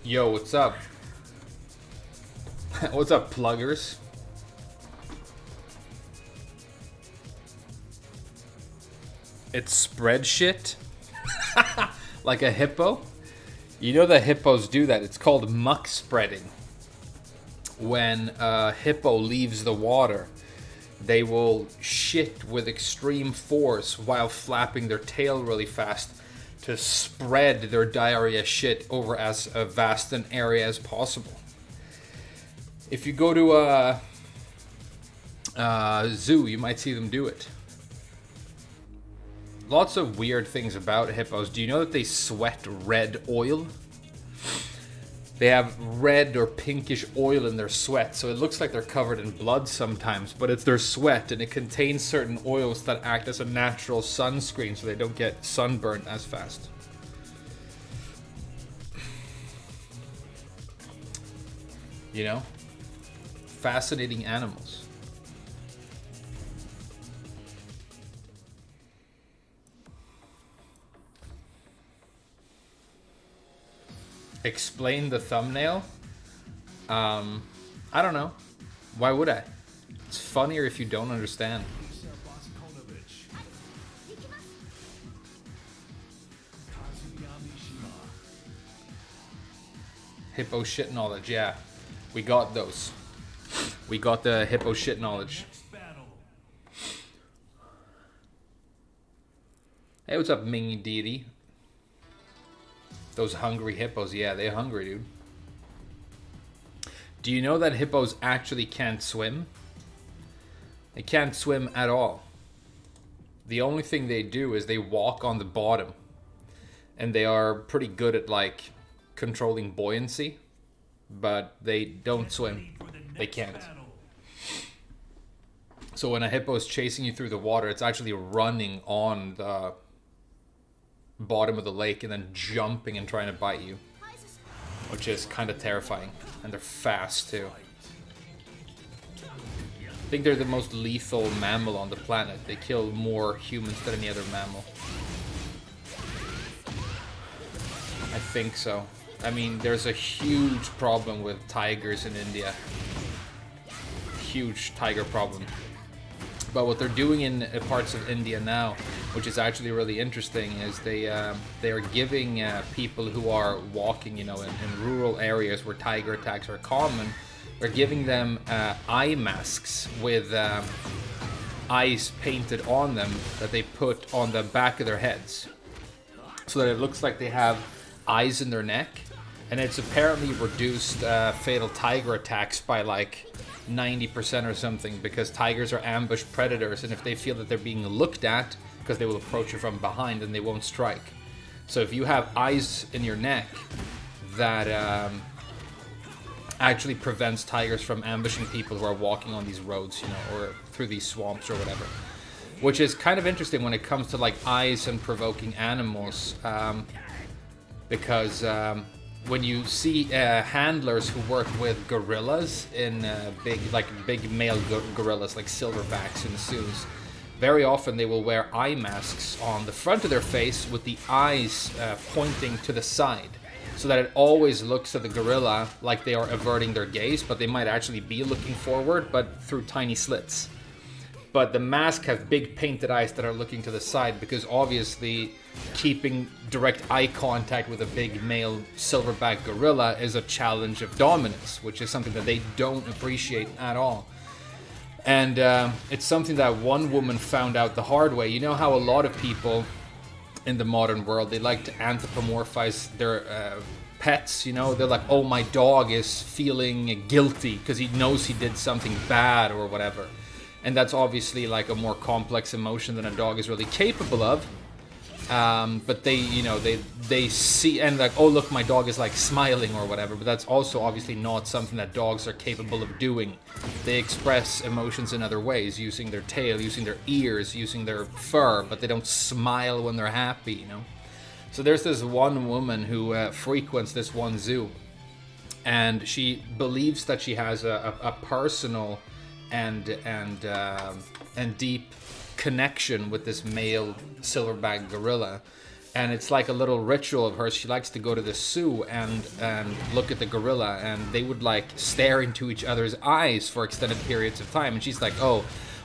Yo, what's up? What's up, pluggers? It's Spreadsheet? Like a hippo? You know that hippos do that. It's called muck spreading. When a hippo leaves the water, they will shit with extreme force while flapping their tail really fast to spread their diarrhea shit over as vast an area as possible. If you go to a zoo, you might see them do it. Lots of weird things about hippos. Do you know that they sweat red oil? They have red or pinkish oil in their sweat, so it looks like they're covered in blood sometimes, but it's their sweat, and it contains certain oils that act as a natural sunscreen so they don't get sunburned as fast. You know? Fascinating animals. Explain the thumbnail? I don't know. Why would I? It's funnier if you don't understand. Hippo shit knowledge, yeah. We got those. We got the hippo shit knowledge. Hey, what's up, Mingy Deity? Those hungry hippos, yeah, they're hungry, dude. Do you know that hippos actually can't swim? They can't swim at all. The only thing they do is they walk on the bottom. And they are pretty good at, like, controlling buoyancy. But they don't swim. They can't. So when a hippo is chasing you through the water, it's actually running on the bottom of the lake and then jumping and trying to bite you, which is kind of terrifying. And they're fast too. I think they're the most lethal mammal on the planet. They kill more humans than any other mammal. I think so. I mean, there's a huge problem with tigers in India. Huge tiger problem. But what they're doing in parts of India now, which is actually really interesting, is they are giving people who are walking, you know, in rural areas where tiger attacks are common, they're giving them eye masks with eyes painted on them that they put on the back of their heads, so that it looks like they have eyes in their neck, and it's apparently reduced fatal tiger attacks by like 90% or something, because tigers are ambush predators, and if they feel that they're being looked at, because they will approach you from behind, and they won't strike. So if you have eyes in your neck, that actually prevents tigers from ambushing people who are walking on these roads, you know, or through these swamps or whatever. Which is kind of interesting when it comes to like eyes and provoking animals, because when you see handlers who work with gorillas in big male gorillas like silverbacks in zoos, very often they will wear eye masks on the front of their face with the eyes pointing to the side, so that it always looks to the gorilla like they are averting their gaze, but they might actually be looking forward, but through tiny slits. But the mask has big painted eyes that are looking to the side, because obviously keeping direct eye contact with a big male silverback gorilla is a challenge of dominance, which is something that they don't appreciate at all. And it's something that one woman found out the hard way. You know how a lot of people in the modern world, they like to anthropomorphize their pets, you know? They're like, oh, my dog is feeling guilty because he knows he did something bad or whatever. And that's obviously like a more complex emotion than a dog is really capable of. But they, you know, they see and like, oh, look, my dog is like smiling or whatever. But that's also obviously not something that dogs are capable of doing. They express emotions in other ways, using their tail, using their ears, using their fur, but they don't smile when they're happy, you know. So there's this one woman who frequents this one zoo, and she believes that she has a personal and deep connection with this male silverback gorilla, And it's like a little ritual of hers. She likes to go to the zoo and look at the gorilla, and they would like stare into each other's eyes for extended periods of time. And she's like, oh,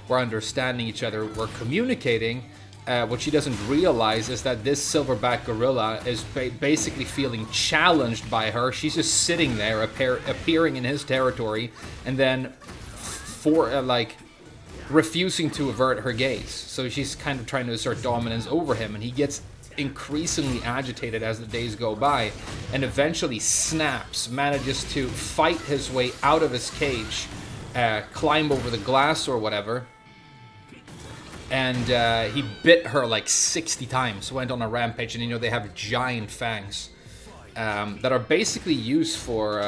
we're understanding each other, we're communicating. What she doesn't realize is that this silverback gorilla is basically feeling challenged by her. She's just sitting there, appearing in his territory, and then refusing to avert her gaze. So she's kind of trying to assert dominance over him, and he gets increasingly agitated as the days go by, and eventually snaps, manages to fight his way out of his cage, climb over the glass or whatever, and he bit her like 60 times, went on a rampage. And you know, they have giant fangs that are basically used for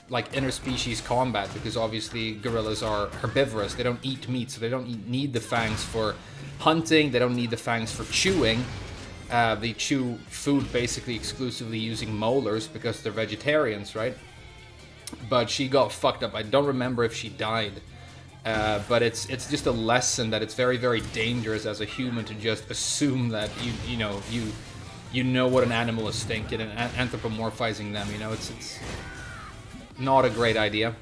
like interspecies combat, because obviously gorillas are herbivorous. They don't eat meat, so they don't need the fangs for hunting, they don't need the fangs for chewing. They chew food basically exclusively using molars because they're vegetarians, right? But she got fucked up. I don't remember if she died. But it's just a lesson that it's very, very dangerous as a human to just assume that you know what an animal is thinking and anthropomorphizing them. You know, it's not a great idea.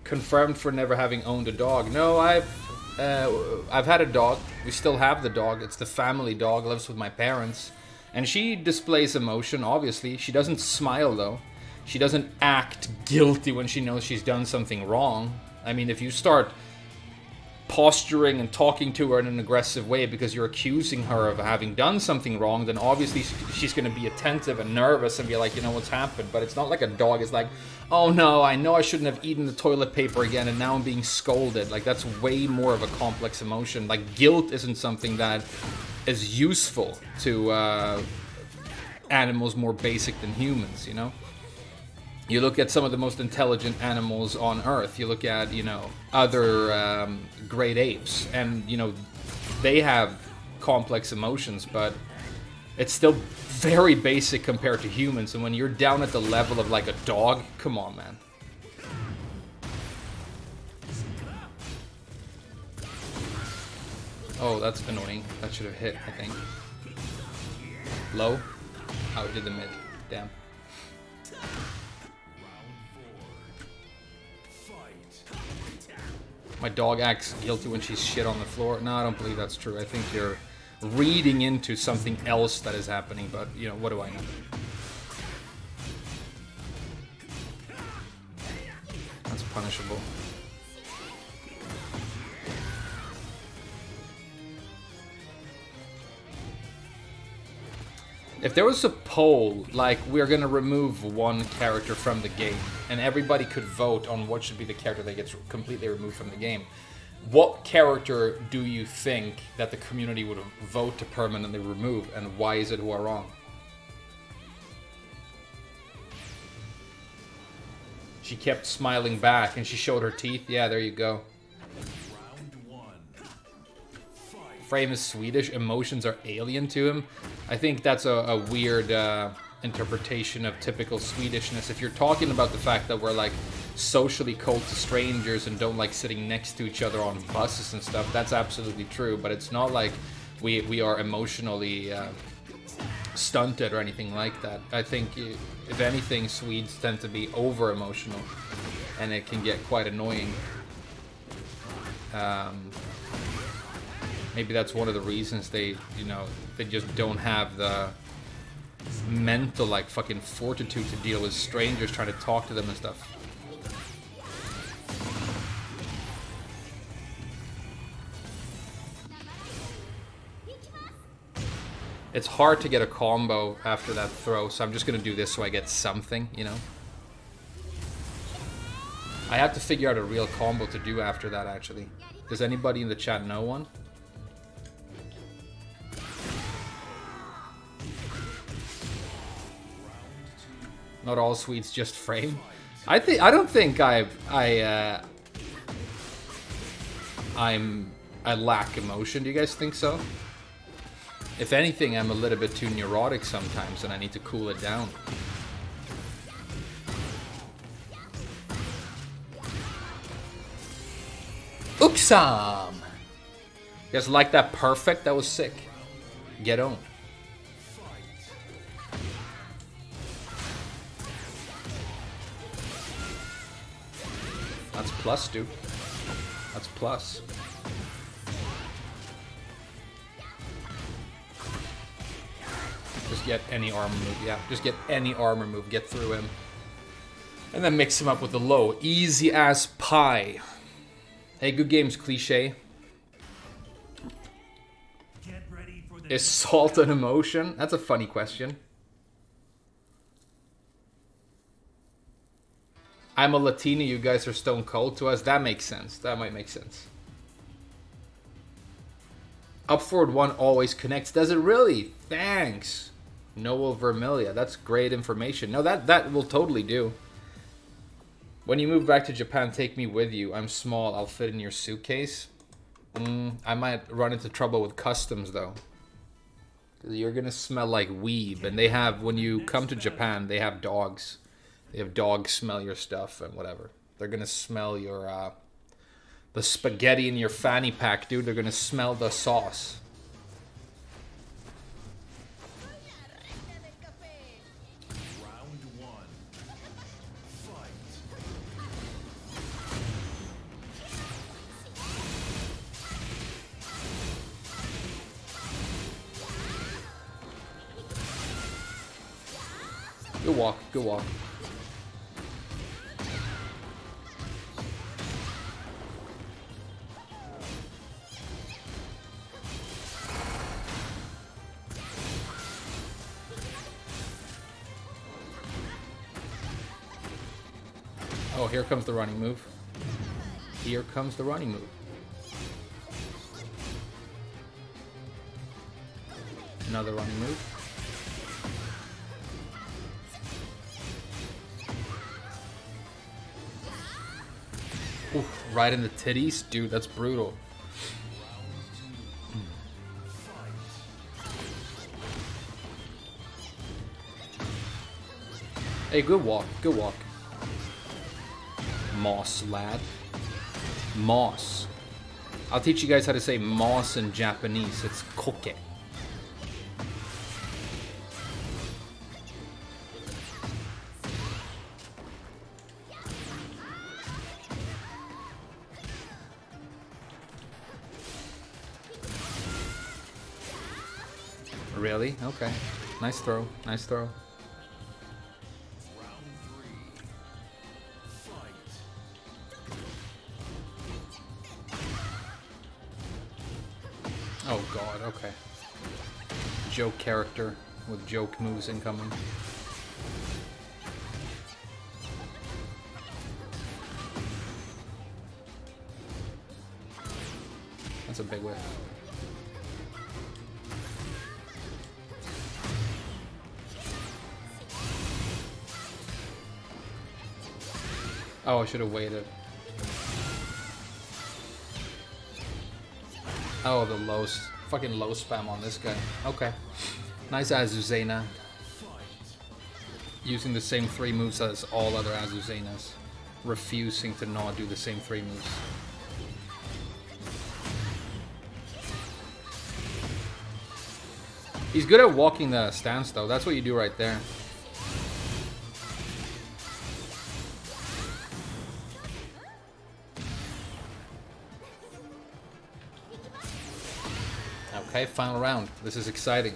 Confirmed for never having owned a dog. No, I've had a dog. We still have the dog. It's the family dog. Lives with my parents, and she displays emotion. Obviously, she doesn't smile though. She doesn't act guilty when she knows she's done something wrong. I mean, if you start posturing and talking to her in an aggressive way because you're accusing her of having done something wrong, then obviously she's going to be attentive and nervous and be like, you know, what's happened. But it's not like a dog is like, oh no, I know I shouldn't have eaten the toilet paper again and now I'm being scolded. Like, that's way more of a complex emotion. Like, guilt isn't something that is useful to animals more basic than humans, you know? You look at some of the most intelligent animals on Earth. You look at, you know, other great apes, and, you know, they have complex emotions, but it's still very basic compared to humans. And when you're down at the level of like a dog, come on, man. Oh, that's annoying. That should have hit, I think. Low? Oh, it did the mid. Damn. My dog acts guilty when she's shit on the floor. No, I don't believe that's true. I think you're reading into something else that is happening, but, you know, what do I know? That's punishable. If there was a poll, like, we're gonna remove one character from the game, and everybody could vote on what should be the character that gets completely removed from the game, what character do you think that the community would vote to permanently remove, and why is it who are wrong? She kept smiling back, and she showed her teeth. Yeah, there you go. Frame is Swedish, emotions are alien to him. I think that's a weird interpretation of typical Swedishness. If you're talking about the fact that we're like socially cold to strangers and don't like sitting next to each other on buses and stuff, that's absolutely true. But it's not like we are emotionally stunted or anything like that. I think, if anything, Swedes tend to be over emotional, and it can get quite annoying. Maybe that's one of the reasons they just don't have the mental, like, fucking fortitude to deal with strangers trying to talk to them and stuff. It's hard to get a combo after that throw, so I'm just gonna do this so I get something, you know? I have to figure out a real combo to do after that, actually. Does anybody in the chat know one? Not all Swedes just frame. I don't think I lack emotion. Do you guys think so? If anything, I'm a little bit too neurotic sometimes, and I need to cool it down. Uxam! You guys like that? Perfect? That was sick. Get on. That's plus, dude. That's plus. Just get any armor move. Yeah, just get any armor move. Get through him. And then mix him up with the low. Easy as pie. Hey, good games, cliche. Is salt an emotion? That's a funny question. I'm a Latino, you guys are stone cold to us. That makes sense. That might make sense. Up forward 1 always connects. Does it really? Thanks. Noel Vermilia. That's great information. No, that will totally do. When you move back to Japan, take me with you. I'm small. I'll fit in your suitcase. I might run into trouble with customs, though. You're going to smell like weeb. And they have, when you come to Japan, they have dogs. They have dogs smell your stuff and whatever. They're going to smell your, the spaghetti in your fanny pack, dude. They're going to smell the sauce. Good walk, good walk. Oh, here comes the running move. Here comes the running move. Another running move. Oof, right in the titties? Dude, that's brutal. Hey, good walk, good walk. Moss, lad. Moss. I'll teach you guys how to say moss in Japanese. It's koke. Really? Okay. Nice throw. Nice throw. Oh god, okay. Joke character with joke moves incoming. That's a big whiff. Oh, I should have waited. Oh, the low, fucking low spam on this guy. Okay. Nice Azuzena. Using the same 3 moves as all other Azuzenas. Refusing to not do the same 3 moves. He's good at walking the stance though. That's what you do right there. Okay, final round. This is exciting.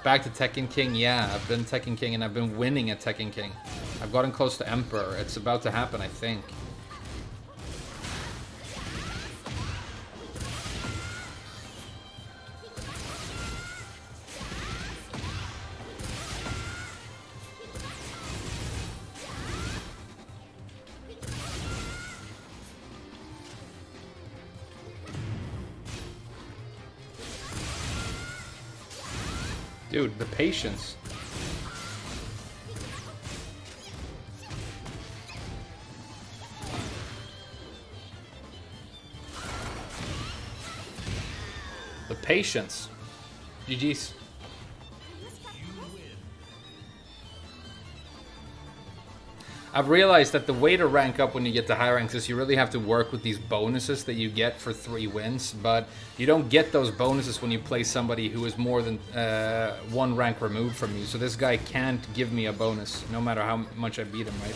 Back to Tekken King. Yeah, I've been Tekken King and I've been winning at Tekken King. I've gotten close to Emperor. It's about to happen, I think. Dude, the patience. The patience. GG's. I've realized that the way to rank up when you get to high ranks is you really have to work with these bonuses that you get for 3 wins, but you don't get those bonuses when you play somebody who is more than 1 rank removed from you. So this guy can't give me a bonus, no matter how much I beat him, right?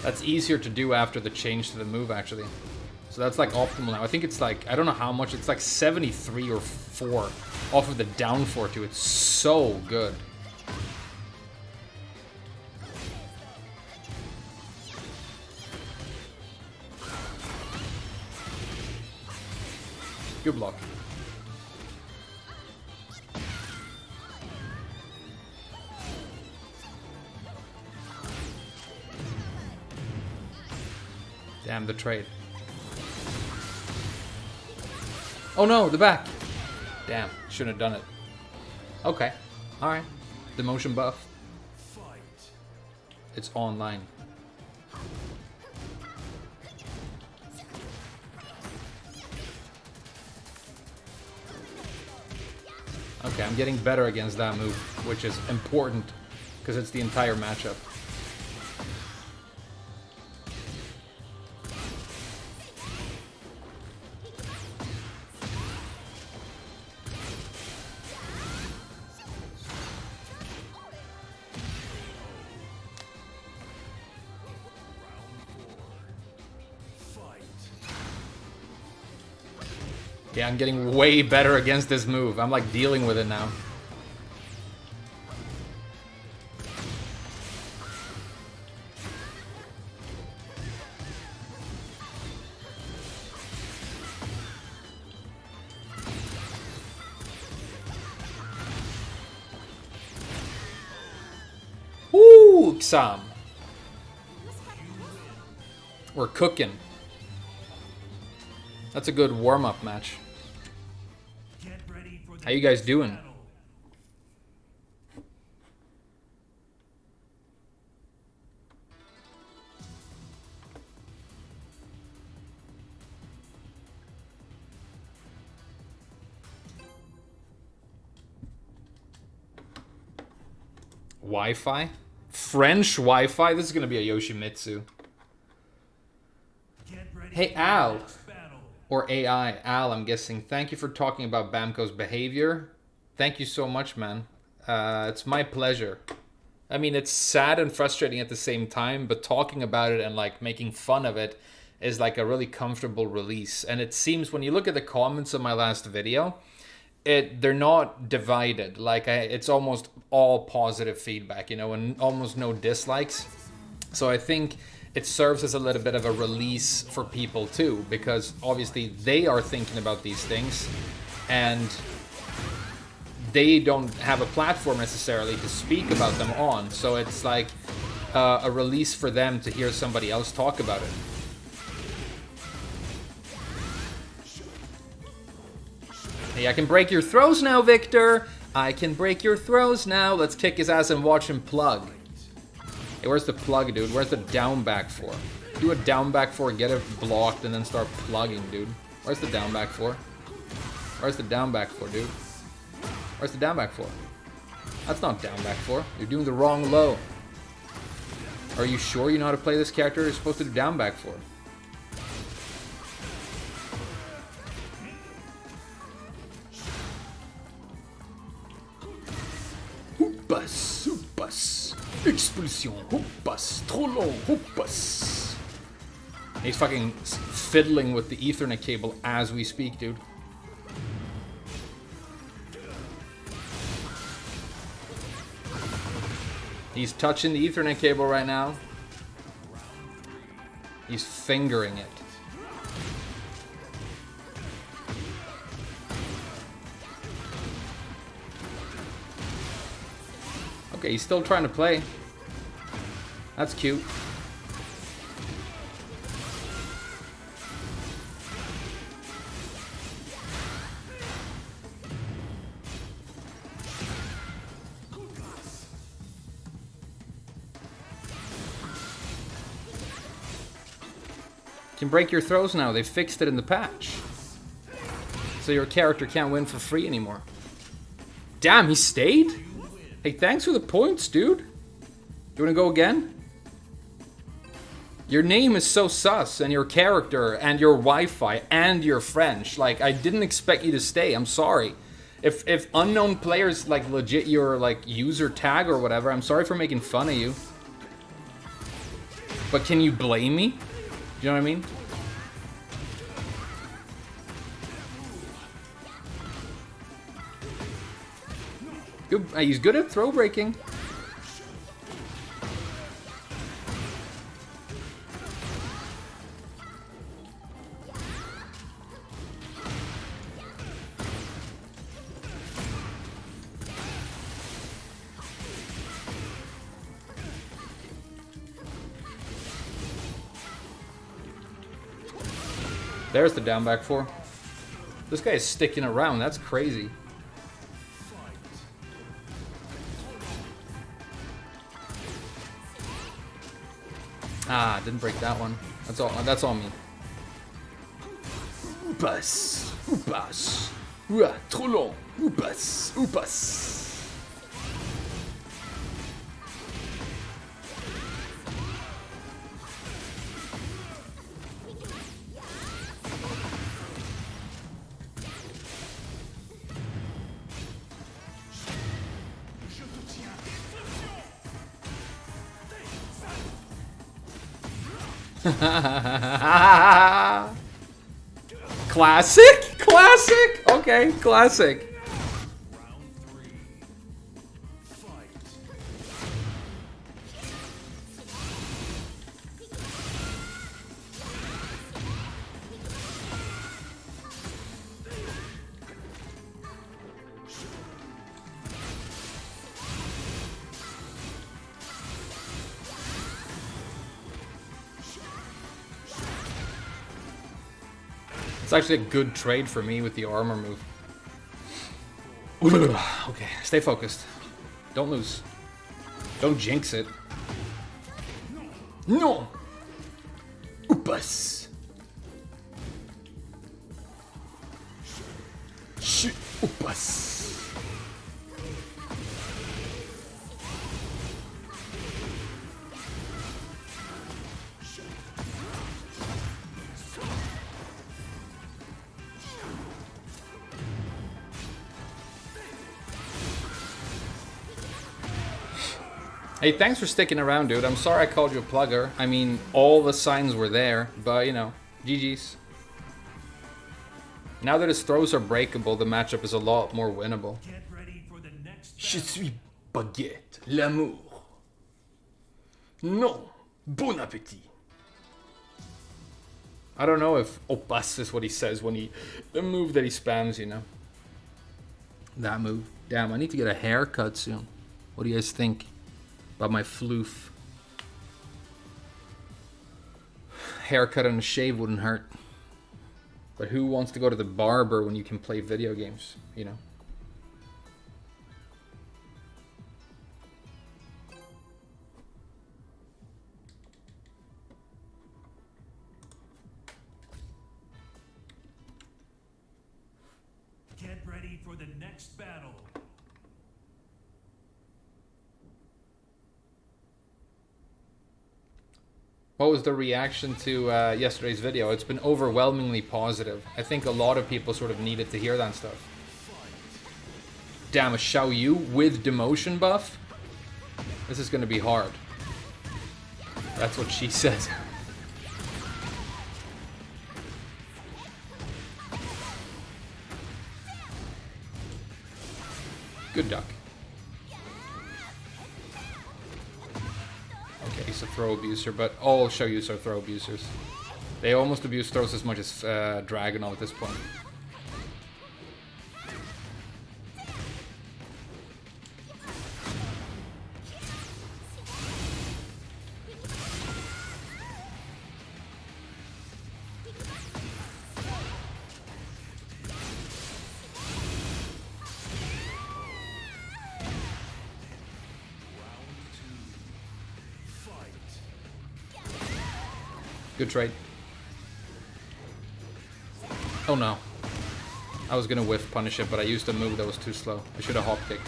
That's easier to do after the change to the move, actually. So that's like optimal now. I think it's like, I don't know how much, it's like 73 or 4 off of the down 4 too. It's so good. Good block. Damn, the trade. Oh no, the back! Damn, shouldn't have done it. Okay, alright. The motion buff. It's online. Okay, I'm getting better against that move, which is important, because it's the entire matchup. Yeah, I'm getting way better against this move. I'm like dealing with it now. Woo, Xam. We're cooking. That's a good warm-up match. How you guys doing? Wi-Fi? French Wi-Fi? This is gonna be a Yoshimitsu. Hey, Al. Or AI. Al, I'm guessing. Thank you for talking about Bamco's behavior. Thank you so much, man. It's my pleasure. I mean, it's sad and frustrating at the same time, but talking about it and like making fun of it is like a really comfortable release. And it seems when you look at the comments of my last video, they're not divided. Like it's almost all positive feedback, you know, and almost no dislikes. So I think it serves as a little bit of a release for people too, because obviously they are thinking about these things and they don't have a platform necessarily to speak about them on. So it's like a release for them to hear somebody else talk about it. Hey, I can break your throws now, Victor. I can break your throws now. Let's kick his ass and watch him plug. Hey, where's the plug, dude? Where's the down back for? Do a down back for, get it blocked, and then start plugging, dude. Where's the down back for? Where's the down back for, dude? Where's the down back for? That's not down back for. You're doing the wrong low. Are you sure you know how to play this character? You're supposed to do down back for. Hoopas, hoopas. Expulsion, hoopas. Trop long, hoopas. He's fucking fiddling with the Ethernet cable as we speak, dude. He's touching the Ethernet cable right now. He's fingering it. Okay, Okay, he's still trying to play. That's cute. You can break your throws now. They fixed it in the patch. So your character can't win for free anymore. Damn, he stayed? Hey, thanks for the points, dude. You wanna go again? Your name is so sus, and your character, and your Wi-Fi, and your French. Like, I didn't expect you to stay. I'm sorry. If unknown players, like, legit your, like, user tag or whatever, I'm sorry for making fun of you. But can you blame me? Do you know what I mean? Good. He's good at throw breaking. There's the down back four. This guy is sticking around. That's crazy. Ah, didn't break that one. That's all. That's all me. Hippos, Hippos, trop long. Hippos, Hippos. Classic? Classic? Okay, classic. It's actually a good trade for me with the armor move. Okay, stay focused. Don't lose. Don't jinx it. No! Hippos! Shit! Hippos! Hey, thanks for sticking around, dude. I'm sorry I called you a plugger. I mean, all the signs were there, but, you know, GG's. Now that his throws are breakable, the matchup is a lot more winnable. Get ready for the next Je suis baguette, l'amour. Non, bon appétit. I don't know if Hippos is what he says when he... The move that he spams, you know. That move. Damn, I need to get a haircut soon. What do you guys think about my floof? Haircut and a shave wouldn't hurt. But who wants to go to the barber when you can play video games, you know? Get ready for the next battle. What was the reaction to yesterday's video? It's been overwhelmingly positive. I think a lot of people sort of needed to hear that stuff. Damn, a Xiao Yu with demotion buff? This is going to be hard. That's what she said. Good duck. Okay, he's a throw abuser, but all Xiaoyus are throw abusers. They almost abuse throws as much as Dragonov at this point. Good trade. Oh no. I was gonna whiff punish it, but I used a move that was too slow. I should have hop kicked.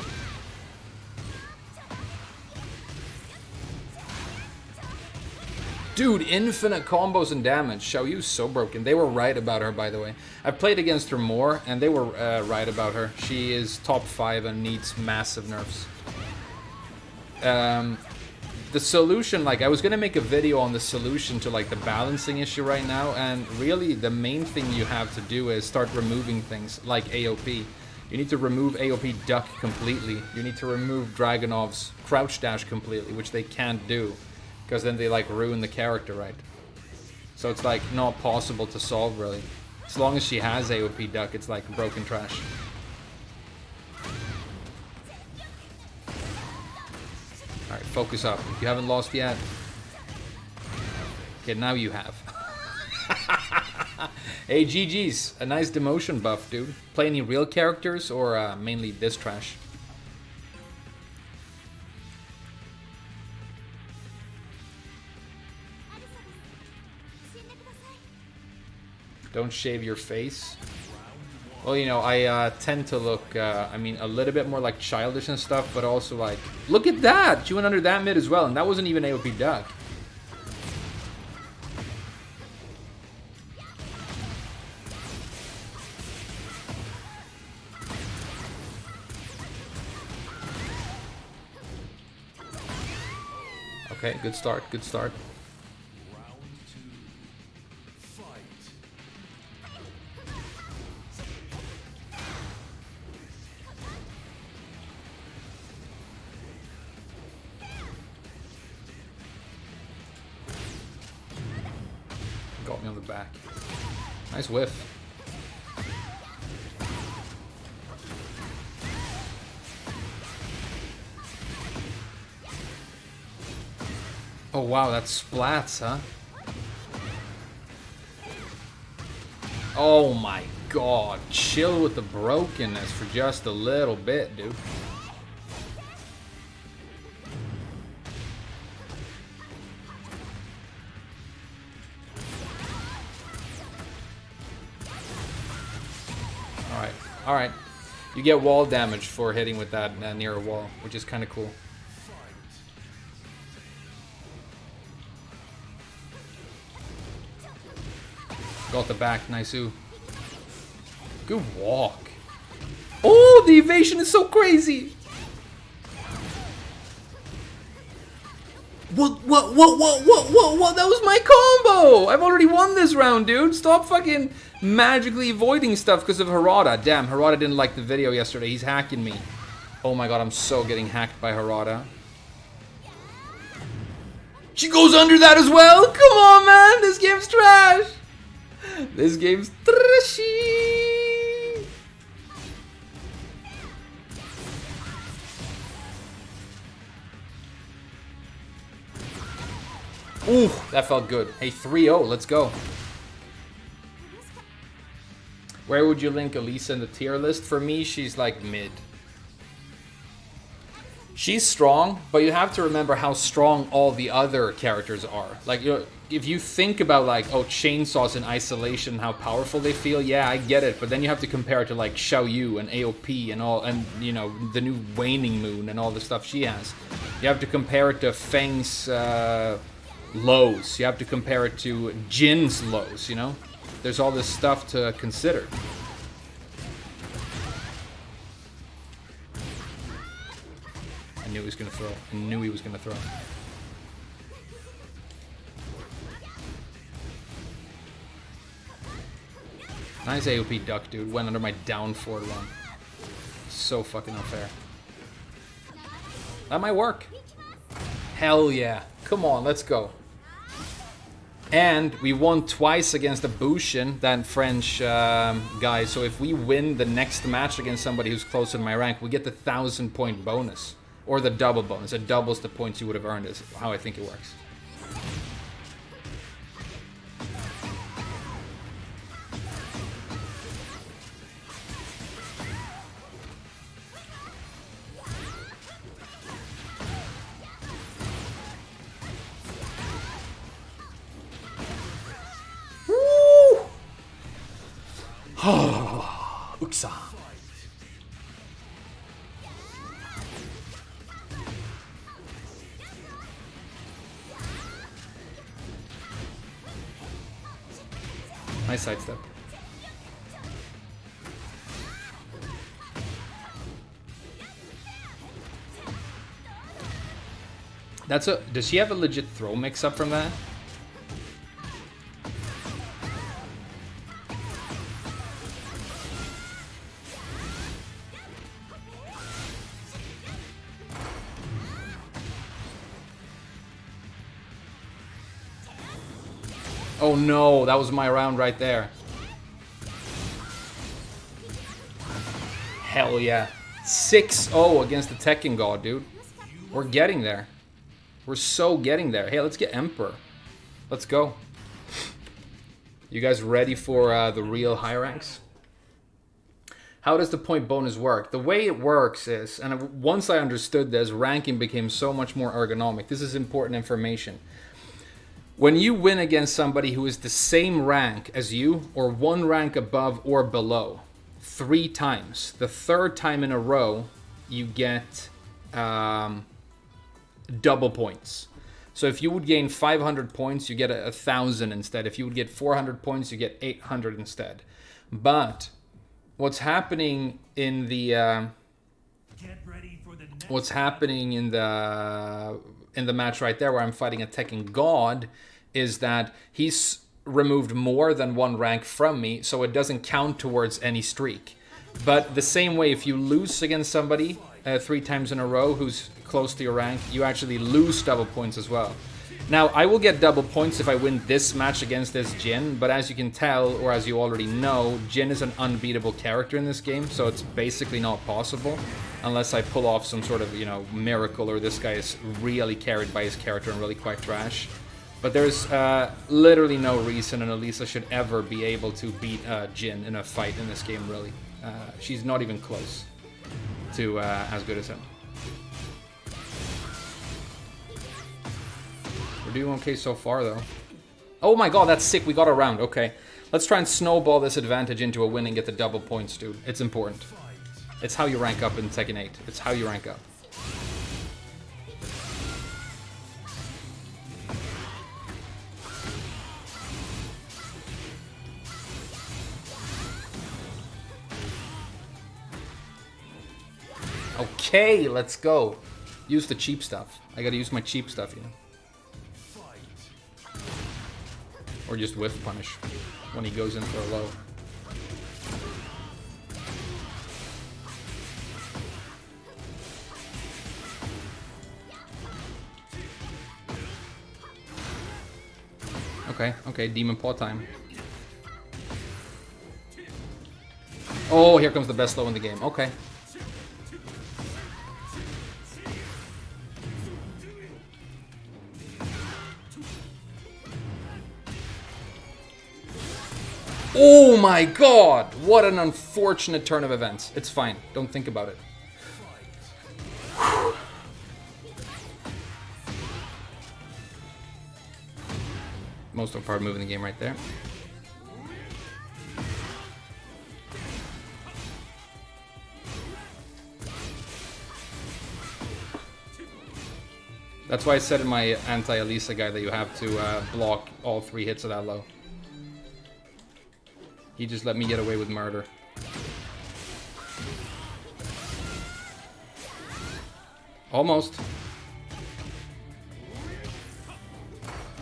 Dude, infinite combos and damage. Xiaoyu's so broken. They were right about her, by the way. I've played against her more, and they were right about her. She is top 5 and needs massive nerfs. The solution, like, I was gonna make a video on the solution to, like, the balancing issue right now, and really the main thing you have to do is start removing things like AOP. You need to remove AOP duck completely. You need to remove Dragunov's crouch dash completely, which they can't do. Because then they like ruin the character, right? So it's like not possible to solve really. As long as she has AOP duck, it's like broken trash. Alright, focus up. If you haven't lost yet. Okay, now you have. Hey, GG's. A nice demotion buff, dude. Play any real characters or mainly this trash? Don't shave your face. Well, you know, I tend to look, I mean, a little bit more like childish and stuff, but also like, look at that! She went under that mid as well, and that wasn't even AOP duck. Okay, good start, good start. Got me on the back. Nice whiff. Oh wow, that splats, huh? Oh my god, chill with the brokenness for just a little bit, dude. Alright. You get wall damage for hitting with that near a wall, which is kind of cool. Got the back, nice. Good walk. Oh, the evasion is so crazy. What? That was my combo! I've already won this round, dude. Stop fucking magically avoiding stuff because of Harada. Damn, Harada didn't like the video yesterday. He's hacking me. Oh my god, I'm so getting hacked by Harada. She goes under that as well? Come on, man! This game's trash! This game's trashy! Ooh, that felt good. Hey, 3-0, let's go. Where would you link Elisa in the tier list? For me, she's like mid. She's strong, but you have to remember how strong all the other characters are. Like, if you think about like, oh, chainsaws in isolation, how powerful they feel, yeah, I get it. But then you have to compare it to like Xiaoyu and AOP and all, and you know, the new Waning Moon and all the stuff she has. You have to compare it to Feng's lows. You have to compare it to Jin's lows, you know? There's all this stuff to consider. I knew he was gonna throw. I knew he was gonna throw. Nice AOP duck, dude. Went under my down forward one. So fucking unfair. That might work. Hell yeah. Come on, let's go. And we won twice against a Bushin, that French guy. So if we win the next match against somebody who's closer to my rank, we get the 1,000-point bonus. Or the double bonus. It doubles the points you would have earned, is how I think it works. Uksa. Nice sidestep. That's a. Does she have a legit throw mix up from that? Oh no, that was my round right there. Hell yeah. 6-0 against the Tekken god, dude. We're getting there. We're so getting there. Hey, let's get Emperor. Let's go. You guys ready for the real high ranks? How does the point bonus work? The way it works is, and once I understood this, ranking became so much more ergonomic. This is important information. When you win against somebody who is the same rank as you, or one rank above or below, 3 times, the 3rd time in a row, you get double points. So if you would gain 500 points, you get 1,000 instead. If you would get 400 points, you get 800 instead. But what's happening in the match right there, where I'm fighting a Tekken god, is that he's removed more than 1 rank from me, so it doesn't count towards any streak. But the same way, if you lose against somebody 3 times in a row who's close to your rank, you actually lose double points as well. Now, I will get double points if I win this match against this Jin, but as you can tell, or as you already know, Jin is an unbeatable character in this game, so it's basically not possible unless I pull off some sort of, you know, miracle, or this guy is really carried by his character and really quite trash. But there's literally no reason an Elisa should ever be able to beat Jin in a fight in this game, really. She's not even close to as good as him. We're doing okay so far, though. Oh my god, that's sick. We got a round. Okay. Let's try and snowball this advantage into a win and get the double points, dude. It's important. It's how you rank up in Tekken 8. It's how you rank up. Okay, let's go. Use the cheap stuff. I gotta use my cheap stuff, you know. Or just whiff punish when he goes in for a low. Okay, Demon Paw time. Oh, here comes the best low in the game. Okay. Oh my god! What an unfortunate turn of events. It's fine. Don't think about it. Most overpowered move in the game right there. That's why I said in my anti-Elisa guide that you have to block all 3 hits of that low. He just let me get away with murder. Almost.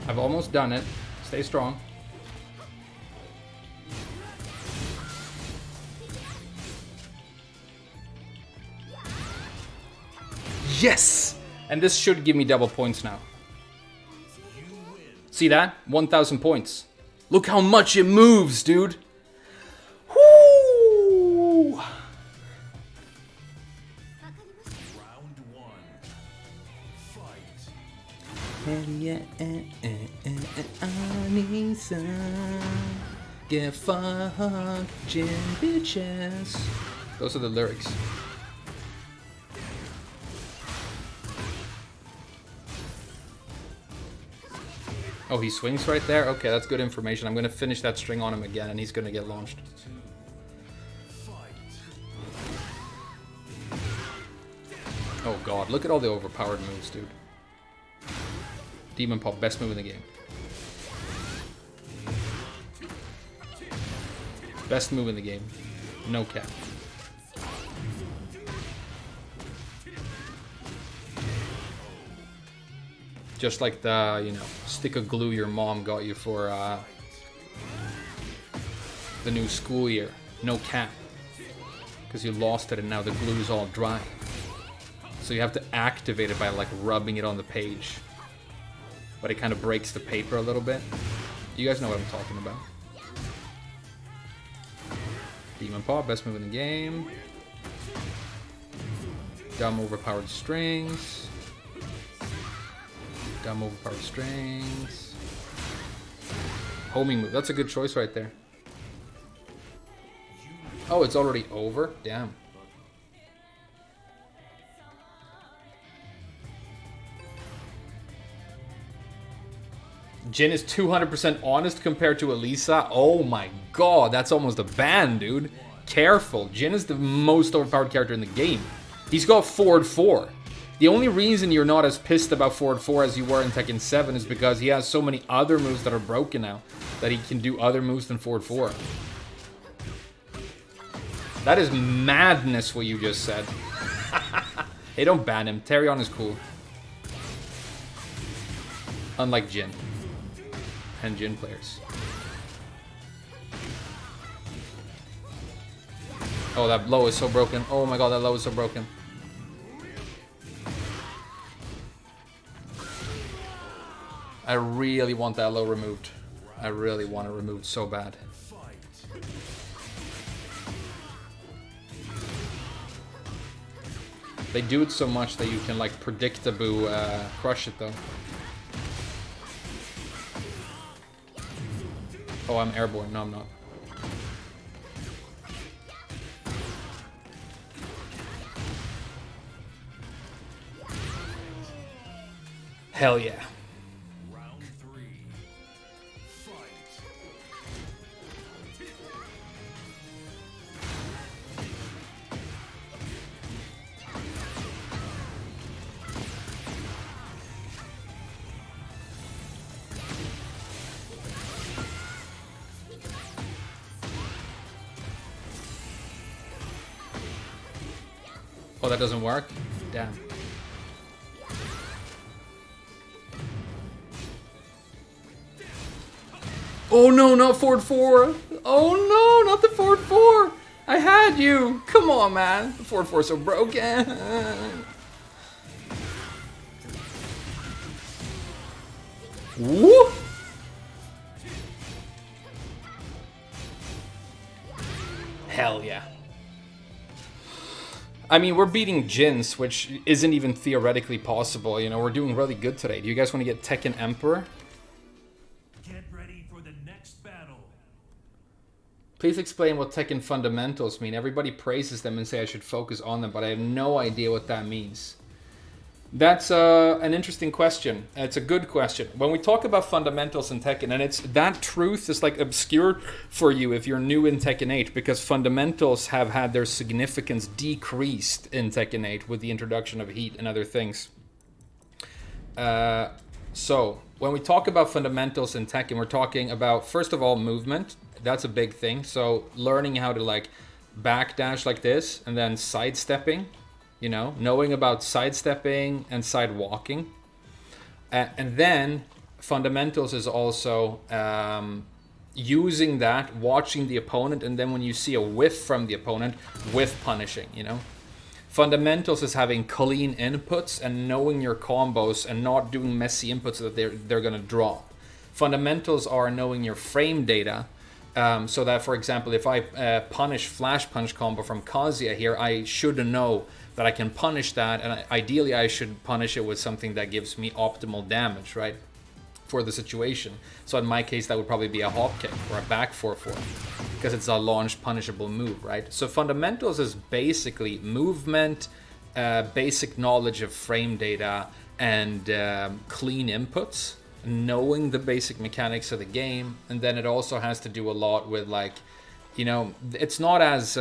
I've almost done it. Stay strong. Yes! And this should give me double points now. See that? 1,000 points. Look how much it moves, dude. Woo! Round 1. Fight. I need some. Get fucked, Jin bitches. Those are the lyrics. Oh, he swings right there? Okay, that's good information. I'm going to finish that string on him again, and he's going to get launched. Oh god, look at all the overpowered moves, dude. Demon Pop, best move in the game. Best move in the game. No cap. Just like the, you know, stick of glue your mom got you for the new school year. No cap. Because you lost it and now the glue's all dry. So you have to activate it by like rubbing it on the page. But it kind of breaks the paper a little bit. You guys know what I'm talking about. Demon Paw, best move in the game. Dumb overpowered strings. Dumb overpowered strings. Homing move, that's a good choice right there. Oh, it's already over? Damn. Jin is 200% honest compared to Elisa. Oh my god, that's almost a ban, dude. Careful. Jin is the most overpowered character in the game. He's got forward 4. The only reason you're not as pissed about forward 4 as you were in Tekken 7 is because he has so many other moves that are broken now that he can do other moves than forward 4. That is madness what you just said. Hey, don't ban him. Terion is cool. Unlike Jin. And Jin players. Oh, that low is so broken. Oh my god, that low is so broken. I really want that low removed. I really want it removed so bad. They do it so much that you can like predictably crush it though. Oh, I'm airborne. No, I'm not. Hell yeah. Round 3. Fight. Oh, that doesn't work? Damn. Oh no, not forward 4. Oh no, not the forward 4. I had you. Come on, man. The forward 4 is so broken. Woo! Hell yeah. I mean, we're beating Jins, which isn't even theoretically possible. You know, we're doing really good today. Do you guys want to get Tekken Emperor? Get ready for the next battle. Please explain what Tekken fundamentals mean. Everybody praises them and say I should focus on them, but I have no idea what that means. That's an interesting question. It's a good question. When we talk about fundamentals in Tekken, and it's that truth is like obscure for you if you're new in Tekken 8, because fundamentals have had their significance decreased in Tekken 8 with the introduction of heat and other things. So when we talk about fundamentals in Tekken, we're talking about, first of all, movement. That's a big thing. So learning how to like backdash like this and then sidestepping. You know, knowing about sidestepping and sidewalking. And then fundamentals is also using that, watching the opponent, and then when you see a whiff from the opponent, whiff punishing, you know. Fundamentals is having clean inputs and knowing your combos and not doing messy inputs that they're going to draw. Fundamentals are knowing your frame data. So that, for example, if I punish flash punch combo from Kazuya here, I should know that I can punish that, and ideally I should punish it with something that gives me optimal damage, right, for the situation. So in my case, that would probably be a hop kick or a back 4-4, because it's a launch punishable move, right? So fundamentals is basically movement, basic knowledge of frame data, and clean inputs, knowing the basic mechanics of the game, and then it also has to do a lot with like, you know, it's not as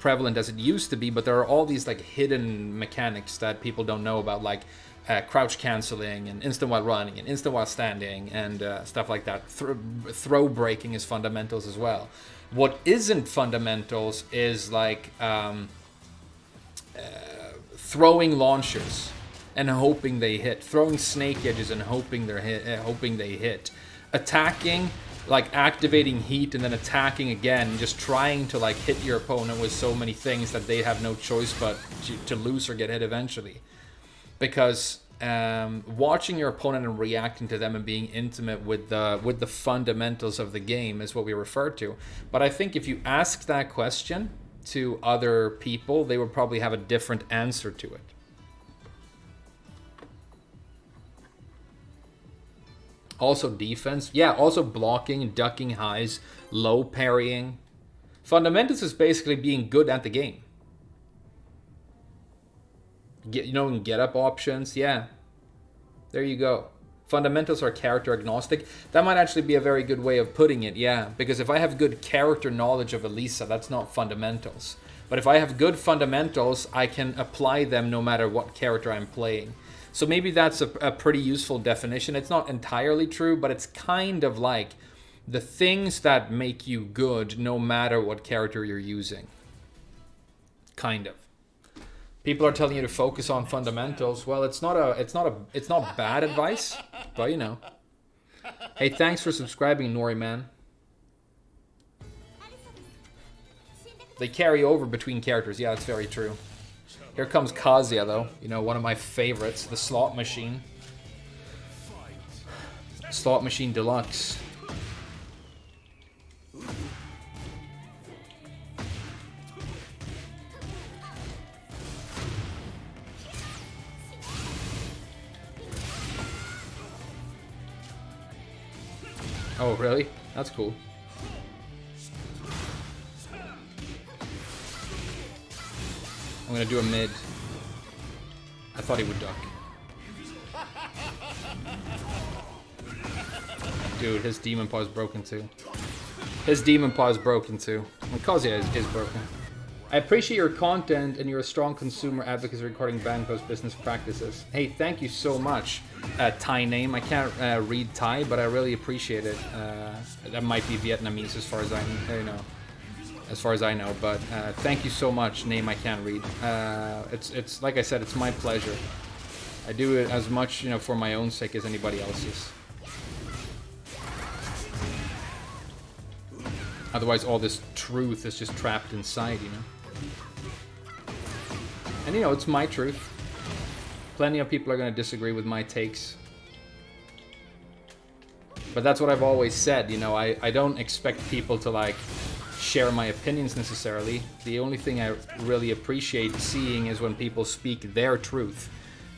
prevalent as it used to be, but there are all these like hidden mechanics that people don't know about, like crouch canceling and instant while running and instant while standing and stuff like that. Throw breaking is fundamentals as well. What isn't fundamentals is like throwing launchers and hoping they hit, throwing snake edges and hoping they hit, attacking, like activating heat and then attacking again, just trying to like hit your opponent with so many things that they have no choice but to lose or get hit eventually. Because watching your opponent and reacting to them and being intimate with the fundamentals of the game is what we refer to. But I think if you ask that question to other people, they would probably have a different answer to it. Also defense. Yeah, also blocking, ducking highs, low parrying. Fundamentals is basically being good at the game. Get up options. Yeah. There you go. Fundamentals are character agnostic. That might actually be a very good way of putting it, yeah. Because if I have good character knowledge of Elisa, that's not fundamentals. But if I have good fundamentals, I can apply them no matter what character I'm playing. So maybe that's a pretty useful definition. It's not entirely true, but it's kind of like the things that make you good no matter what character you're using. Kind of. People are telling you to focus on fundamentals. Well, it's not bad advice, but you know. Hey, thanks for subscribing, Nori man. They carry over between characters. Yeah, that's very true. Here comes Kazuya, though. You know, one of my favorites, the slot machine. Slot machine deluxe. Oh, really? That's cool. I'm gonna do a mid. I thought he would duck. Dude, his demon paw is broken too. His demon paw is broken too. And Kazuya is broken. I appreciate your content and you're a strong consumer advocate regarding Bangkok's business practices. Hey, thank you so much. Thai name. I can't read Thai, but I really appreciate it. That might be Vietnamese as far as I know. But thank you so much. Name I can't read. It's like I said, it's my pleasure. I do it as much, you know, for my own sake as anybody else's. Otherwise, all this truth is just trapped inside, you know. And you know, it's my truth. Plenty of people are going to disagree with my takes. But that's what I've always said, you know. I don't expect people to, like, share my opinions necessarily. The only thing I really appreciate seeing is when people speak their truth.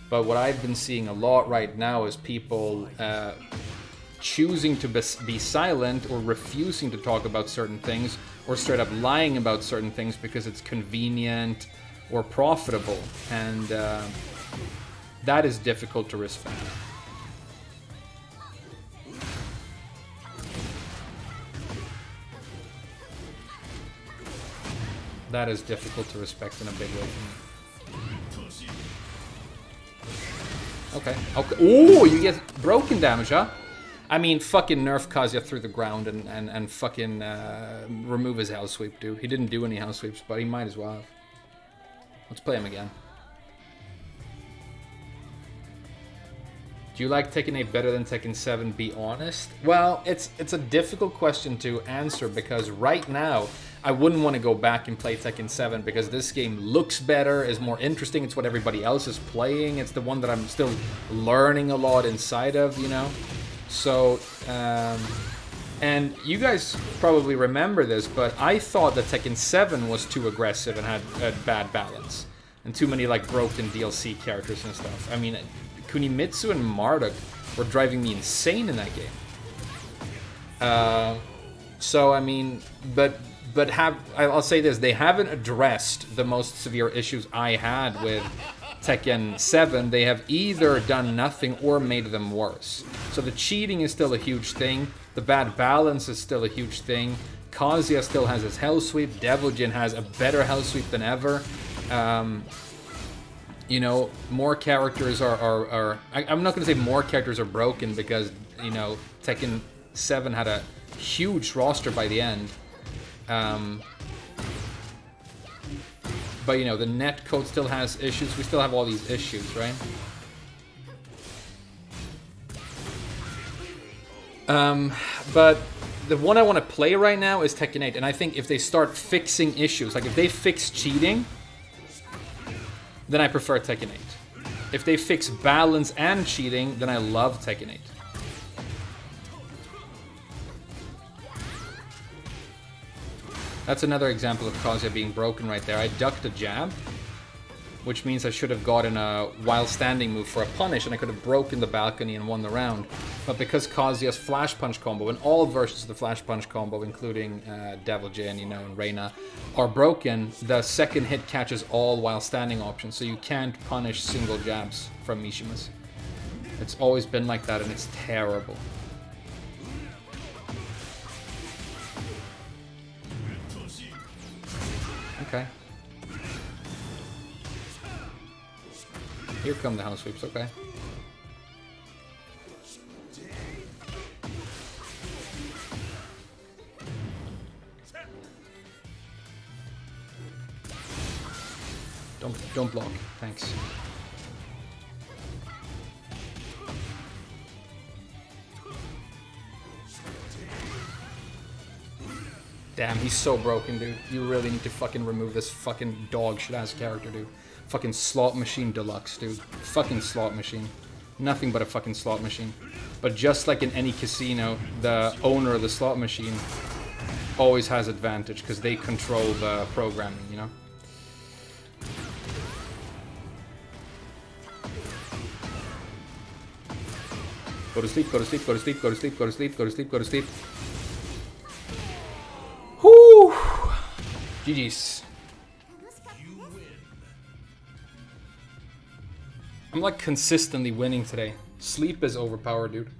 But what I've been seeing a lot right now is people choosing to be silent or refusing to talk about certain things or straight up lying about certain things because it's convenient or profitable. And that is difficult to respect. That is difficult to respect in a big way for me. Okay. Oh, you get broken damage, huh? I mean, fucking nerf Kazuya through the ground and fucking remove his house sweep, dude. He didn't do any house sweeps, but he might as well have. Let's play him again. Do you like Tekken 8 better than Tekken 7? Be honest. Well, it's a difficult question to answer because right now I wouldn't want to go back and play Tekken 7 because this game looks better, is more interesting. It's what everybody else is playing. It's the one that I'm still learning a lot inside of, you know. So, and you guys probably remember this, but I thought that Tekken 7 was too aggressive and had a bad balance and too many like broken DLC characters and stuff. I mean, Kunimitsu and Marduk were driving me insane in that game. So I mean, but I'll say this: they haven't addressed the most severe issues I had with Tekken 7. They have either done nothing or made them worse. So the cheating is still a huge thing. The bad balance is still a huge thing. Kazuya still has his Hell Sweep. Devil Jin has a better Hell Sweep than ever. You know, more characters are I'm not going to say more characters are broken because, you know, Tekken 7 had a huge roster by the end. But, you know, the netcode still has issues. We still have all these issues, right? But the one I want to play right now is Tekken 8. And I think if they start fixing issues, like if they fix cheating, then I prefer Tekken 8. If they fix balance and cheating, then I love Tekken 8. That's another example of Kazuya being broken right there. I ducked a jab, which means I should have gotten a while standing move for a punish, and I could have broken the balcony and won the round. But because Kazuya's flash punch combo, and all versions of the flash punch combo, including Devil Jin, you know, and Reina, are broken, the second hit catches all while standing options, so you can't punish single jabs from Mishimas. It's always been like that, and it's terrible. Okay. Here come the house sweeps, okay. Don't block, thanks. Damn, he's so broken, dude. You really need to fucking remove this fucking dog shit ass character, dude. Fucking slot machine deluxe, dude. Fucking slot machine. Nothing but a fucking slot machine. But just like in any casino, the owner of the slot machine always has advantage because they control the programming, you know? Go to sleep, go to sleep, go to sleep, go to sleep, go to sleep, go to sleep, go to sleep. Whoo! GG's. I'm like consistently winning today. Sleep is overpowered, dude.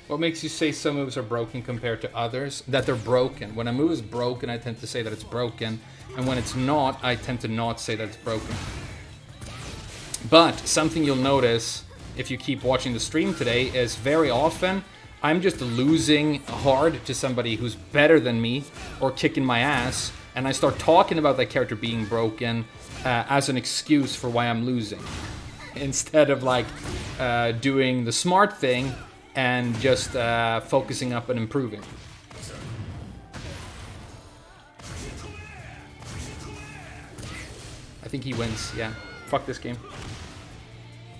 What makes you say some moves are broken compared to others? That they're broken. When a move is broken, I tend to say that it's broken. And when it's not, I tend to not say that it's broken. But something you'll notice if you keep watching the stream today is very often I'm just losing hard to somebody who's better than me or kicking my ass, and I start talking about that character being broken as an excuse for why I'm losing, instead of like doing the smart thing and just focusing up and improving. I think he wins, yeah. Fuck this game.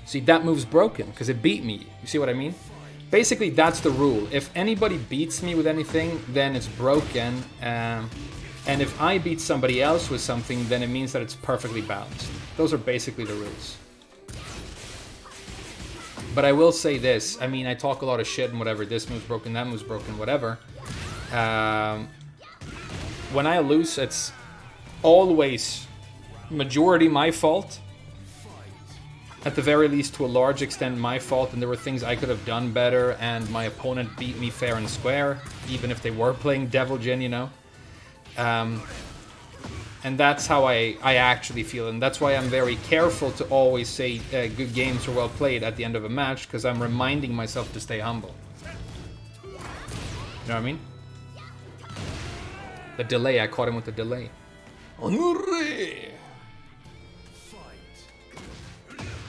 See, that move's broken because it beat me. You see what I mean? Basically, that's the rule. If anybody beats me with anything, then it's broken. And if I beat somebody else with something, then it means that it's perfectly balanced. Those are basically the rules. But I will say this. I mean, I talk a lot of shit and whatever. This move's broken, that move's broken, whatever. When I lose, it's always majority my fault. At the very least, to a large extent, my fault, and there were things I could have done better, and my opponent beat me fair and square, even if they were playing Devil Jin, you know? And that's how I actually feel, and that's why I'm very careful to always say good games are well played at the end of a match, because I'm reminding myself to stay humble. You know what I mean? The delay, I caught him with the delay.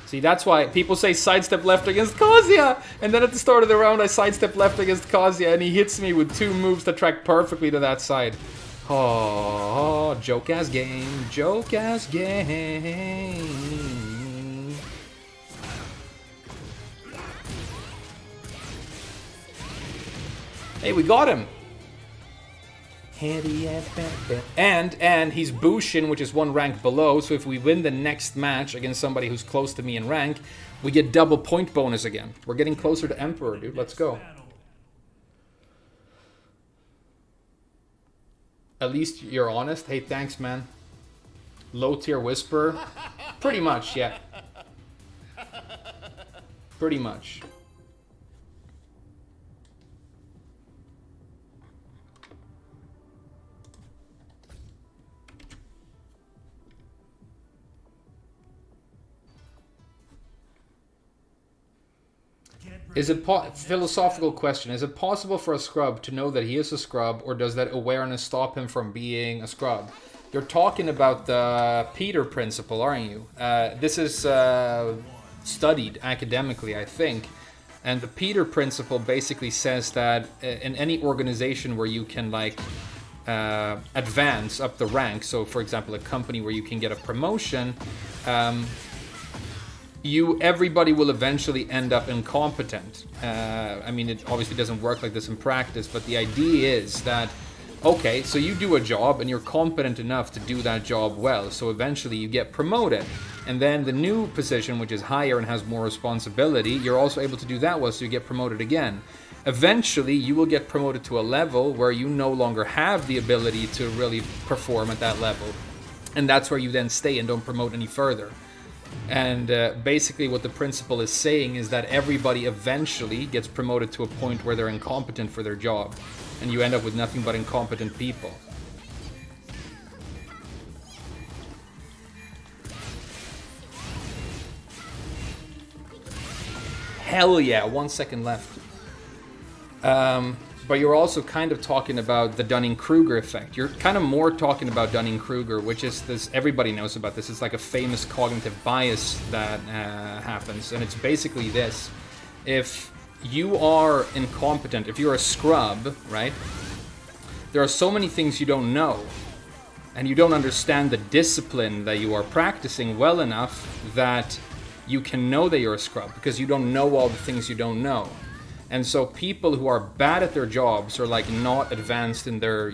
See, that's why people say sidestep left against Kazuya, and then at the start of the round I sidestep left against Kazuya, and he hits me with two moves that track perfectly to that side. Oh, joke-ass game, joke-ass game. Hey, we got him. And he's Bushin, which is one rank below, so if we win the next match against somebody who's close to me in rank, we get double point bonus again. We're getting closer to Emperor, dude. Let's go. At least you're honest. Hey, thanks, man. Low tier whisper. Pretty much, yeah. Pretty much. Is it philosophical question? Is it possible for a scrub to know that he is a scrub, or does that awareness stop him from being a scrub? You're talking about the Peter principle, aren't you? This is studied academically, I think. And the Peter principle basically says that in any organization where you can like advance up the ranks, so for example a company where you can get a promotion, everybody will eventually end up incompetent. I mean, it obviously doesn't work like this in practice, but the idea is that, okay, so you do a job and you're competent enough to do that job well, so eventually you get promoted. And then the new position, which is higher and has more responsibility, you're also able to do that well, so you get promoted again. Eventually, you will get promoted to a level where you no longer have the ability to really perform at that level. And that's where you then stay and don't promote any further. And basically what the principle is saying is that everybody eventually gets promoted to a point where they're incompetent for their job. And you end up with nothing but incompetent people. Hell yeah, 1 second left. But you're also kind of talking about the Dunning-Kruger effect. You're kind of more talking about Dunning-Kruger, which is this, everybody knows about this. It's like a famous cognitive bias that happens. And it's basically this. If you are incompetent, if you're a scrub, right? There are so many things you don't know. And you don't understand the discipline that you are practicing well enough that you can know that you're a scrub, because you don't know all the things you don't know. And so people who are bad at their jobs or like not advanced in their,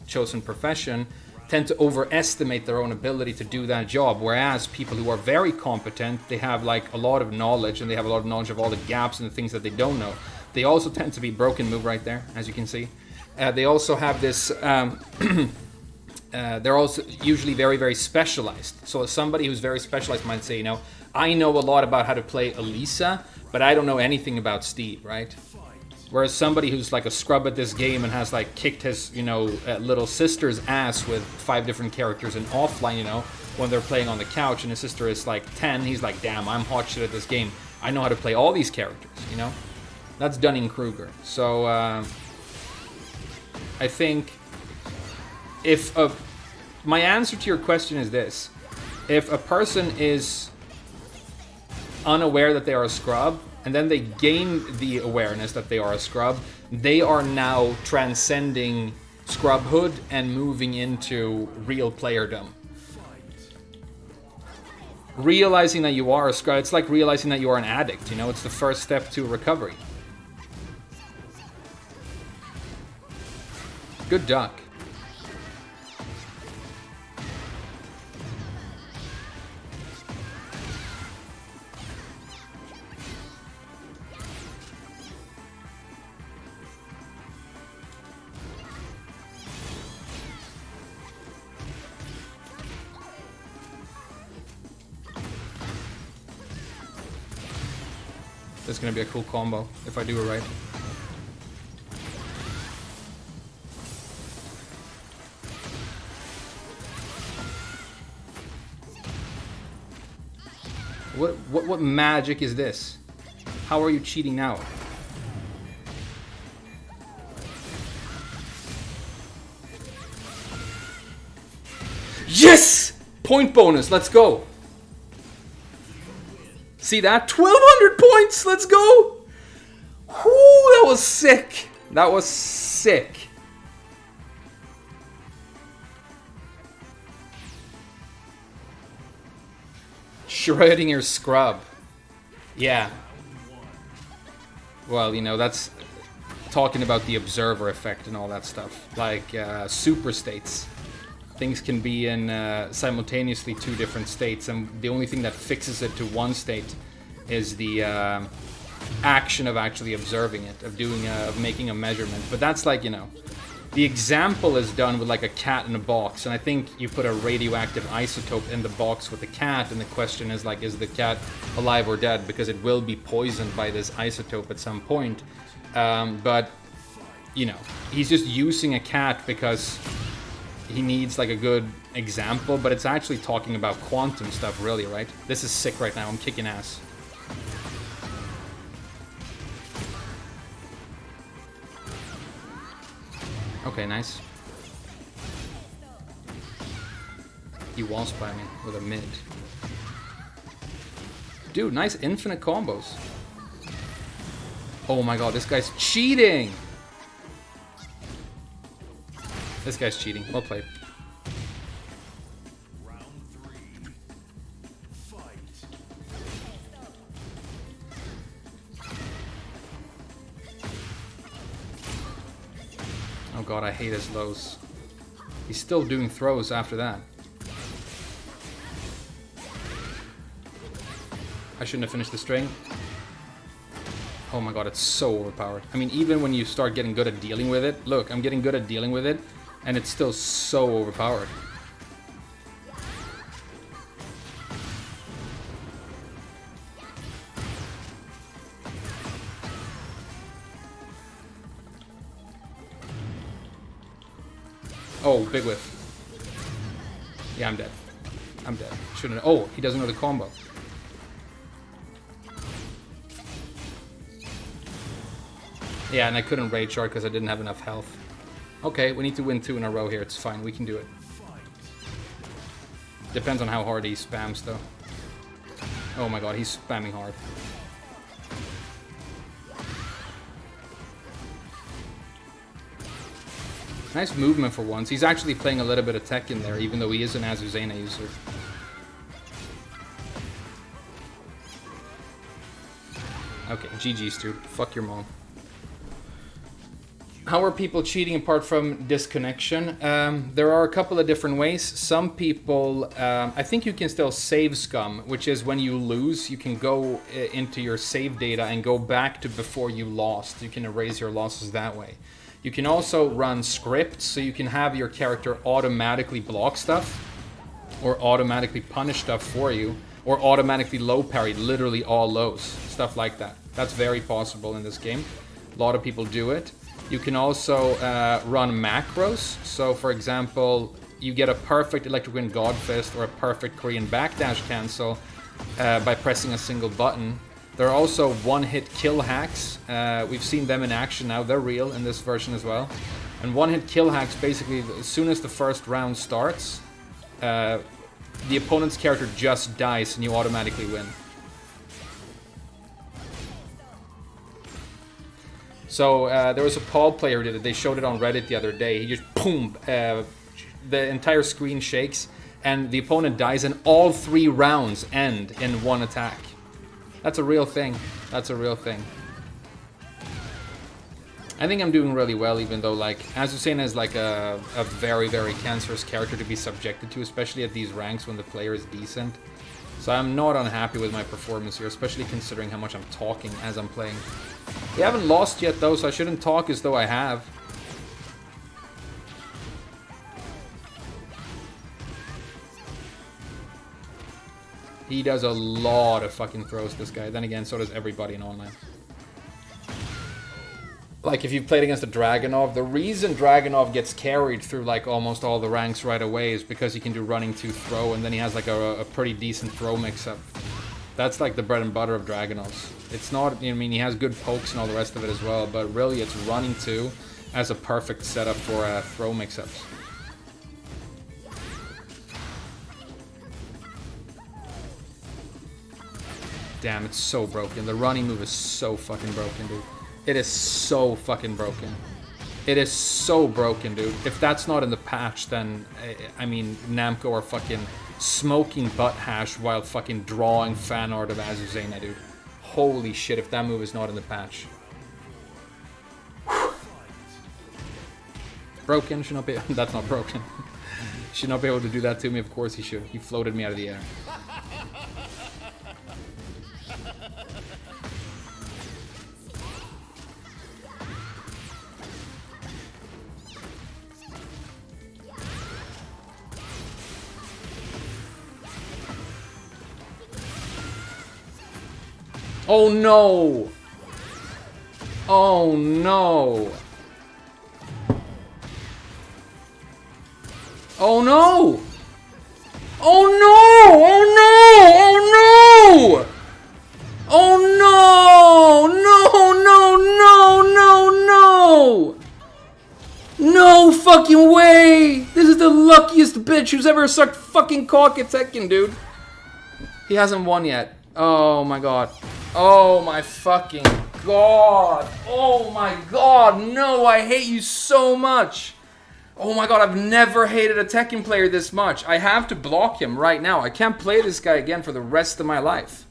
chosen profession tend to overestimate their own ability to do that job. Whereas people who are very competent, they have like a lot of knowledge, and they have a lot of knowledge of all the gaps and the things that they don't know. They also tend to be broken move right there, as you can see. They also have this, they're also usually very, very specialized. So somebody who's very specialized might say, I know a lot about how to play Elisa, but I don't know anything about Steve, right? Whereas somebody who's like a scrub at this game and has like kicked his, little sister's ass with 5 different characters in offline, when they're playing on the couch, and his sister is like 10, he's like, damn, I'm hot shit at this game. I know how to play all these characters, That's Dunning-Kruger. So, I think if my answer to your question is this. If a person is unaware that they are a scrub, and then they gain the awareness that they are a scrub, they are now transcending scrubhood and moving into real playerdom. Realizing that you are a scrub, it's like realizing that you are an addict, it's the first step to recovery. Good duck. This is going to be a cool combo if I do it right. What magic is this? How are you cheating now? Yes! Point bonus, let's go. See that? 1,200 points! Let's go! Whoo, that was sick. That was sick. Schrödinger's scrub. Yeah. Well, that's talking about the observer effect and all that stuff. Like super states. Things can be in simultaneously 2 different states, and the only thing that fixes it to one state is the action of actually observing it, of making a measurement. But that's like, the example is done with like a cat in a box, and I think you put a radioactive isotope in the box with the cat, and the question is like, is the cat alive or dead? Because it will be poisoned by this isotope at some point. But, he's just using a cat because he needs like a good example, but it's actually talking about quantum stuff really, right? This is sick right now. I'm kicking ass. Okay, nice. He wall spamming with a mid. Dude, nice infinite combos. Oh my god, this guy's cheating! This guy's cheating. Well played. Round 3. Fight. Oh god, I hate his lows. He's still doing throws after that. I shouldn't have finished the string. Oh my god, it's so overpowered. I mean, even when you start getting good at dealing with it, look, I'm getting good at dealing with it, and it's still so overpowered. Oh, big whiff. Yeah, I'm dead. I'm dead. Shouldn't. Oh, he doesn't know the combo. Yeah, and I couldn't raid shard because I didn't have enough health. Okay, we need to win 2 in a row here. It's fine. We can do it. Depends on how hard he spams, though. Oh my god, he's spamming hard. Nice movement for once. He's actually playing a little bit of Tekken there, even though he is an Azucena user. Okay, GG's, dude. Fuck your mom. How are people cheating apart from disconnection? There are a couple of different ways. Some people, I think you can still save scum, which is when you lose, you can go into your save data and go back to before you lost. You can erase your losses that way. You can also run scripts, so you can have your character automatically block stuff, or automatically punish stuff for you, or automatically low parry, literally all lows, stuff like that. That's very possible in this game. A lot of people do it. You can also run macros. So for example, you get a perfect Electric Wind God Fist or a perfect Korean backdash cancel by pressing a single button. There are also one-hit kill hacks. We've seen them in action now. They're real in this version as well. And one-hit kill hacks, basically, as soon as the first round starts, the opponent's character just dies and you automatically win. So there was a Paul player who did it. They showed it on Reddit the other day. He just boom, the entire screen shakes, and the opponent dies, and all 3 rounds end in one attack. That's a real thing. That's a real thing. I think I'm doing really well, even though, like, Azucena is like a very, very cancerous character to be subjected to, especially at these ranks when the player is decent. So I'm not unhappy with my performance here, especially considering how much I'm talking as I'm playing. We haven't lost yet, though, so I shouldn't talk as though I have. He does a lot of fucking throws, this guy. Then again, so does everybody in online. Like, if you've played against a Dragunov, the reason Dragunov gets carried through, like, almost all the ranks right away is because he can do running to throw, and then he has, like, a pretty decent throw mix-up. That's, like, the bread and butter of Dragunovs. It's not, I mean, he has good pokes and all the rest of it as well, but really it's running to as a perfect setup for throw mix-ups. Damn, it's so broken. The running move is so fucking broken, dude. It is so fucking broken. It is so broken, dude. If that's not in the patch, then, I mean, Namco are fucking smoking butt hash while fucking drawing fan art of Azucena, dude. Holy shit, if that move is not in the patch. Whew. Broken? Should not be... That's not broken. Should not be able to do that to me. Of course he should. He floated me out of the air. Oh no! Oh no! Oh no! Oh no! Oh no! Oh no! Oh no! No! No! No! No! No! No fucking way! This is the luckiest bitch who's ever sucked fucking cock at Tekken, dude. He hasn't won yet. Oh my god. Oh my fucking god. Oh my god. No, I hate you so much. Oh my god, I've never hated a Tekken player this much. I have to block him right now. I can't play this guy again for the rest of my life.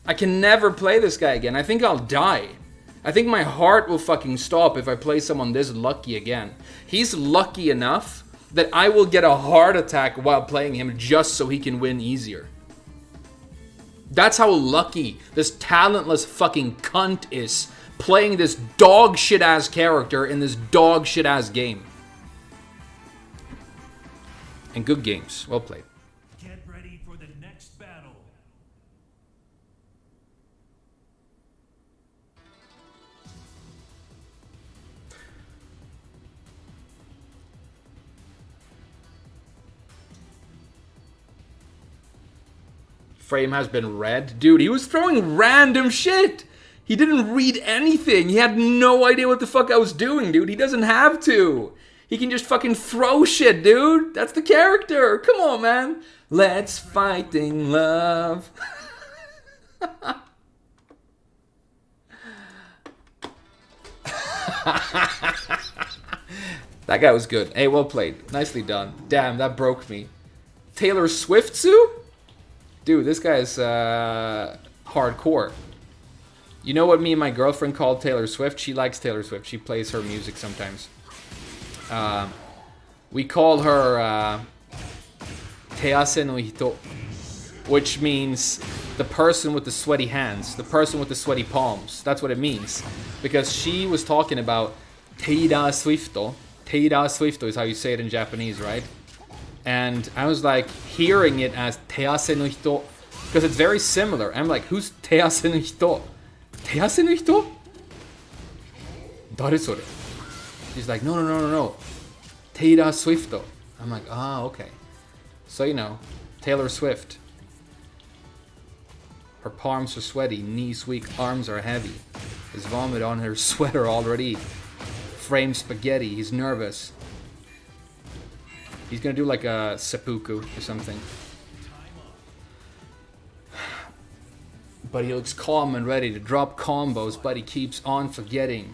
I can never play this guy again. I think I'll die. I think my heart will fucking stop if I play someone this lucky again. He's lucky enough that I will get a heart attack while playing him just so he can win easier. That's how lucky this talentless fucking cunt is playing this dog shit ass character in this dog shit ass game. And good games. Well played. Get ready for the next battle. Frame has been read. Dude, he was throwing random shit. He didn't read anything. He had no idea what the fuck I was doing, dude. He doesn't have to. He can just fucking throw shit, dude. That's the character. Come on, man. Let's fighting love. That guy was good. Hey, well played. Nicely done. Damn, that broke me. Taylor Swift, Sue? Dude, this guy is hardcore. You know what me and my girlfriend called Taylor Swift? She likes Taylor Swift. She plays her music sometimes. We call her Tease no Hito, which means the person with the sweaty hands, the person with the sweaty palms. That's what it means. Because she was talking about Teida Swifto. Teida Swifto is how you say it in Japanese, right? And I was like hearing it as Tease no Hito because it's very similar. I'm like, who's Tease no Hito? Tease no Hito? Dare sore? She's like, no. Teida Swifto. I'm like, ah, okay. So, you know, Taylor Swift. Her palms are sweaty, knees weak, arms are heavy. There's vomit on her sweater already. Framed spaghetti, he's nervous. He's gonna do like a seppuku or something. But he looks calm and ready to drop combos, but he keeps on forgetting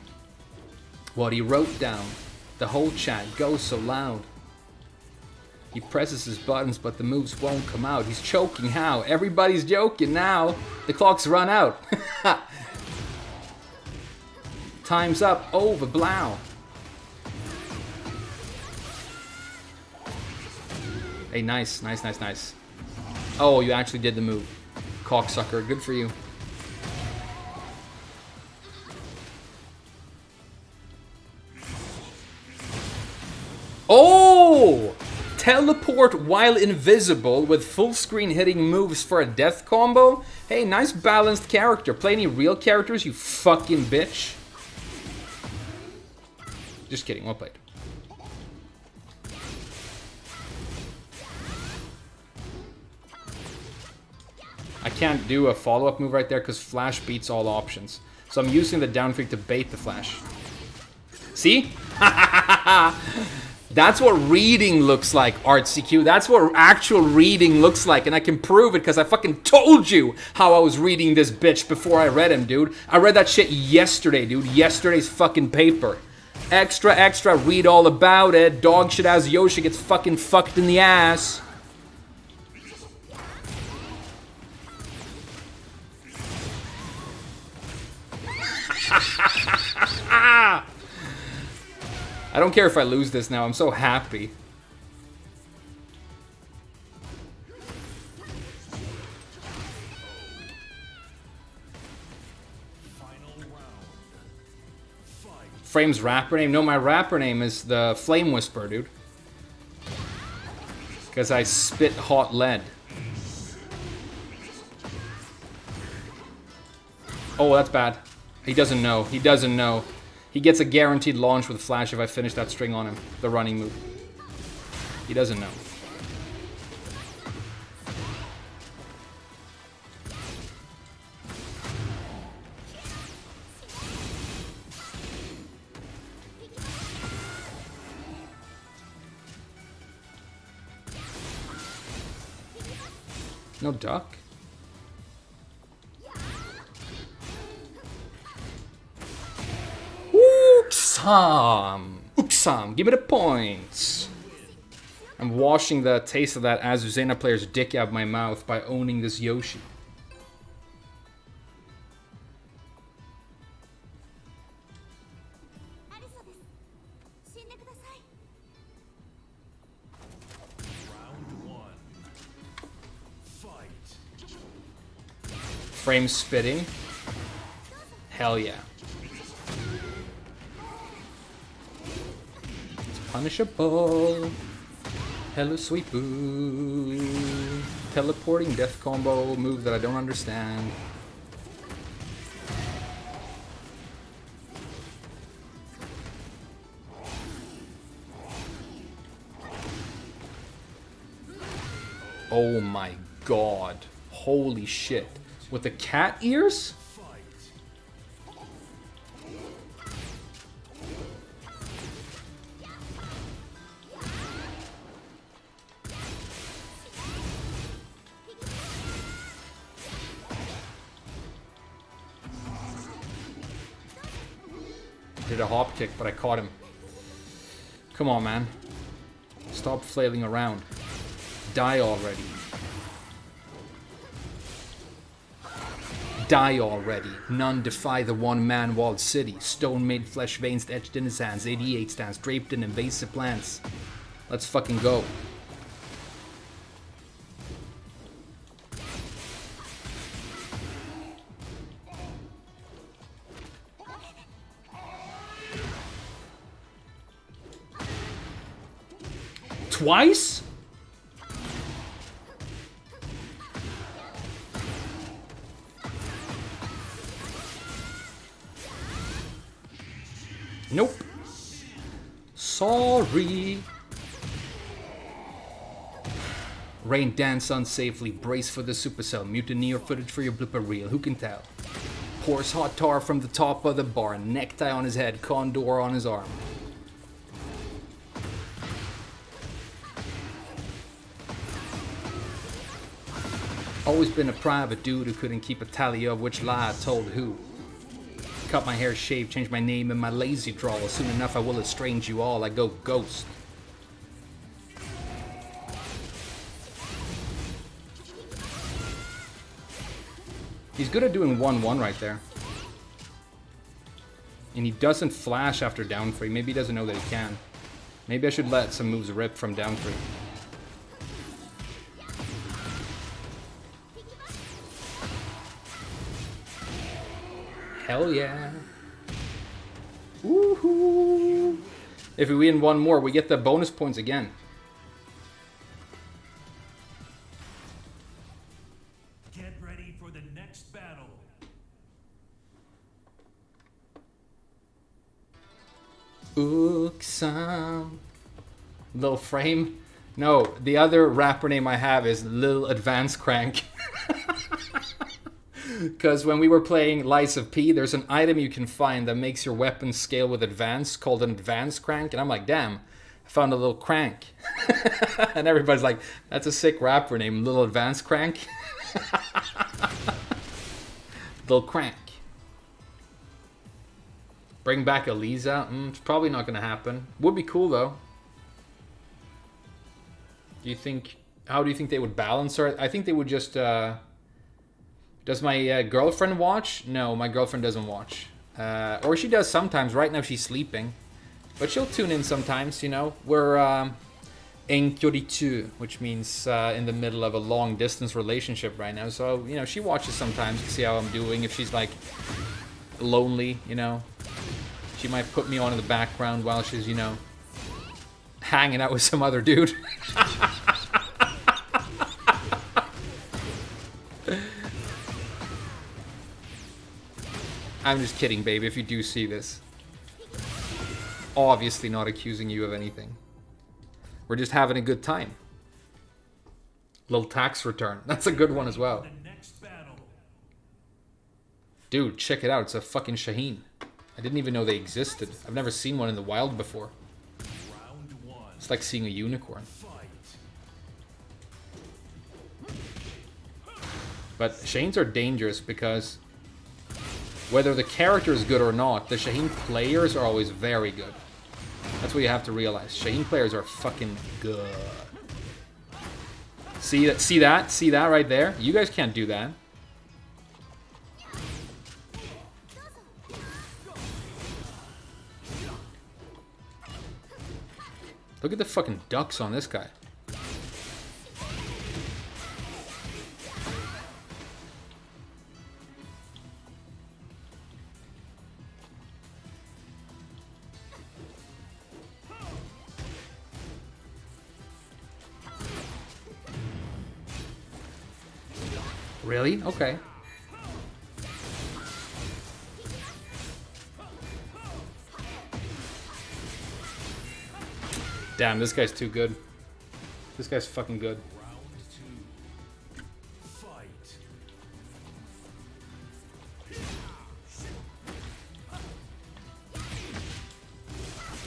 what he wrote down. The whole chat goes so loud. He presses his buttons, but the moves won't come out. He's choking how? Everybody's joking now. The clock's run out. Time's up. Over. Blow. Hey, nice. Oh, you actually did the move. Cocksucker. Good for you. Oh! Teleport while invisible with full screen hitting moves for a death combo? Hey, nice balanced character. Play any real characters, you fucking bitch? Just kidding, well played. I can't do a follow-up move right there because flash beats all options. So I'm using the down freak to bait the flash. See? That's what reading looks like, ArtCQ. That's what actual reading looks like. And I can prove it because I fucking told you how I was reading this bitch before I read him, dude. I read that shit yesterday, dude. Yesterday's fucking paper. Extra, read all about it. Dog shit as Yoshi gets fucking fucked in the ass. I don't care if I lose this now. I'm so happy. Final round. Fight. Frame's rapper name? No, my rapper name is the Flame Whisperer, dude. Because I spit hot lead. Oh, that's bad. He doesn't know. He doesn't know. He gets a guaranteed launch with flash if I finish that string on him. The running move. He doesn't know. No duck? Uksam! Uksam, give me the points! I'm washing the taste of that Azuzena player's dick out of my mouth by owning this Yoshi. Frame spitting. Hell yeah. It's punishable. Hello sweet boo. Teleporting death combo move that I don't understand. Oh my god. Holy shit. With the cat ears? Did a hop kick, but I caught him. Come on, man. Stop flailing around. Die already. Die already. None defy the one-man walled city. Stone-made flesh veins etched in his hands. 88 stands draped in invasive plants. Let's fucking go. Twice? Nope. Sorry. Rain dance unsafely. Brace for the supercell. Mutineer footage for your blooper reel. Who can tell? Pours hot tar from the top of the barn. Necktie on his head. Condor on his arm. Always been a private dude who couldn't keep a tally of which lie told who. Cut my hair shaved, change my name in my lazy drawl. Soon enough I will estrange you all. I go ghost. He's good at doing 1-1 right there. And he doesn't flash after down 3. Maybe he doesn't know that he can. Maybe I should let some moves rip from down 3. Hell yeah. Woohoo! If we win one more, we get the bonus points again. Get ready for the next battle. Uksam. Lil Frame? No, the other rapper name I have is Lil Advance Crank. Because when we were playing Lies of P, there's an item you can find that makes your weapon scale with advance, called an advance crank. And I'm like, damn, I found a little crank. And everybody's like, that's a sick rapper name, Little Advance Crank. Little Crank. Bring back Eliza? It's probably not going to happen. Would be cool, though. Do you think... How do you think they would balance her? I think they would just... Does my girlfriend watch? No, my girlfriend doesn't watch. Or she does sometimes. Right now she's sleeping. But she'll tune in sometimes, you know. We're en kyoritu, which means in the middle of a long distance relationship right now. So, you know, she watches sometimes to see how I'm doing. If she's like lonely, you know. She might put me on in the background while she's, you know, hanging out with some other dude. I'm just kidding, baby, if you do see this. Obviously not accusing you of anything. We're just having a good time. Little tax return. That's a good one as well. Dude, check it out. It's a fucking Shaheen. I didn't even know they existed. I've never seen one in the wild before. It's like seeing a unicorn. But Shaheens are dangerous because whether the character is good or not, the Shaheen players are always very good. That's what you have to realize. Shaheen players are fucking good. See that? See that? See that right there? You guys can't do that. Look at the fucking ducks on this guy. Really? Okay. Damn, this guy's too good. This guy's fucking good. Round 2. Fight.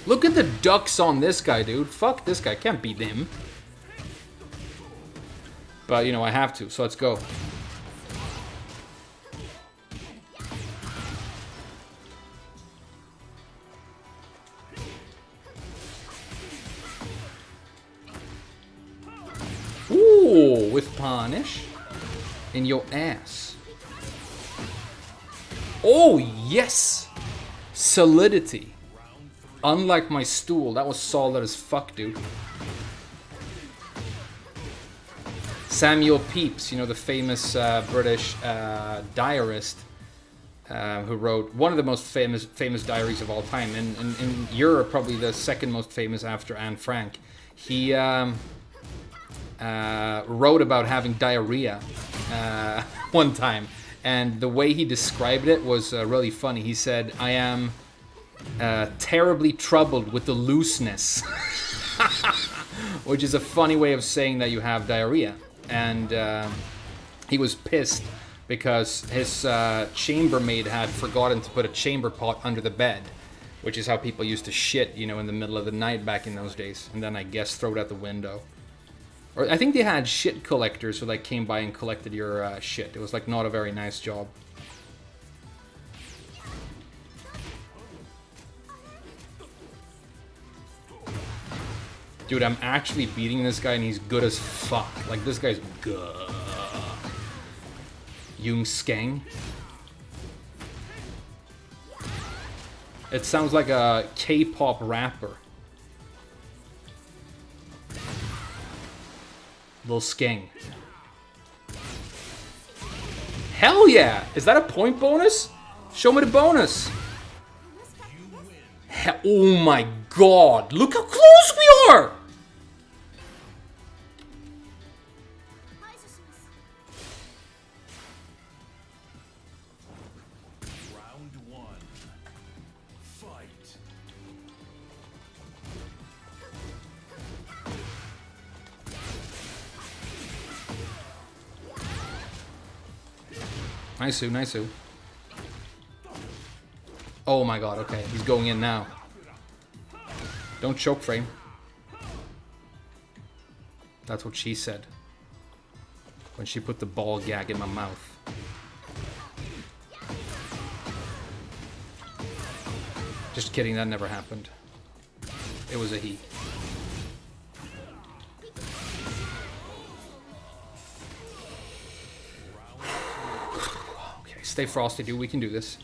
Look at the ducks on this guy, dude. Fuck this guy. Can't beat him. But, you know, I have to, so let's go. Ooh, with punish in your ass. Oh, yes! Solidity. Unlike my stool, that was solid as fuck, dude. Samuel Pepys, you know, the famous British diarist who wrote one of the most famous diaries of all time. In Europe, probably the second most famous after Anne Frank. He wrote about having diarrhea one time. And the way he described it was really funny. He said, I am terribly troubled with the looseness. Which is a funny way of saying that you have diarrhea. And he was pissed because his chambermaid had forgotten to put a chamber pot under the bed. Which is how people used to shit, you know, in the middle of the night back in those days. And then I guess throw it out the window. Or I think they had shit collectors who like came by and collected your shit. It was like not a very nice job. Dude, I'm actually beating this guy and he's good as fuck. Like, this guy's good. Jung Skeng. It sounds like a K-pop rapper. Lil Skeng. Hell yeah! Is that a point bonus? Show me the bonus. Oh my god! Look how close we are! Round 1. Fight. Nice, nice. Oh my god, okay. He's going in now. Don't choke frame. That's what she said. When she put the ball gag in my mouth. Just kidding, that never happened. It was a he. Okay, stay frosty, dude. We can do this.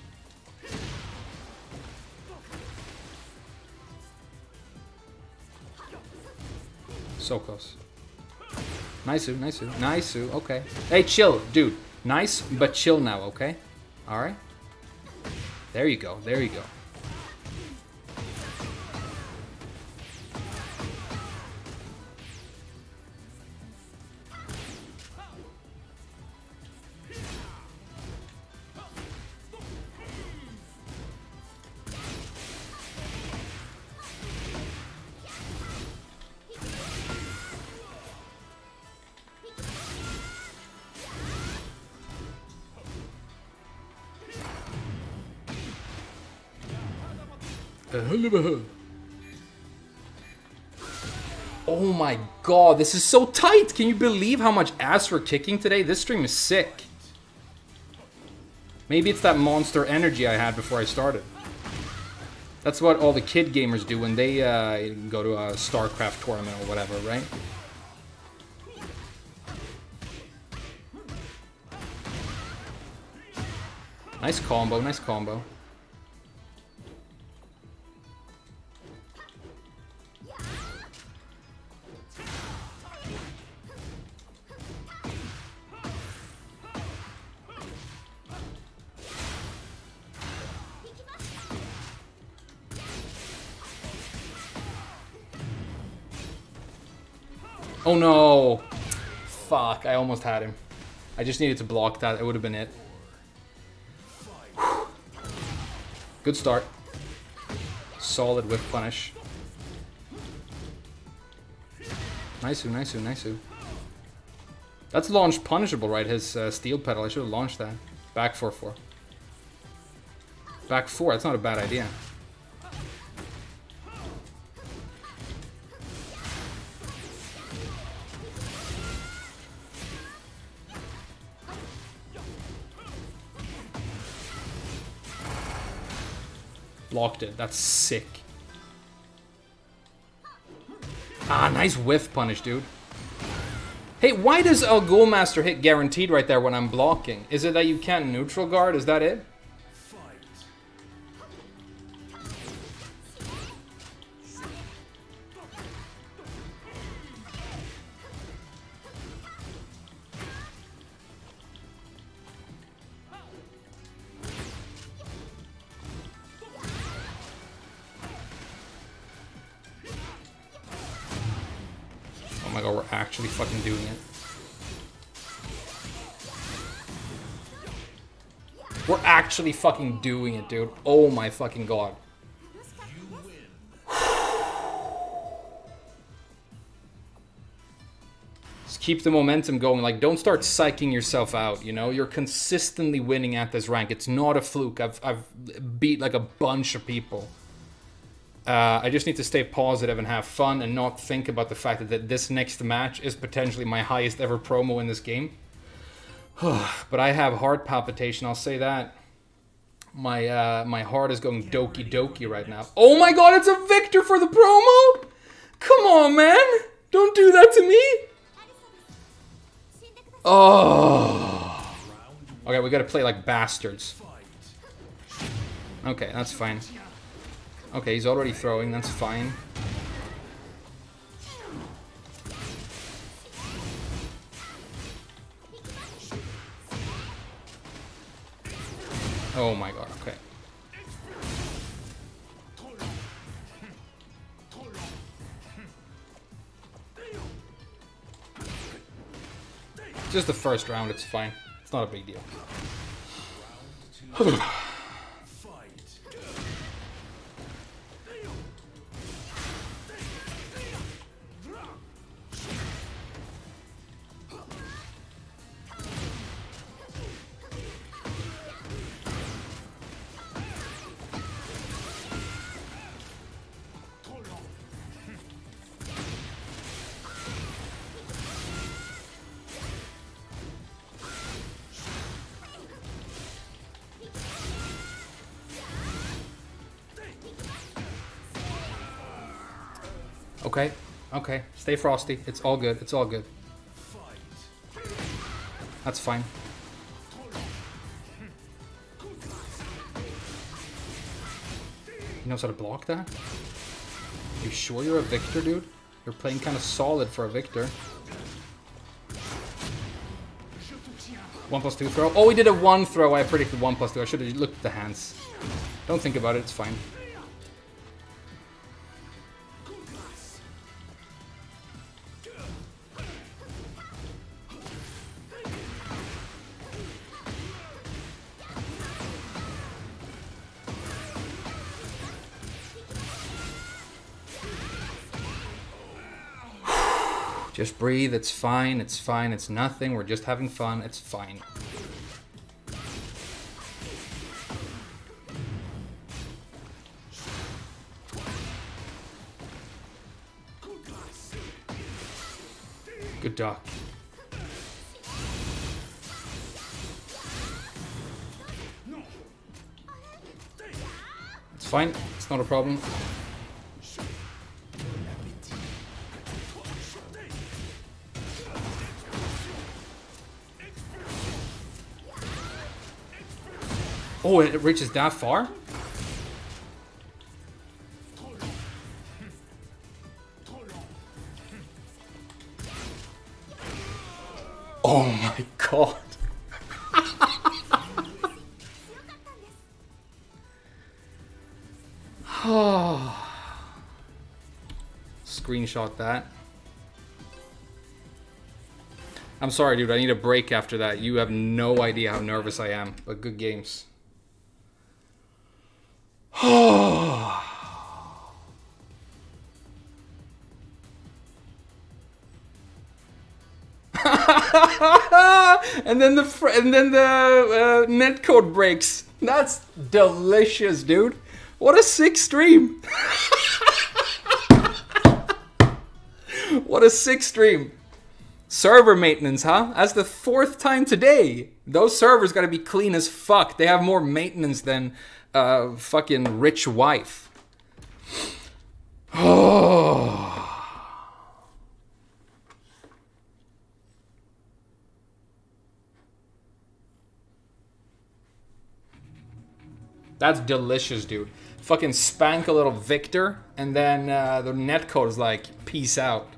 So close. Nice, nice, nice. Okay. Hey, chill, dude. Nice, but chill now, okay? All right. There you go. There you go. Oh my god, this is so tight! Can you believe how much ass we're kicking today? This stream is sick. Maybe it's that monster energy I had before I started. That's what all the kid gamers do when they go to a StarCraft tournament or whatever, right? Nice combo, nice combo. Oh no! Fuck, I almost had him. I just needed to block that, it would have been it. Good start. Solid whip punish. Nice-oo, nice-oo, nice-oo. That's launch punishable, right? His steel pedal, I should have launched that. Back 4-4. Back 4, that's not a bad idea. Blocked it. That's sick. Ah, nice whiff punish, dude. Hey, why does a Ghoul Master hit guaranteed right there when I'm blocking? Is it that you can't neutral guard? Is that it? Oh my god, we're actually fucking doing it. We're actually fucking doing it, dude. Oh my fucking god. Just keep the momentum going. Like, don't start psyching yourself out, you know? You're consistently winning at this rank. It's not a fluke. I've beat like a bunch of people. I just need to stay positive and have fun and not think about the fact that this next match is potentially my highest ever promo in this game. But I have heart palpitation, I'll say that. My heart is going doki doki right now. Oh my god, it's a victor for the promo? Come on, man. Don't do that to me. Oh. Okay, we gotta play like bastards. Okay, that's fine. Okay, he's already throwing, that's fine. Oh my god, okay. Just the first round, it's fine. It's not a big deal. Okay, okay. Stay frosty. It's all good. It's all good. That's fine. He knows how to block that? You sure you're a victor, dude? You're playing kind of solid for a victor. 1+2 throw. Oh, we did a 1 throw. I predicted 1+2. I should have looked at the hands. Don't think about it. It's fine. Just breathe, it's fine, it's nothing, we're just having fun, it's fine. Good duck. It's fine. It's not a problem. Oh, it reaches that far? Oh my god. Oh. Screenshot that. I'm sorry, dude. I need a break after that. You have no idea how nervous I am. But good games. Oh. and then the netcode breaks. That's delicious, dude. What a sick stream. What a sick stream. Server maintenance, huh? That's the 4th time today. Those servers gotta be clean as fuck. They have more maintenance than fucking rich wife. Oh. That's delicious, dude. Fucking spank a little Victor, and then the netcode is like, peace out.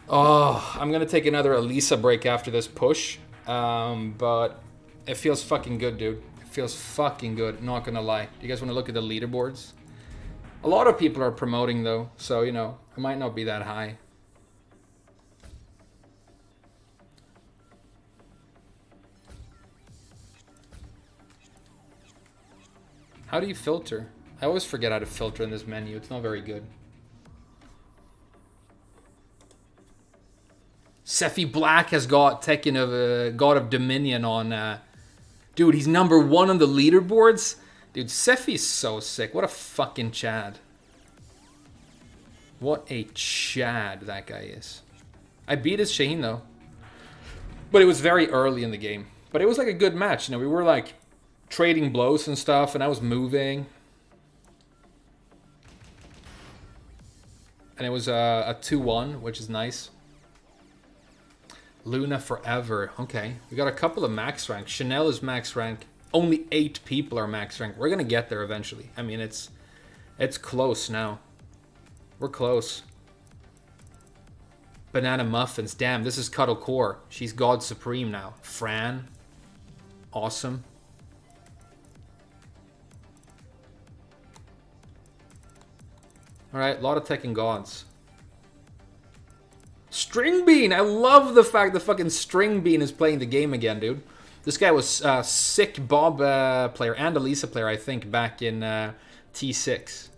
Oh, I'm gonna take another Elisa break after this push, but it feels fucking good, dude. It feels fucking good, not gonna lie. Do you guys want to look at the leaderboards? A lot of people are promoting, though, so, you know, it might not be that high. How do you filter? I always forget how to filter in this menu. It's not very good. Sephi Black has got Tekken of God of Dominion on. Dude, he's number 1 on the leaderboards. Dude, Sephi's so sick. What a fucking Chad. What a Chad that guy is. I beat his Shaheen though. But it was very early in the game. But it was like a good match. You know, we were like trading blows and stuff, and I was moving. And it was a 2-1, which is nice. Luna forever. Okay. We got a couple of max rank. Chanel is max rank. Only 8 people are max rank. We're going to get there eventually. I mean, it's close now. We're close. Banana Muffins. Damn, this is Cuddle Core. She's God Supreme now. Fran. Awesome. Alright, a lot of Tekken gods. String Bean! I love the fact that fucking String Bean is playing the game again, dude. This guy was a sick Bob player and Elisa player, I think, back in T6.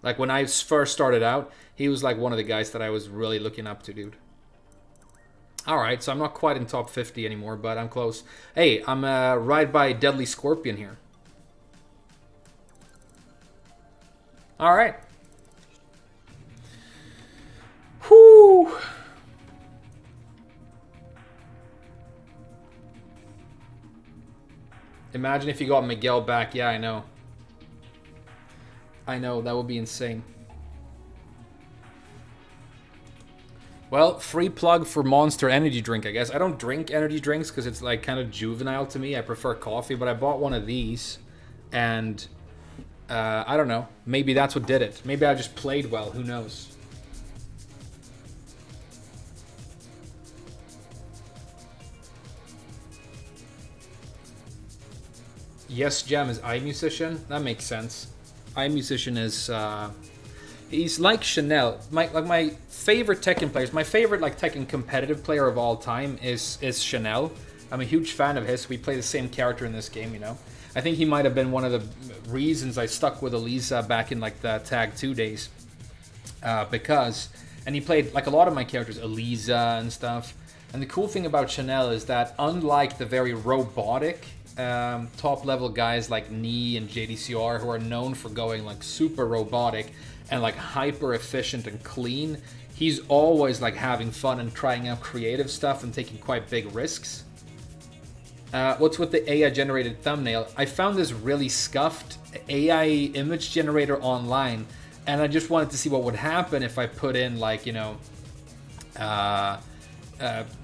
Like, when I first started out, he was like one of the guys that I was really looking up to, dude. Alright, so I'm not quite in top 50 anymore, but I'm close. Hey, I'm right by Deadly Scorpion here. Alright. Whew. Imagine if you got Miguel back. Yeah, I know. I know, that would be insane. Well, free plug for Monster Energy Drink, I guess. I don't drink energy drinks because it's like kind of juvenile to me. I prefer coffee, but I bought one of these and I don't know. Maybe that's what did it. Maybe I just played well. Who knows? Yes, Jam is iMusician. That makes sense. iMusician is he's like Chanel. My favorite Tekken players, my favorite like Tekken competitive player of all time is Chanel. I'm a huge fan of his. We play the same character in this game, you know. I think he might have been one of the reasons I stuck with Elisa back in like the Tag 2 days. Because he played like a lot of my characters, Elisa and stuff. And the cool thing about Chanel is that unlike the very robotic top level guys like Knee and JDCR who are known for going like super robotic and like hyper efficient and clean, he's always like having fun and trying out creative stuff and taking quite big risks. What's with the AI generated thumbnail? I found this really scuffed AI image generator online, and I just wanted to see what would happen if I put in, like, you know,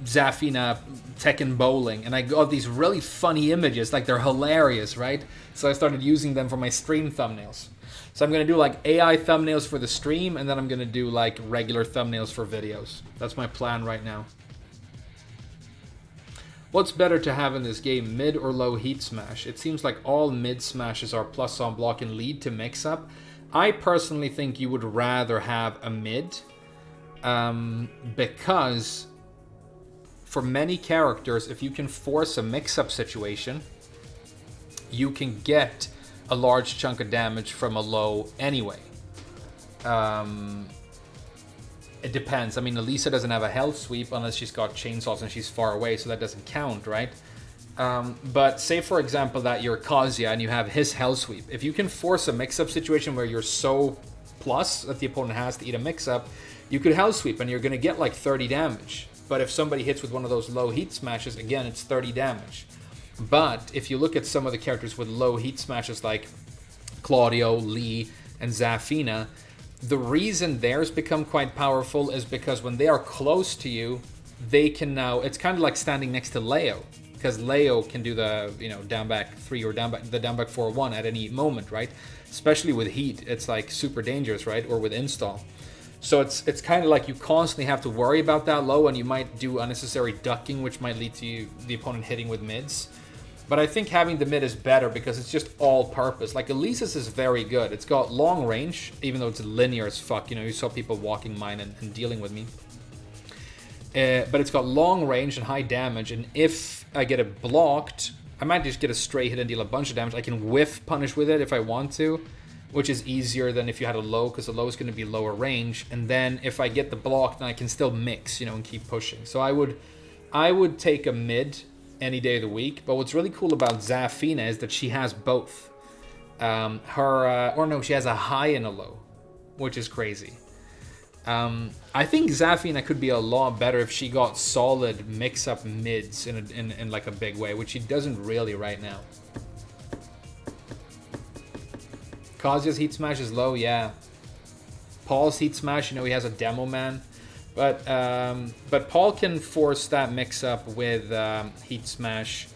Zafina Tekken bowling, and I got these really funny images, like they're hilarious, right? So I started using them for my stream thumbnails. So I'm gonna do like AI thumbnails for the stream, and then I'm gonna do like regular thumbnails for videos. That's my plan right now. What's better to have in this game, mid or low heat smash? It seems like all mid smashes are plus on block and lead to mix up. I personally think you would rather have a mid, because for many characters, if you can force a mix-up situation, you can get a large chunk of damage from a low anyway. It depends. I mean, Elisa doesn't have a health sweep unless she's got chainsaws and she's far away, so that doesn't count, right? But say, for example, that you're Kazuya and you have his health sweep. If you can force a mix-up situation where you're so plus that the opponent has to eat a mix-up, you could health sweep and you're going to get like 30 damage. But if somebody hits with one of those low heat smashes, again, it's 30 damage. But if you look at some of the characters with low heat smashes like Claudio, Lee, and Zafina, the reason theirs become quite powerful is because when they are close to you, they can now, it's kind of like standing next to Leo, because Leo can do the, you know, down back 3 or down back 4-1 at any moment, right? Especially with heat, it's like super dangerous, right? Or with install. So it's kind of like you constantly have to worry about that low, and you might do unnecessary ducking, which might lead to you, the opponent hitting with mids. But I think having the mid is better because it's just all-purpose. Like, Elisa's is very good. It's got long range, even though it's linear as fuck. You know, you saw people walking mine and dealing with me. But it's got long range and high damage, and if I get it blocked, I might just get a straight hit and deal a bunch of damage. I can whiff punish with it if I want to, which is easier than if you had a low, because the low is going to be lower range. And then if I get the block, then I can still mix, you know, and keep pushing. So I would take a mid any day of the week. But what's really cool about Zafina is that she has both. She has a high and a low, which is crazy. I think Zafina could be a lot better if she got solid mix-up mids in like a big way, which she doesn't really right now. Kazuya's heat smash is low, yeah. Paul's heat smash, you know, he has a demo man. But Paul can force that mix-up with heat smash,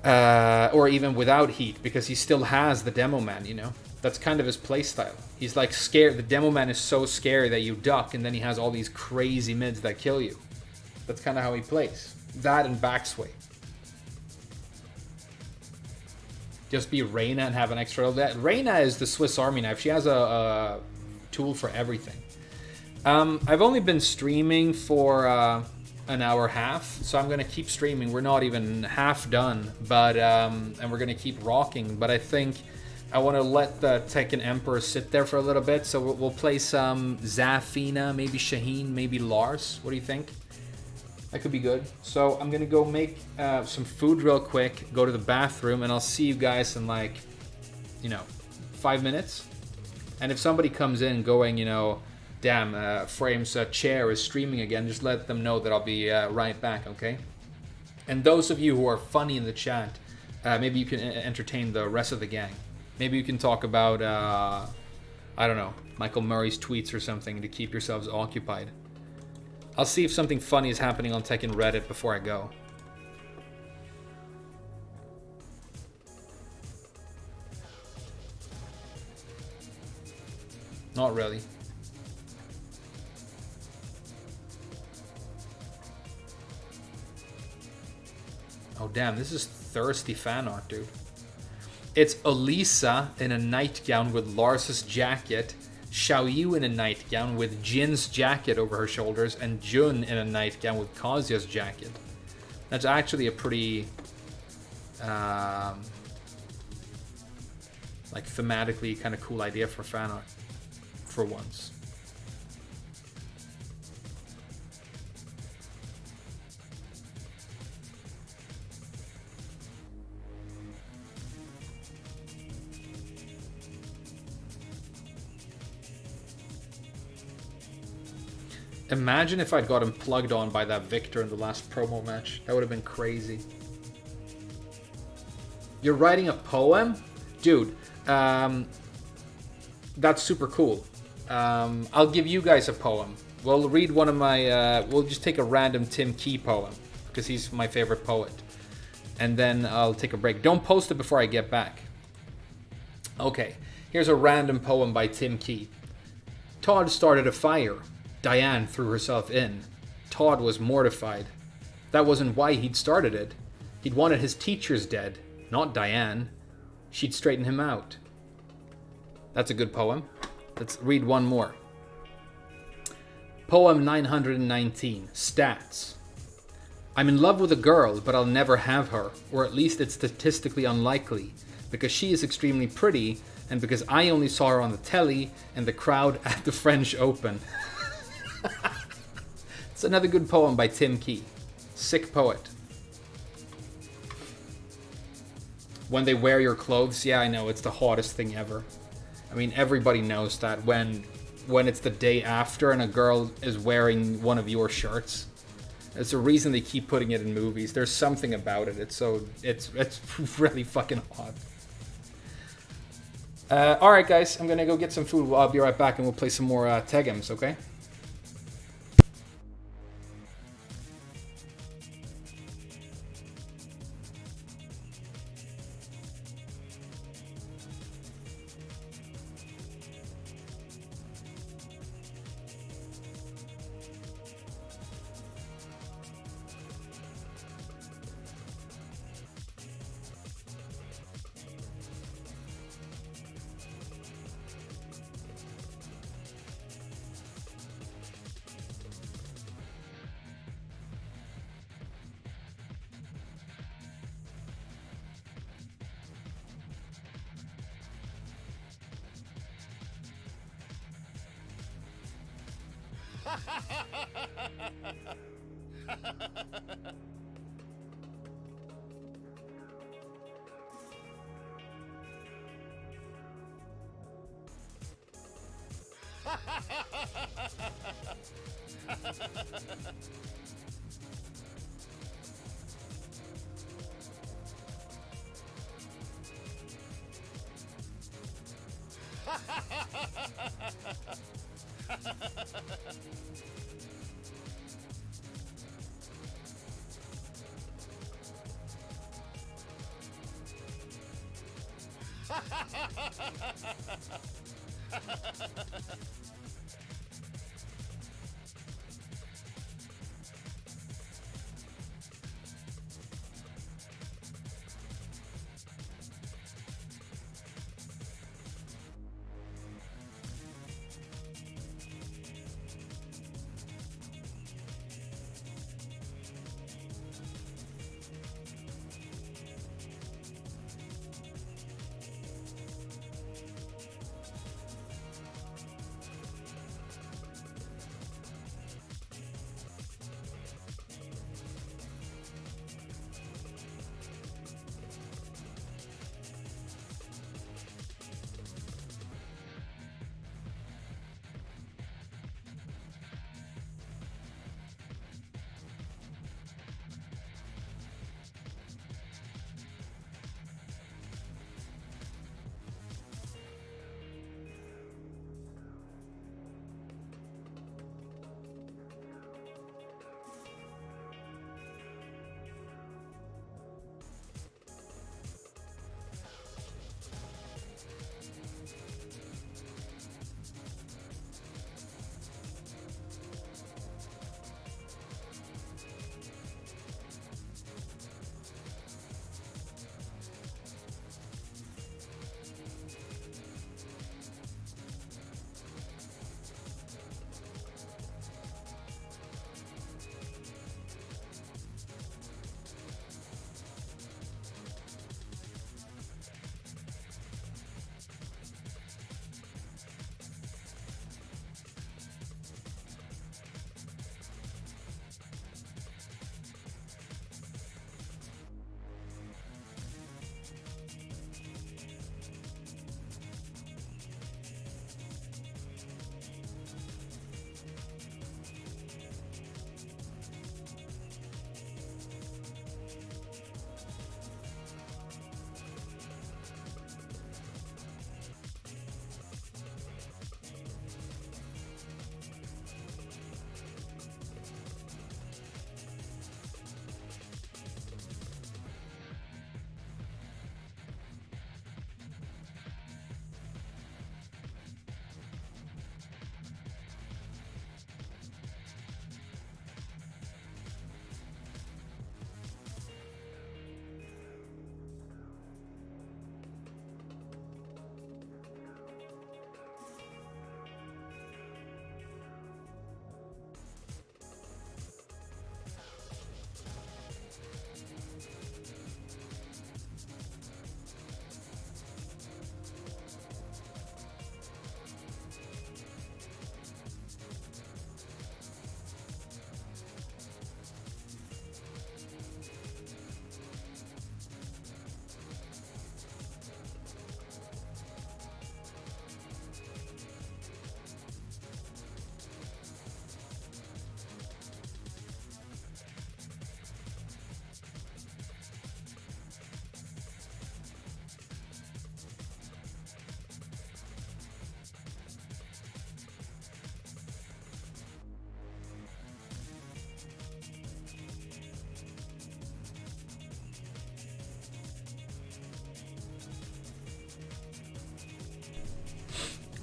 or even without heat, because he still has the demo man, you know. That's kind of his playstyle. He's like scared. The demo man is so scary that you duck, and then he has all these crazy mids that kill you. That's kind of how he plays. That and backsway. Just be Reina and have an extra. Reina is the Swiss Army knife. She has a tool for everything. I've only been streaming for an hour and a half, so I'm gonna keep streaming. We're not even half done, but and we're gonna keep rocking. But I think I want to let the Tekken Emperor sit there for a little bit, so we'll play some Zafina, maybe Shaheen, maybe Lars. What do you think? That could be good. So I'm gonna go make some food real quick, go to the bathroom, and I'll see you guys in like, 5 minutes. And if somebody comes in going, damn, Frame's chair is streaming again, just let them know that I'll be right back, okay? And those of you who are funny in the chat, maybe you can entertain the rest of the gang. Maybe you can talk about, I don't know, Michael Murray's tweets or something to keep yourselves occupied. I'll see if something funny is happening on Tekken Reddit before I go. Not really. Oh damn, this is thirsty fan art, dude. It's Elisa in a nightgown with Lars's jacket, Xiaoyu in a nightgown with Jin's jacket over her shoulders, and Jun in a nightgown with Kazuya's jacket. That's actually a pretty, like, thematically kind of cool idea for fan art, for once. Imagine if I'd got him plugged on by that Victor in the last promo match. That would have been crazy. You're writing a poem? Dude, that's super cool. I'll give you guys a poem. We'll read one of my... we'll just take a random Tim Key poem, because he's my favorite poet. And then I'll take a break. Don't post it before I get back. Okay, here's a random poem by Tim Key. Todd started a fire. Diane threw herself in. Todd was mortified. That wasn't why he'd started it. He'd wanted his teachers dead, not Diane. She'd straighten him out. That's a good poem. Let's read one more. Poem 919, Stats. I'm in love with a girl, but I'll never have her, or at least it's statistically unlikely, because she is extremely pretty, and because I only saw her on the telly and the crowd at the French Open. It's another good poem by Tim Key. Sick poet. When they wear your clothes, yeah, I know, it's the hottest thing ever. I mean, everybody knows that when it's the day after and a girl is wearing one of your shirts. It's a reason they keep putting it in movies. There's something about it. It's really fucking hot. Alright guys, I'm gonna go get some food. I'll be right back and we'll play some more Tekkens, okay?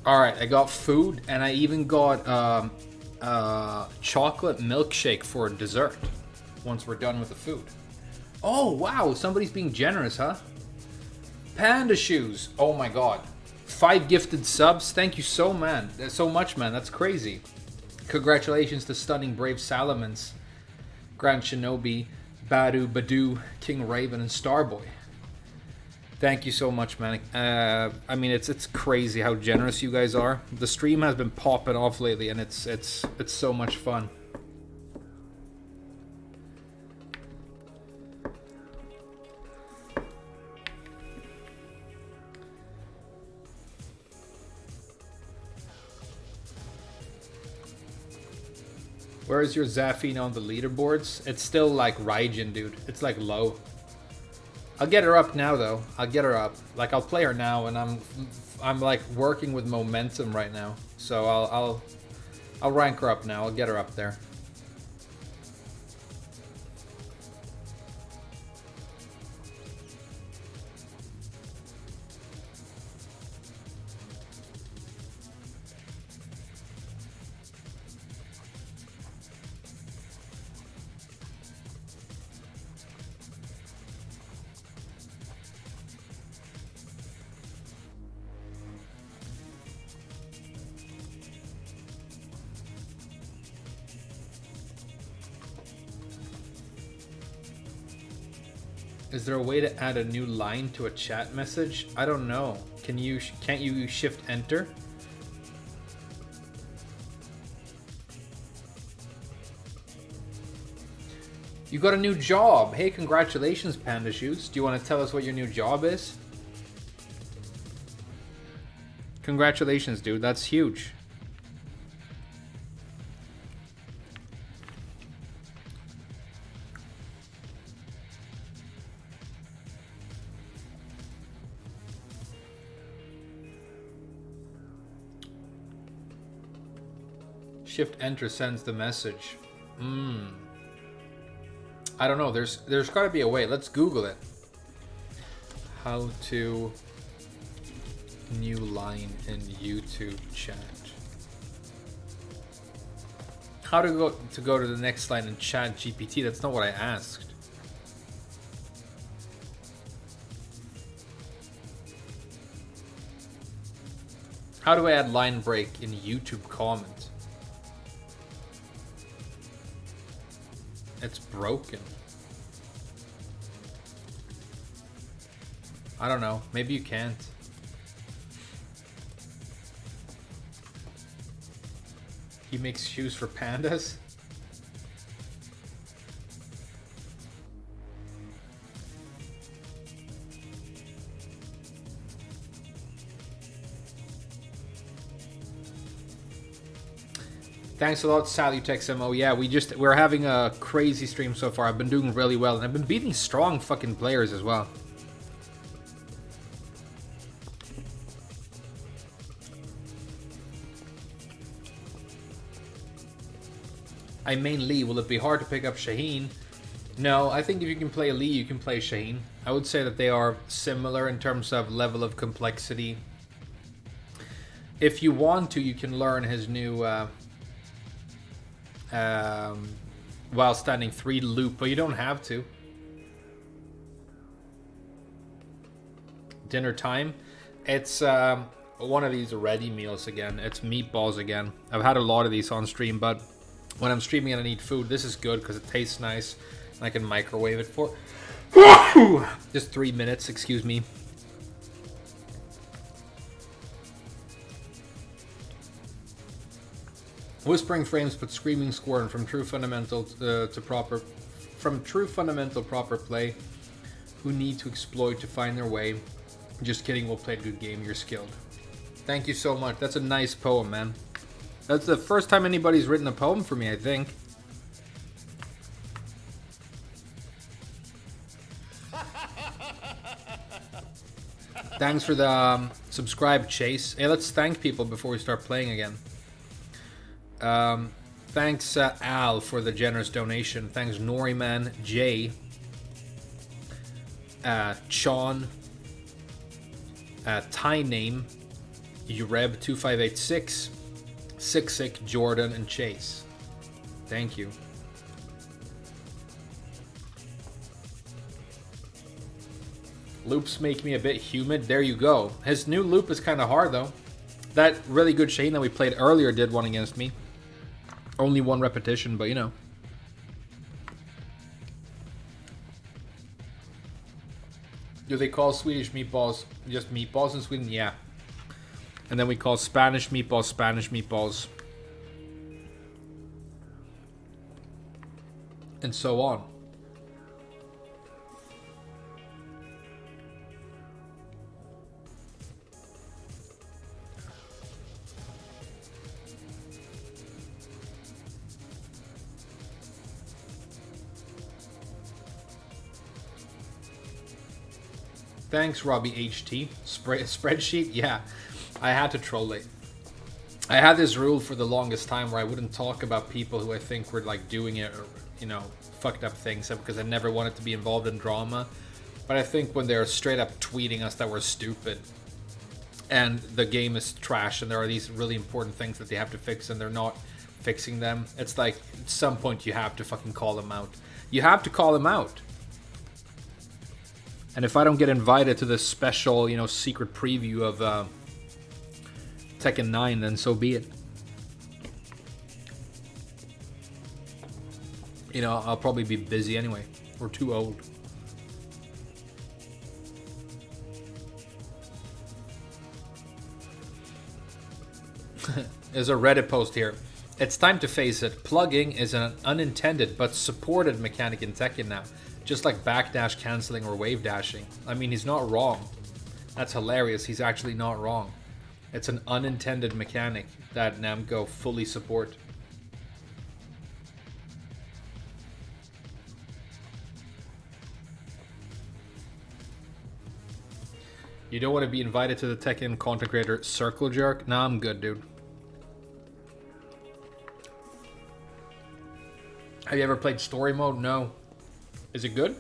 Alright, I got food, and I even got chocolate milkshake for dessert once we're done with the food. Oh, wow, somebody's being generous, huh? Panda shoes. Oh my god. 5 gifted subs. Thank you so much, man. That's crazy. Congratulations to Stunning Brave Salamence, Grand Shinobi, Badu, King Raven, and Starboy. Thank you so much, man. I mean, it's crazy how generous you guys are. The stream has been popping off lately, and it's so much fun. Where is your Zafine on the leaderboards? It's still like Raijin, dude. It's like low. I'll get her up now, though. I'll get her up. Like, I'll play her now, and I'm like working with momentum right now. So I'll rank her up now. I'll get her up there. Is there a way to add a new line to a chat message? I don't know. Can't you shift enter? You got a new job. Hey, congratulations, Panda Shoes. Do you want to tell us what your new job is? Congratulations, dude. That's huge. Shift enter sends the message. I don't know. There's got to be a way. Let's Google it. How to new line in YouTube chat. How to go to the next line in chat GPT? That's not what I asked. How do I add line break in YouTube comment? It's broken. I don't know. Maybe you can't. He makes shoes for pandas? Thanks a lot, SaluTexMO. Yeah, we're having a crazy stream so far. I've been doing really well, and I've been beating strong fucking players as well. I main Lee. Will it be hard to pick up Shaheen? No, I think if you can play Lee, you can play Shaheen. I would say that they are similar in terms of level of complexity. If you want to, you can learn his new while standing 3 loop, but you don't have to. Dinner time. It's one of these ready meals again. It's meatballs again. I've had a lot of these on stream, but when I'm streaming and I need food, this is good because it tastes nice. And I can microwave it for just 3 minutes, excuse me. Whispering Frames put Screaming Scorn from True Fundamental proper play. Who need to exploit to find their way. Just kidding, we'll play a good game, you're skilled. Thank you so much. That's a nice poem, man. That's the first time anybody's written a poem for me, I think. Thanks for the subscribe, Chase. Hey, let's thank people before we start playing again. Thanks Al for the generous donation. Thanks Noriman, Jay, Sean, Ty Name, Ureb2586, Sick, Jordan, and Chase. Thank you. Loops make me a bit humid. There you go. His new loop is kind of hard, though. That really good Shane that we played earlier did one against me. Only one repetition, but you know. Do they call Swedish meatballs just meatballs in Sweden? Yeah. And then we call Spanish meatballs. And so on. Thanks, Robbie HT. Spreadsheet? Yeah, I had to troll it. I had this rule for the longest time where I wouldn't talk about people who I think were like doing it or, you know, fucked up things because I never wanted to be involved in drama. But I think when they're straight up tweeting us that we're stupid and the game is trash and there are these really important things that they have to fix and they're not fixing them, it's like at some point you have to fucking call them out. You have to call them out. And if I don't get invited to this special, you know, secret preview of Tekken 9, then so be it. You know, I'll probably be busy anyway. We're too old. There's a Reddit post here. It's time to face it. Plugging is an unintended but supported mechanic in Tekken now. Just like backdash canceling or wave dashing. I mean, he's not wrong. That's hilarious. He's actually not wrong. It's an unintended mechanic that Namco fully support. You don't want to be invited to the Tekken content creator circle jerk? Nah, I'm good, dude. Have you ever played story mode? No. Is it good?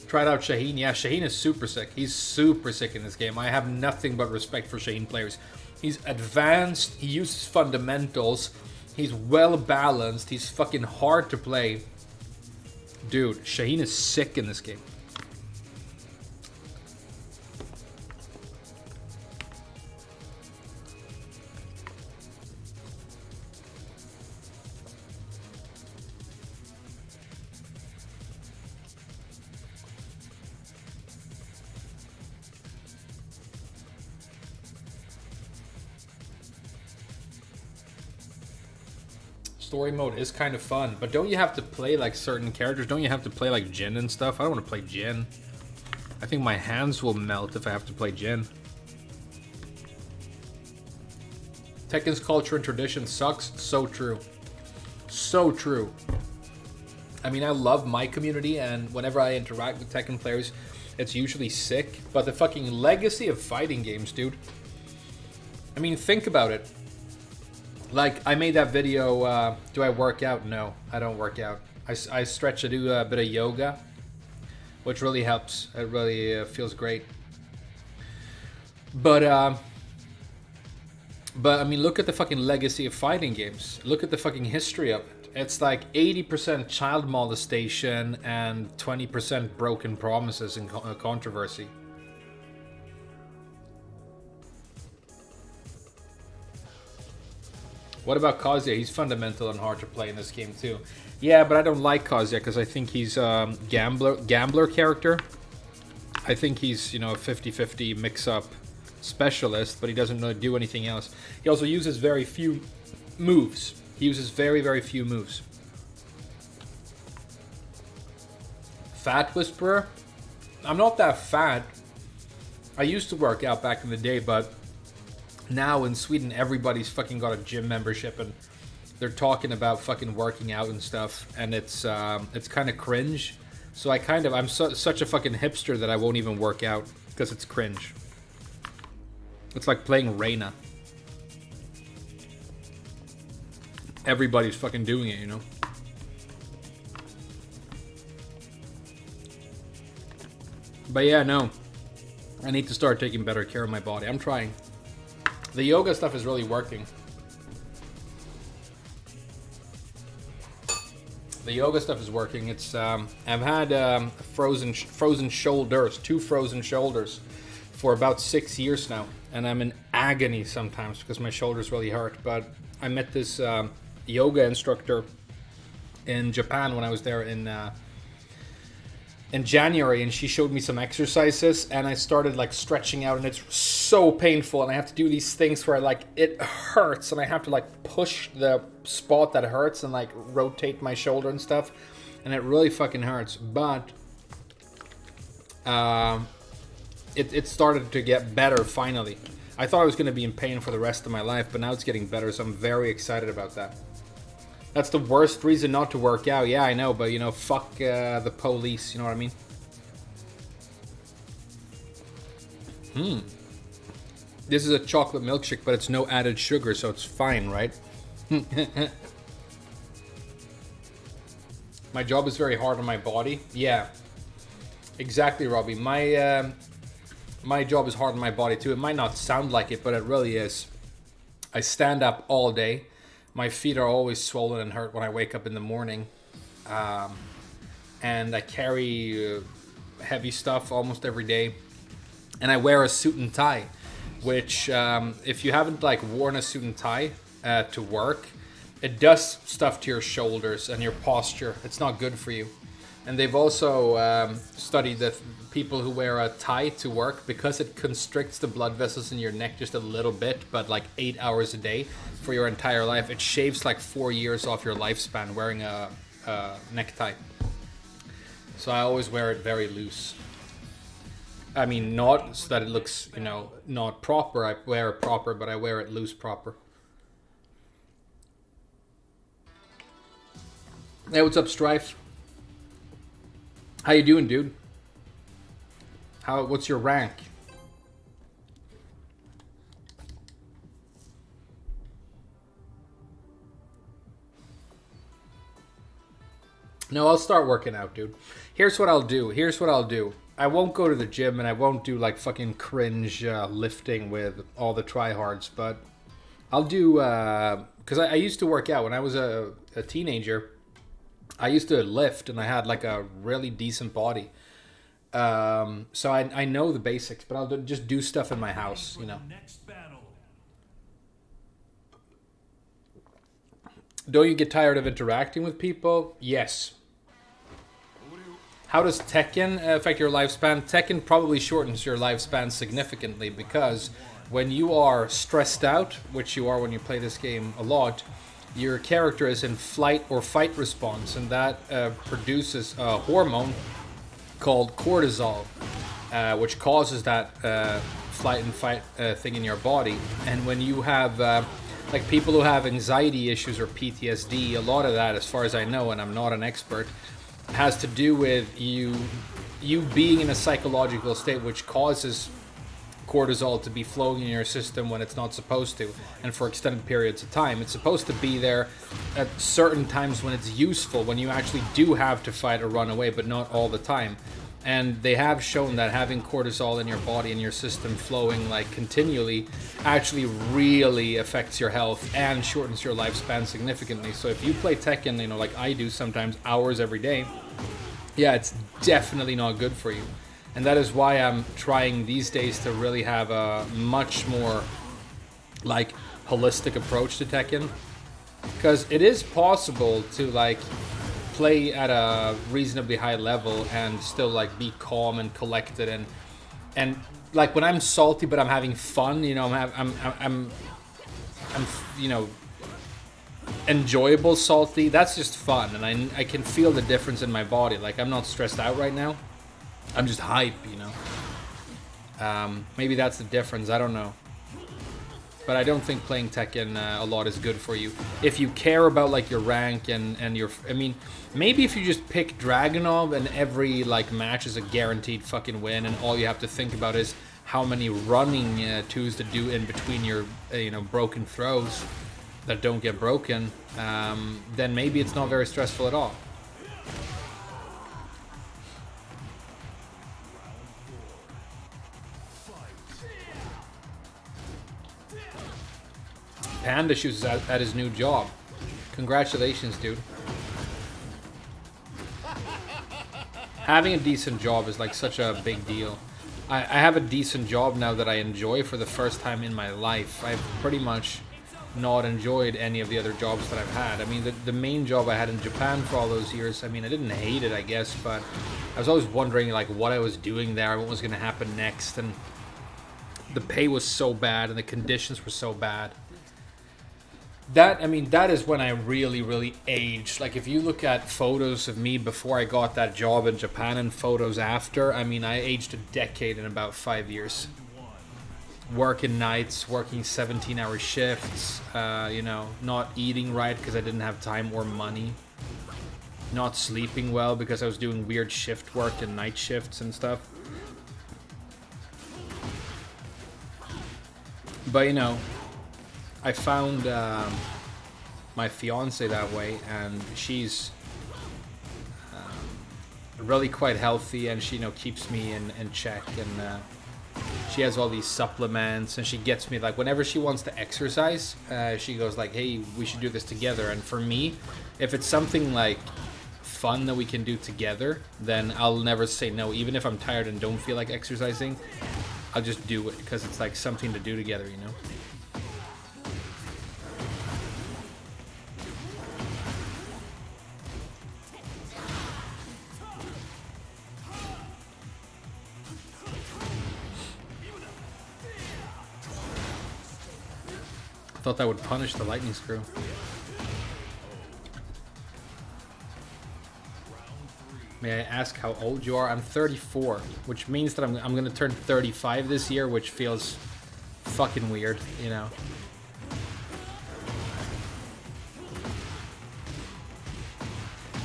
Tried out Shaheen. Yeah, Shaheen is super sick. He's super sick in this game. I have nothing but respect for Shaheen players. He's advanced. He uses fundamentals. He's well balanced. He's fucking hard to play. Dude, Shaheen is sick in this game. Story mode is kind of fun, but don't you have to play like certain characters? Don't you have to play like Jin and stuff? I don't want to play Jin. I think my hands will melt if I have to play Jin. Tekken's culture and tradition sucks. So true. So true. I mean, I love my community, and whenever I interact with Tekken players, it's usually sick. But the fucking legacy of fighting games, dude. I mean, think about it. Like, I made that video, do I work out? No, I don't work out. I stretch, I do a bit of yoga, which really helps. It really feels great. But I mean, look at the fucking legacy of fighting games. Look at the fucking history of it. It's like 80% child molestation and 20% broken promises and controversy. What about Kazuya? He's fundamental and hard to play in this game too. Yeah, but I don't like Kazuya because I think he's a gambler character. I think he's, you know, a 50-50 mix-up specialist, but he doesn't really do anything else. He also uses very few moves. He uses very, very few moves. Fat Whisperer? I'm not that fat. I used to work out back in the day, but now in Sweden, everybody's fucking got a gym membership and they're talking about fucking working out and stuff, and it's kind of cringe. So I'm such a fucking hipster that I won't even work out because it's cringe. It's like playing Reina. Everybody's fucking doing it, you know? But yeah, no. I need to start taking better care of my body. I'm trying. The yoga stuff is really working. The yoga stuff is working. It's I've had frozen shoulders, 2 frozen shoulders, for about 6 years now, and I'm in agony sometimes because my shoulders really hurt. But I met this yoga instructor in Japan when I was there in January, and she showed me some exercises, and I started like stretching out, and it's so painful, and I have to do these things where like it hurts, and I have to like push the spot that hurts and like rotate my shoulder and stuff, and it really fucking hurts. But it started to get better finally. I thought I was going to be in pain for the rest of my life, but now it's getting better, so I'm very excited about that. That's the worst reason not to work out. Yeah, I know, but you know, fuck the police, you know what I mean? This is a chocolate milkshake, but it's no added sugar, so it's fine, right? My job is very hard on my body. Yeah, exactly, Robbie. My job is hard on my body too. It might not sound like it, but it really is. I stand up all day. My feet are always swollen and hurt when I wake up in the morning. And I carry heavy stuff almost every day. And I wear a suit and tie, which if you haven't like worn a suit and tie to work, it does stuff to your shoulders and your posture. It's not good for you. And they've also studied that people who wear a tie to work, because it constricts the blood vessels in your neck just a little bit, but like 8 hours a day for your entire life, it shaves like 4 years off your lifespan wearing a necktie. So I always wear it very loose. I mean, not so that it looks, you know, not proper. I wear it proper, but I wear it loose proper. Hey, what's up, Strife? How you doing, dude? What's your rank? No, I'll start working out, dude. Here's what I'll do. I won't go to the gym, and I won't do like fucking cringe lifting with all the tryhards, but I'll do, because I used to work out when I was a teenager. I used to lift, and I had like a really decent body. So I know the basics, but I'll just do stuff in my house, you know. Don't you get tired of interacting with people? Yes. How does Tekken affect your lifespan? Tekken probably shortens your lifespan significantly, because when you are stressed out, which you are when you play this game a lot, your character is in flight or fight response, and that produces a hormone called cortisol, which causes that flight and fight thing in your body. And when you have like people who have anxiety issues or PTSD, a lot of that, as far as I know, and I'm not an expert, has to do with you being in a psychological state which causes cortisol to be flowing in your system when it's not supposed to, and for extended periods of time. It's supposed to be there at certain times when it's useful, when you actually do have to fight or run away, but not all the time. And they have shown that having cortisol in your body and your system flowing like continually actually really affects your health and shortens your lifespan significantly. So if you play Tekken, you know, like I do sometimes, hours every day, yeah, it's definitely not good for you. And that is why I'm trying these days to really have a much more like holistic approach to Tekken, because it is possible to like play at a reasonably high level and still like be calm and collected, and like when I'm salty but I'm having fun, you know, I'm you know, enjoyable salty. That's just fun, and I can feel the difference in my body. Like I'm not stressed out right now. I'm just hype, you know. Maybe that's the difference. I don't know. But I don't think playing Tekken a lot is good for you. If you care about like your rank and your... I mean, maybe if you just pick Dragunov and every like match is a guaranteed fucking win, and all you have to think about is how many running twos to do in between your, you know, broken throws that don't get broken, then maybe it's not very stressful at all. panda shoes at his new job. Congratulations, dude. Having a decent job is like such a big deal. I have a decent job now that I enjoy for the first time in my life. I've pretty much not enjoyed any of the other jobs that I've had. I mean, the main job I had in Japan for all those years, I mean, I didn't hate it, I guess, but I was always wondering like what I was doing there, what was going to happen next, and the pay was so bad and the conditions were so bad. That, I mean, that is when I really, really aged. Like, if you look at photos of me before I got that job in Japan and photos after, I mean, I aged a decade in about 5 years. Working nights, working 17-hour shifts, you know, not eating right because I didn't have time or money. Not sleeping well because I was doing weird shift work and night shifts and stuff. But, you know, I found my fiance that way, and she's really quite healthy, and she, you know, keeps me in check, and she has all these supplements, and she gets me, like, whenever she wants to exercise, she goes like, hey, we should do this together. And for me, if it's something like fun that we can do together, then I'll never say no. Even if I'm tired and don't feel like exercising, I'll just do it because it's like something to do together, you know. I thought that would punish the lightning screw. May I ask how old you are? I'm 34, which means that I'm going to turn 35 this year, which feels fucking weird, you know.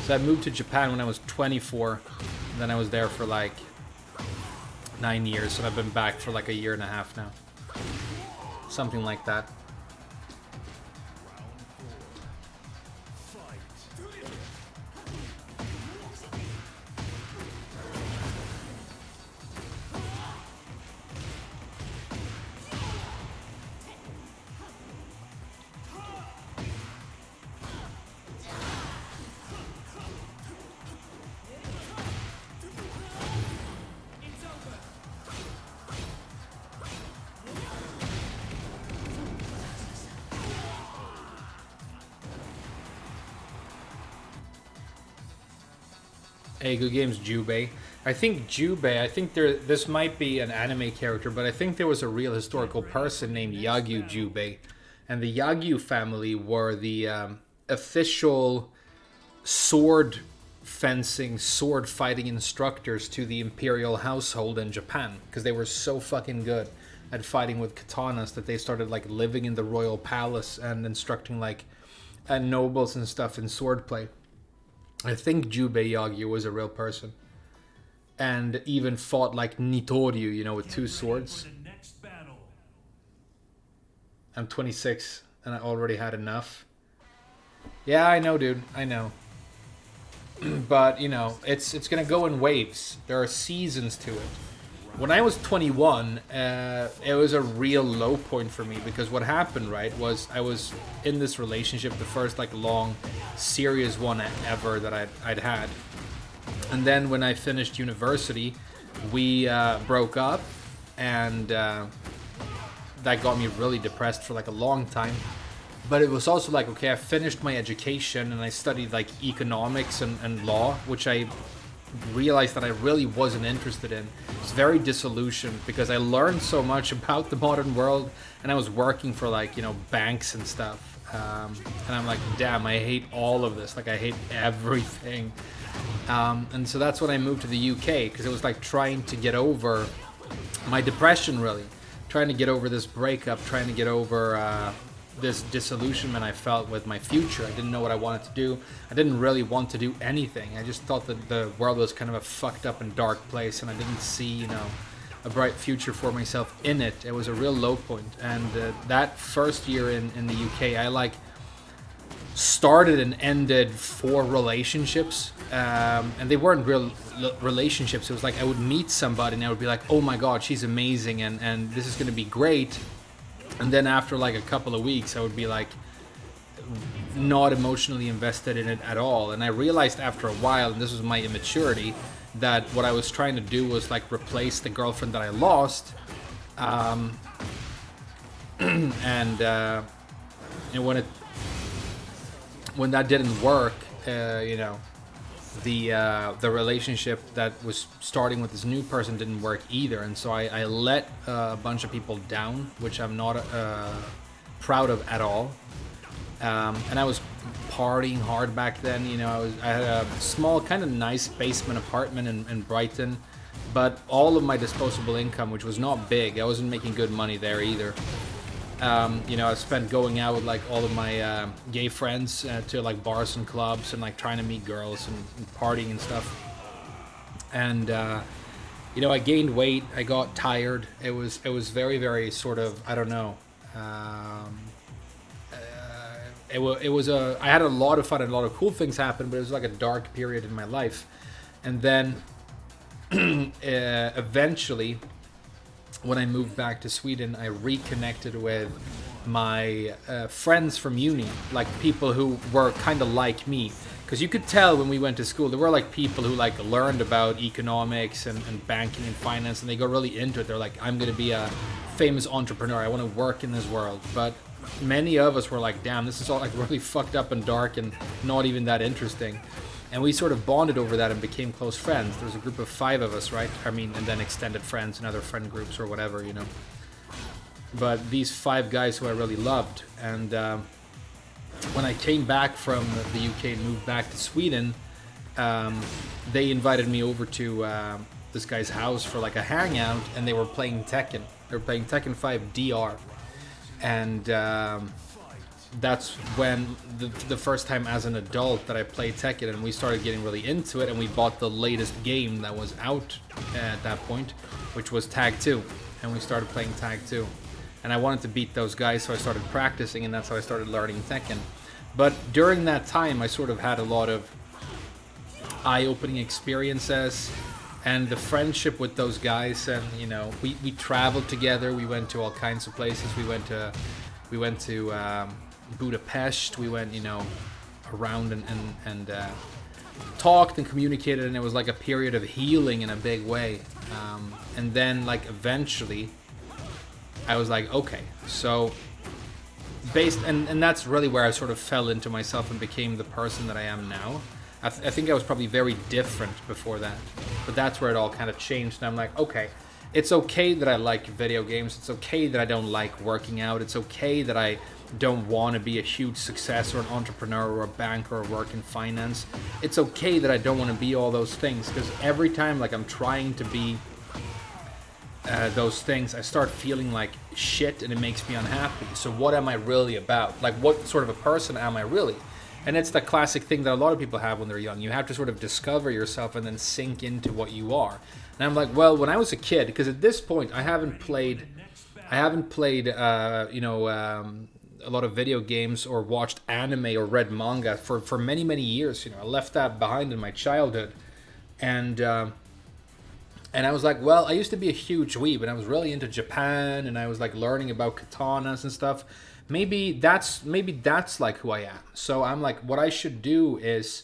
So I moved to Japan when I was 24, and then I was there for like 9 years, and I've been back for like a year and a half now. Something like that. Hey, good games, Jubei. I think this might be an anime character, but I think there was a real historical person named Yagyu Jubei. And the Yagyu family were the official sword fencing, sword fighting instructors to the imperial household in Japan. Because they were so fucking good at fighting with katanas that they started like living in the royal palace and instructing like nobles and stuff in swordplay. I think Jubei Yagyu was a real person. And even fought like Nitoryu, you know, with two swords. I'm 26 and I already had enough. Yeah, I know, dude. I know. But, you know, it's gonna go in waves. There are seasons to it. When I was 21, it was a real low point for me because what happened, right, was I was in this relationship, the first like long, serious one ever that I'd had. And then when I finished university, we broke up, and that got me really depressed for like a long time. But it was also like, okay, I finished my education and I studied like economics and law, which I realized that I really wasn't interested in. It's very disillusioned because I learned so much about the modern world, and I was working for like, you know, banks and stuff. And I'm like, damn, I hate all of this. Like, I hate everything. And so that's when I moved to the UK, because it was like trying to get over my depression, really. Trying to get over this breakup, trying to get over this disillusionment I felt with my future. I didn't know what I wanted to do. I didn't really want to do anything. I just thought that the world was kind of a fucked up and dark place, and I didn't see, you know, a bright future for myself in it. It was a real low point. And that first year in the UK, I like started and ended 4 relationships, and they weren't real relationships. It was like I would meet somebody and I would be like, oh my god, she's amazing, and this is going to be great. And then after like a couple of weeks, I would be like not emotionally invested in it at all. And I realized after a while, and this was my immaturity, that what I was trying to do was like replace the girlfriend that I lost. And when that didn't work, the relationship that was starting with this new person didn't work either, and so I let a bunch of people down, which I'm not proud of at all. And I was partying hard back then. I had a small, kind of nice basement apartment in Brighton, but all of my disposable income, which was not big, I wasn't making good money there either. I spent going out with like all of my gay friends to like bars and clubs and like trying to meet girls and partying and stuff. And I gained weight. I got tired. It was very, very sort of, I don't know. I had a lot of fun and a lot of cool things happen, but it was like a dark period in my life. And then eventually, when I moved back to Sweden, I reconnected with my friends from uni, like people who were kind of like me. Because you could tell when we went to school, there were like people who like learned about economics and banking and finance, and they got really into it. They're like, I'm going to be a famous entrepreneur. I want to work in this world. But many of us were like, damn, this is all like really fucked up and dark and not even that interesting. And we sort of bonded over that and became close friends. There was a group of 5 of us, right? And then extended friends and other friend groups or whatever, But these 5 guys who I really loved. And when I came back from the UK and moved back to Sweden, they invited me over to this guy's house for like a hangout, and they were playing Tekken. They were playing Tekken 5 DR. And that's when the first time as an adult that I played Tekken, and we started getting really into it, and we bought the latest game that was out at that point, which was Tag 2, and we started playing Tag 2. And I wanted to beat those guys, so I started practicing, and that's how I started learning Tekken. But during that time, I sort of had a lot of eye-opening experiences, and the friendship with those guys, and we traveled together. We went to all kinds of places. We went to Budapest. We went around and talked and communicated, and it was like a period of healing in a big way. And then like eventually I was like, okay, so and that's really where I sort of fell into myself and became the person that I am now. I think I was probably very different before that, but that's where it all kind of changed. And I'm like, okay, it's okay that I like video games. It's okay that I don't like working out. It's okay that I don't want to be a huge success or an entrepreneur or a banker or work in finance. It's okay that I don't want to be all those things, because every time like I'm trying to be those things, I start feeling like shit, and it makes me unhappy. So what am I really about? Like, what sort of a person am I really? And it's the classic thing that a lot of people have when they're young. You have to sort of discover yourself and then sink into what you are. And I'm like, well, when I was a kid, because at this point I haven't played a lot of video games or watched anime or read manga for many, many years. I left that behind in my childhood. And I was like, well, I used to be a huge weeb, and I was really into Japan, and I was like learning about katanas and stuff. Maybe that's like who I am. So I'm like, what I should do is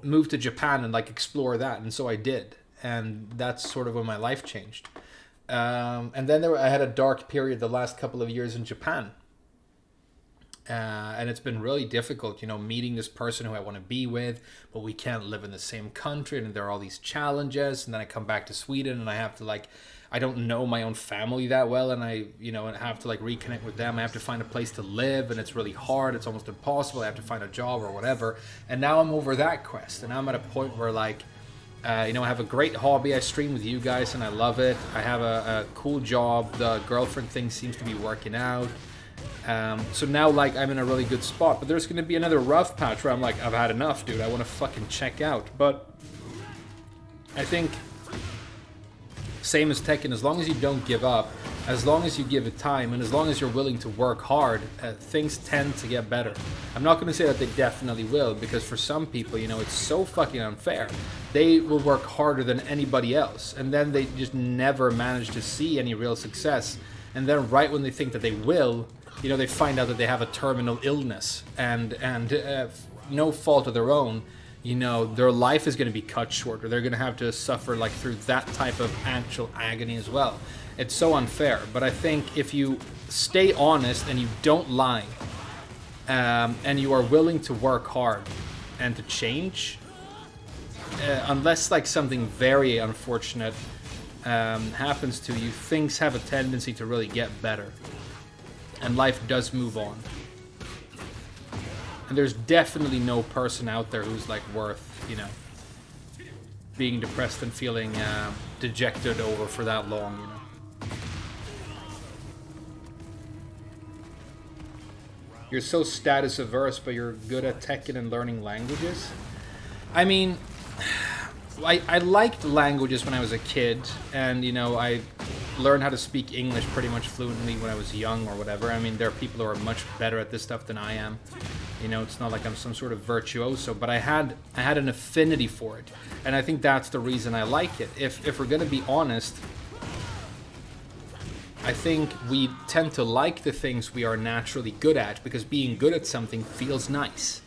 move to Japan and like explore that. And so I did, and that's sort of when my life changed. And then I had a dark period the last couple of years in Japan. And it's been really difficult, meeting this person who I want to be with, but we can't live in the same country, and there are all these challenges. And then I come back to Sweden, and I have to I don't know my own family that well, and I have to reconnect with them. I have to find a place to live, and it's really hard. It's almost impossible. I have to find a job or whatever. And now I'm over that quest, and I'm at a point where I have a great hobby. I stream with you guys, and I love it. I have a cool job. The girlfriend thing seems to be working out. So now I'm in a really good spot, but there's going to be another rough patch where I'm like, I've had enough, dude. I want to fucking check out. But I think same as Tekken, as long as you don't give up, as long as you give it time, and as long as you're willing to work hard, things tend to get better. I'm not going to say that they definitely will, because for some people, it's so fucking unfair. they will work harder than anybody else, and then they just never manage to see any real success. And then right when they think that they will, you know, they find out that they have a terminal illness, and no fault of their own, you know, their life is going to be cut short, or they're going to have to suffer like through that type of actual agony as well. It's so unfair. But I think if you stay honest and you don't lie, and you are willing to work hard and to change, unless like something very unfortunate happens to you, things have a tendency to really get better, and life does move on. And there's definitely no person out there who's like worth, you know, being depressed and feeling dejected over for that long, you know. You're so status averse, but you're good at Tekken and learning languages. I mean, I liked languages when I was a kid, and you know, I learned how to speak English pretty much fluently when I was young or whatever. I mean, there are people who are much better at this stuff than I am. You know, it's not like I'm some sort of virtuoso, but I had an affinity for it, and I think that's the reason I like it. If we're gonna be honest, I think we tend to like the things we are naturally good at because being good at something feels nice.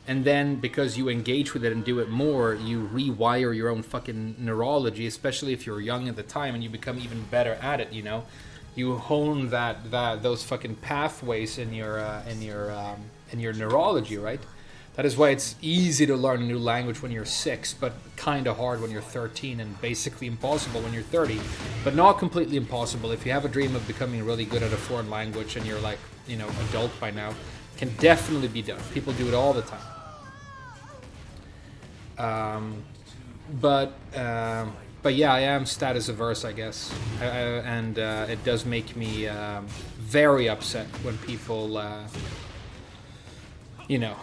And then because you engage with it and do it more, you rewire your own fucking neurology, especially if you're young at the time, and you become even better at it, you know? You hone those fucking pathways in your neurology, right? That is why it's easy to learn a new language when you're 6, but kind of hard when you're 13, and basically impossible when you're 30. But not completely impossible. If you have a dream of becoming really good at a foreign language and you're like, you know, adult by now, it can definitely be done. People do it all the time. But yeah, I am status averse, I guess, and it does make me very upset when people, you know,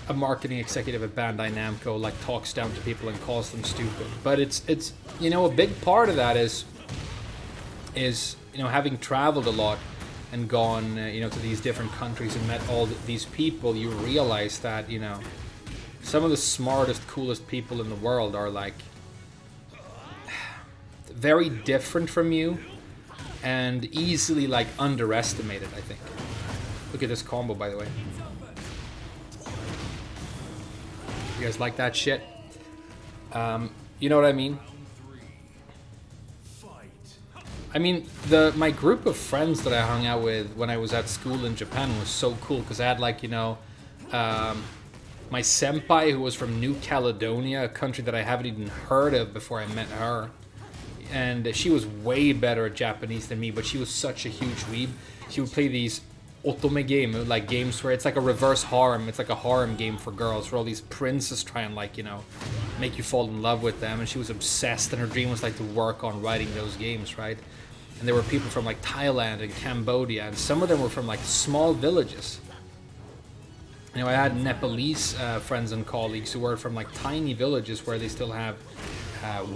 a marketing executive at Bandai Namco like talks down to people and calls them stupid. But it's you know, a big part of that is you know, having traveled a lot and gone you know, to these different countries and met all these people, you realize that, you know, some of the smartest, coolest people in the world are like very different from you and easily like underestimated, I think. Look at this combo, by the way. You guys like that shit? You know what I mean? I mean, my group of friends that I hung out with when I was at school in Japan was so cool because I had like, you know, my senpai who was from New Caledonia, a country that I haven't even heard of before I met her. And she was way better at Japanese than me, but she was such a huge weeb. She would play these otome game, like games where it's like a reverse harem. It's like a harem game for girls, where all these princes try and like, you know, make you fall in love with them. And she was obsessed, and her dream was like to work on writing those games, right? And there were people from like Thailand and Cambodia, and some of them were from like small villages. You know, I had Nepalese friends and colleagues who were from like tiny villages where they still have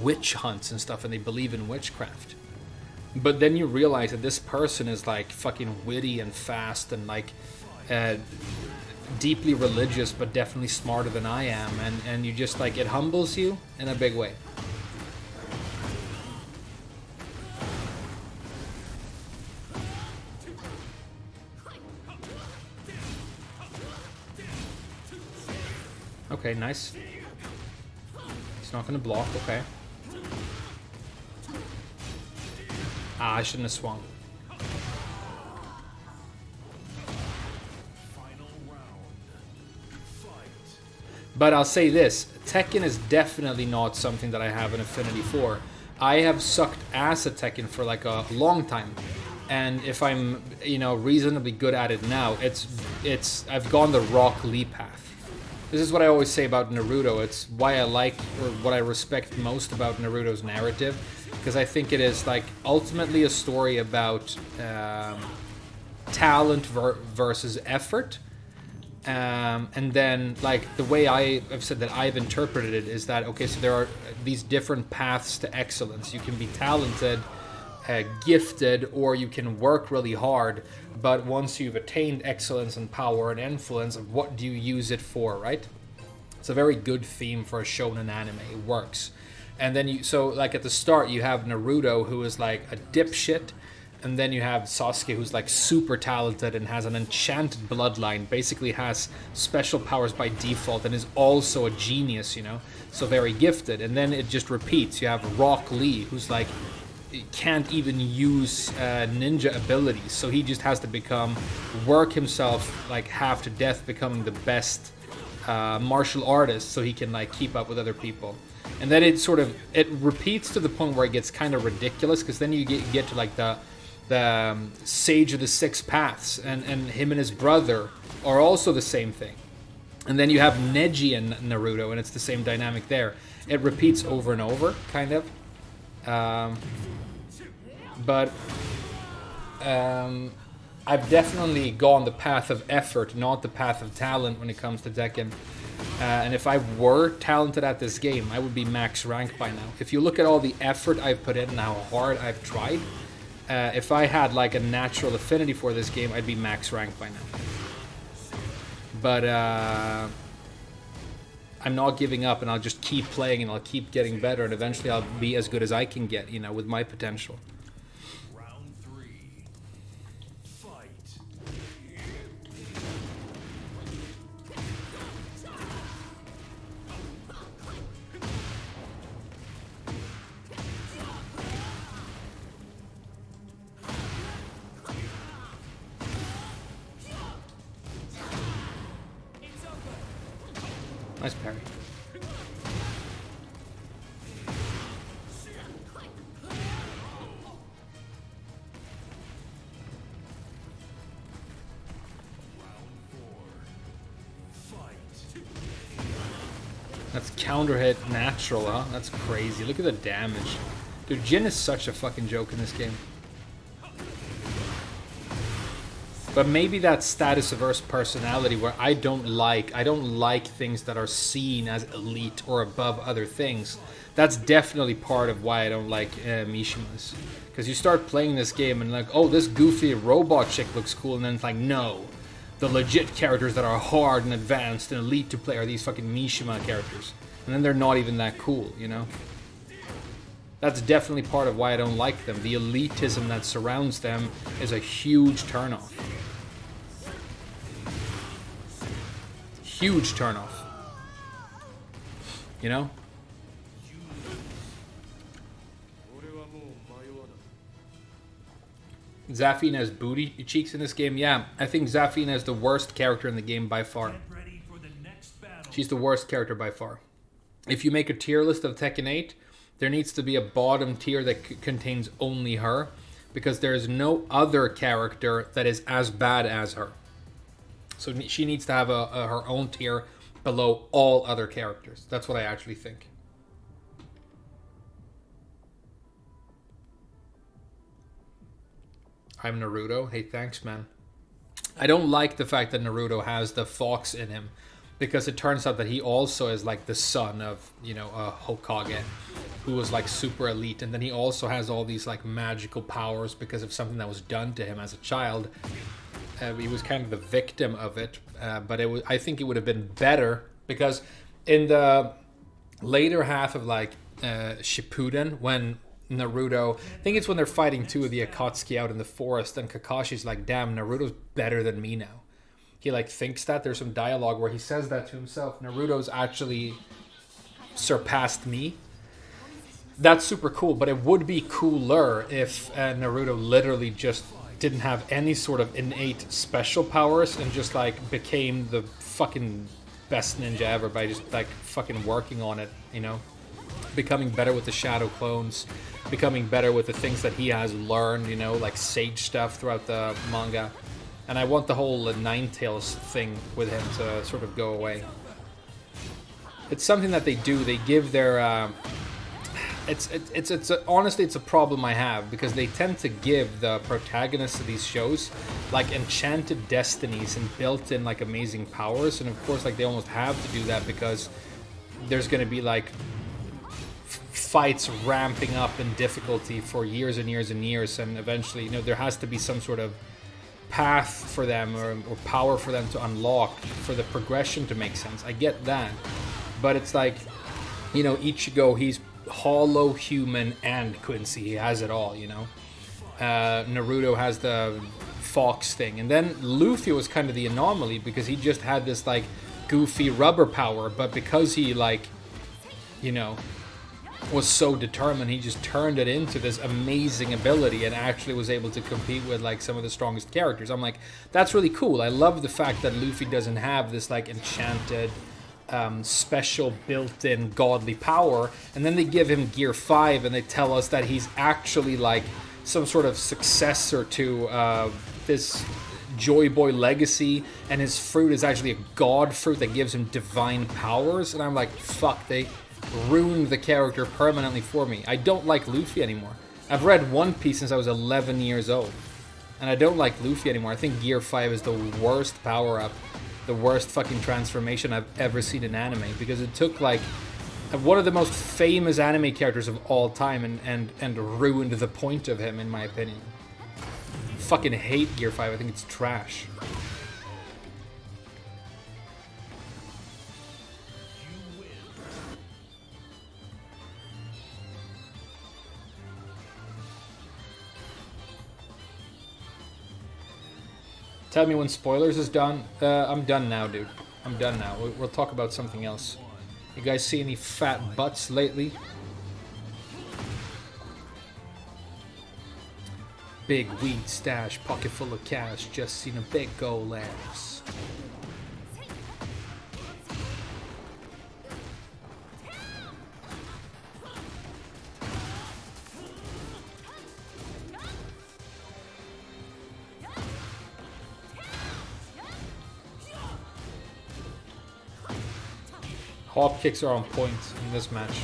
witch hunts and stuff, and they believe in witchcraft. But then you realize that this person is like fucking witty and fast and like deeply religious, but definitely smarter than I am, and you just like, it humbles you in a big way. Okay, nice. He's not gonna block, okay. Ah, I shouldn't have swung. But I'll say this, Tekken is definitely not something that I have an affinity for. I have sucked ass at Tekken for like a long time. And if I'm, you know, reasonably good at it now, I've gone the Rock Lee path. This is what I always say about Naruto. It's why I like, or what I respect most about Naruto's narrative, because I think it is like ultimately a story about talent versus effort. And then like the way I've said that I've interpreted it is that, okay, so there are these different paths to excellence. You can be talented, gifted, or you can work really hard, but once you've attained excellence and power and influence, what do you use it for, right? It's a very good theme for a shonen anime. It works. And then like at the start, you have Naruto, who is like a dipshit. And then you have Sasuke, who's like super talented and has an enchanted bloodline, basically has special powers by default and is also a genius, you know? So very gifted. And then it just repeats. You have Rock Lee, who's like, can't even use ninja abilities. So he just has to work himself like half to death, becoming the best martial artist so he can like keep up with other people. And then it repeats to the point where it gets kind of ridiculous, because then you get to like the Sage of the Six Paths, and him and his brother are also the same thing. And then you have Neji and Naruto, and it's the same dynamic there. It repeats over and over, kind of. But I've definitely gone the path of effort, not the path of talent when it comes to Tekken. And if I were talented at this game, I would be max rank by now. If you look at all the effort I've put in and how hard I've tried, if I had like a natural affinity for this game, I'd be max rank by now. But I'm not giving up, and I'll just keep playing, and I'll keep getting better, and eventually I'll be as good as I can get, you know, with my potential. Round 3. Fight. Nice parry. That's counter hit natural, huh? That's crazy. Look at the damage. Dude, Jin is such a fucking joke in this game. But maybe that status averse personality where I don't like things that are seen as elite or above other things. That's definitely part of why I don't like Mishimas. Because you start playing this game and like, oh, this goofy robot chick looks cool, and then it's like, no. The legit characters that are hard and advanced and elite to play are these fucking Mishima characters. And then they're not even that cool, you know? That's definitely part of why I don't like them. The elitism that surrounds them is a huge turnoff. Huge turnoff. You know? Zafina has booty cheeks in this game. Yeah, I think Zafina is the worst character in the game by far. She's the worst character by far. If you make a tier list of Tekken 8, there needs to be a bottom tier that contains only her, because there is no other character that is as bad as her. So she needs to have her own tier below all other characters. That's what I actually think. I'm Naruto. Hey, thanks, man. I don't like the fact that Naruto has the fox in him, because it turns out that he also is like the son of, you know, a Hokage who was like super elite, and then he also has all these like magical powers because of something that was done to him as a child. He was kind of the victim of it, but I think it would have been better, because in the later half of like Shippuden, when Naruto, I think it's when they're fighting two of the Akatsuki out in the forest, and Kakashi's like, damn, Naruto's better than me now. He like thinks that. There's some dialogue where he says that to himself. Naruto's actually surpassed me. That's super cool, but it would be cooler if Naruto literally just didn't have any sort of innate special powers and just like became the fucking best ninja ever by just like fucking working on it, you know? Becoming better with the shadow clones, becoming better with the things that he has learned, you know, like sage stuff throughout the manga. And I want the whole Ninetales thing with him to sort of go away. It's something that they do. They give their honestly, it's a problem I have, because they tend to give the protagonists of these shows like enchanted destinies and built-in like amazing powers, and of course like they almost have to do that because there's going to be like fights ramping up in difficulty for years and years and years, and eventually, you know, there has to be some sort of path for them or power for them to unlock for the progression to make sense. I get that. But it's like, you know, Ichigo, he's hollow, human, and Quincy. He has it all, you know. Naruto has the fox thing. And then Luffy was kind of the anomaly because he just had this, like, goofy rubber power. But because he, like, you know, was so determined, he just turned it into this amazing ability and actually was able to compete with, like, some of the strongest characters. I'm like, that's really cool. I love the fact that Luffy doesn't have this, like, enchanted, special built-in godly power, and then they give him Gear 5 and they tell us that he's actually, like, some sort of successor to this Joy Boy legacy, and his fruit is actually a god fruit that gives him divine powers. And I'm like, fuck, they ruined the character permanently for me. I don't like Luffy anymore. I've read One Piece since I was 11 years old, and I don't like Luffy anymore. I think Gear 5 is the worst power-up, the worst fucking transformation I've ever seen in anime, because it took, like, one of the most famous anime characters of all time and ruined the point of him, in my opinion. Fucking hate Gear 5. I think it's trash. Tell me when spoilers is done. I'm done now, dude. I'm done now. We'll talk about something else. You guys see any fat butts lately? Big weed stash, pocket full of cash, just seen a big gold ass. Hop kicks are on point in this match.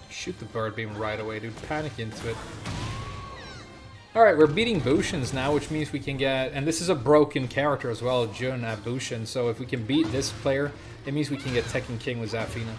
Shoot the bird beam right away, dude. Panic into it. Alright, we're beating Bushins now, which means we can get... And this is a broken character as well, Jun at Bushin. So if we can beat this player, it means we can get Tekken King with Zafina.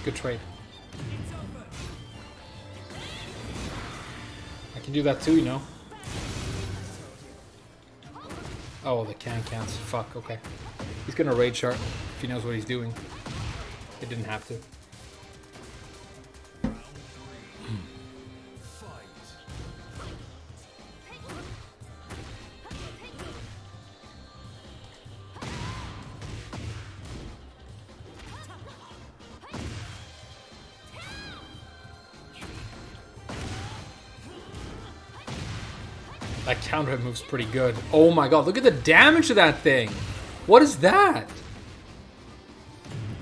Good trade. I can do that too, you know. Oh, the can-cans. Fuck, okay. He's gonna Rage Shard if he knows what he's doing. He didn't have to. That counter move's pretty good. Oh my god, look at the damage to that thing! What is that?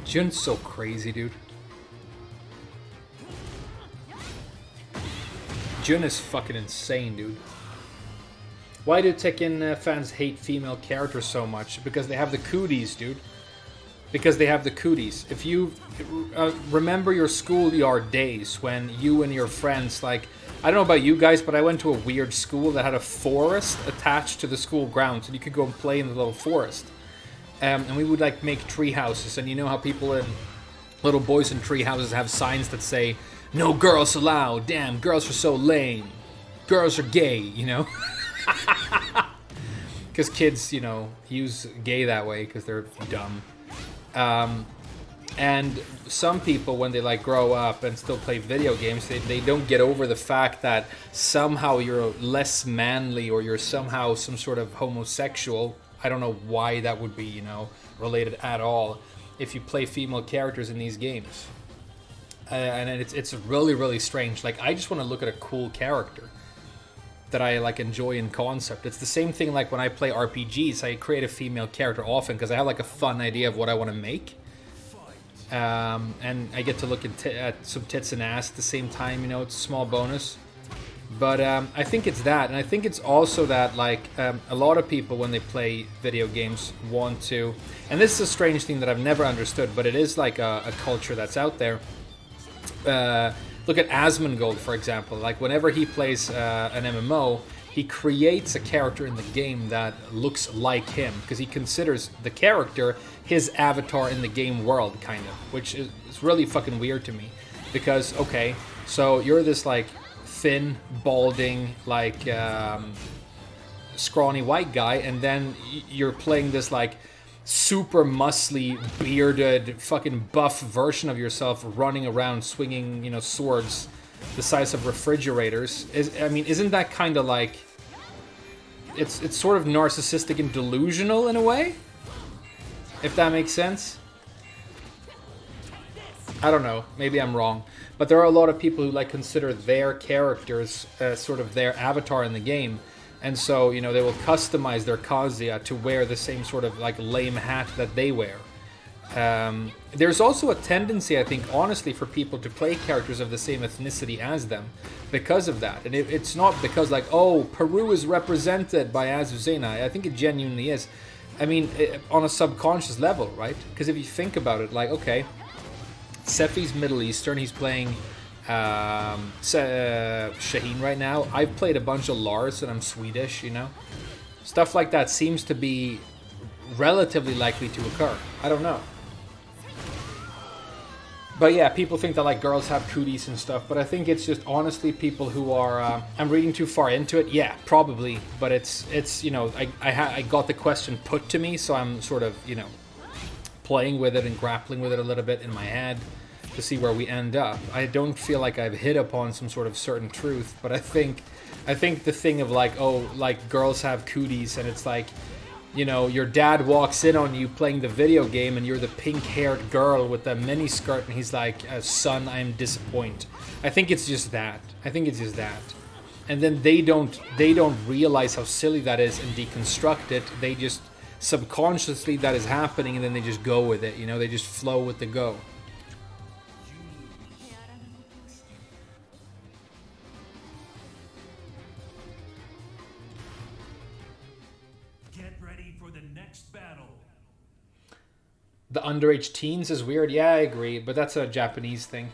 Jun's so crazy, dude. Jun is fucking insane, dude. Why do Tekken fans hate female characters so much? Because they have the cooties, dude. Because they have the cooties. If you remember your schoolyard days when you and your friends, like, I don't know about you guys, but I went to a weird school that had a forest attached to the school grounds, and you could go and play in the little forest. And we would, like, make tree houses, and you know how people in little boys in tree houses have signs that say, "No girls allowed, damn, girls are so lame, girls are gay," you know? Because kids, you know, use gay that way because they're dumb. And some people, when they, like, grow up and still play video games, they don't get over the fact that somehow you're less manly or you're somehow some sort of homosexual. I don't know why that would be, you know, related at all if you play female characters in these games. And it's really, really strange. Like, I just want to look at a cool character that I, like, enjoy in concept. It's the same thing like when I play RPGs. I create a female character often because I have, like, a fun idea of what I want to make. And I get to look at some tits and ass at the same time, you know, it's a small bonus. But I think it's that, and I think it's also that like a lot of people when they play video games want to, and this is a strange thing that I've never understood, but it is like a culture that's out there. Look at Asmongold, for example. Like whenever he plays an MMO, he creates a character in the game that looks like him because he considers the character his avatar in the game world, kind of, which is really fucking weird to me. Because okay, so you're this like thin, balding, like scrawny white guy, and then you're playing this like super muscly, bearded, fucking buff version of yourself running around swinging, you know, swords the size of refrigerators. I mean, isn't that kind of like it's sort of narcissistic and delusional in a way, if that makes sense? I don't know, maybe I'm wrong, but there are a lot of people who like consider their characters sort of their avatar in the game, and so, you know, they will customize their Kazuya to wear the same sort of like lame hat that they wear. There's also a tendency, I think, honestly, for people to play characters of the same ethnicity as them because of that. And it's not because like, oh, Peru is represented by Azucena. I think it genuinely is. I mean, on a subconscious level, right? Because if you think about it, like, okay, Sefi's Middle Eastern, he's playing Shaheen right now. I've played a bunch of Lars and I'm Swedish, you know? Stuff like that seems to be relatively likely to occur. I don't know. But yeah, people think that like girls have cooties and stuff, but I think it's just honestly people who are... I'm reading too far into it? Yeah, probably. But it's you know, I got the question put to me, so I'm sort of, you know, playing with it and grappling with it a little bit in my head to see where we end up. I don't feel like I've hit upon some sort of certain truth, but I think the thing of like, oh, like girls have cooties, and it's like, you know, your dad walks in on you playing the video game and you're the pink-haired girl with the mini skirt and he's like, son, I'm disappointed. I think it's just that. And then they don't realize how silly that is and deconstruct it. They just subconsciously that is happening, and then they just go with it, you know, they just flow with the go. Get ready for the next battle. The underage teens is weird. Yeah, I agree, but that's a Japanese thing.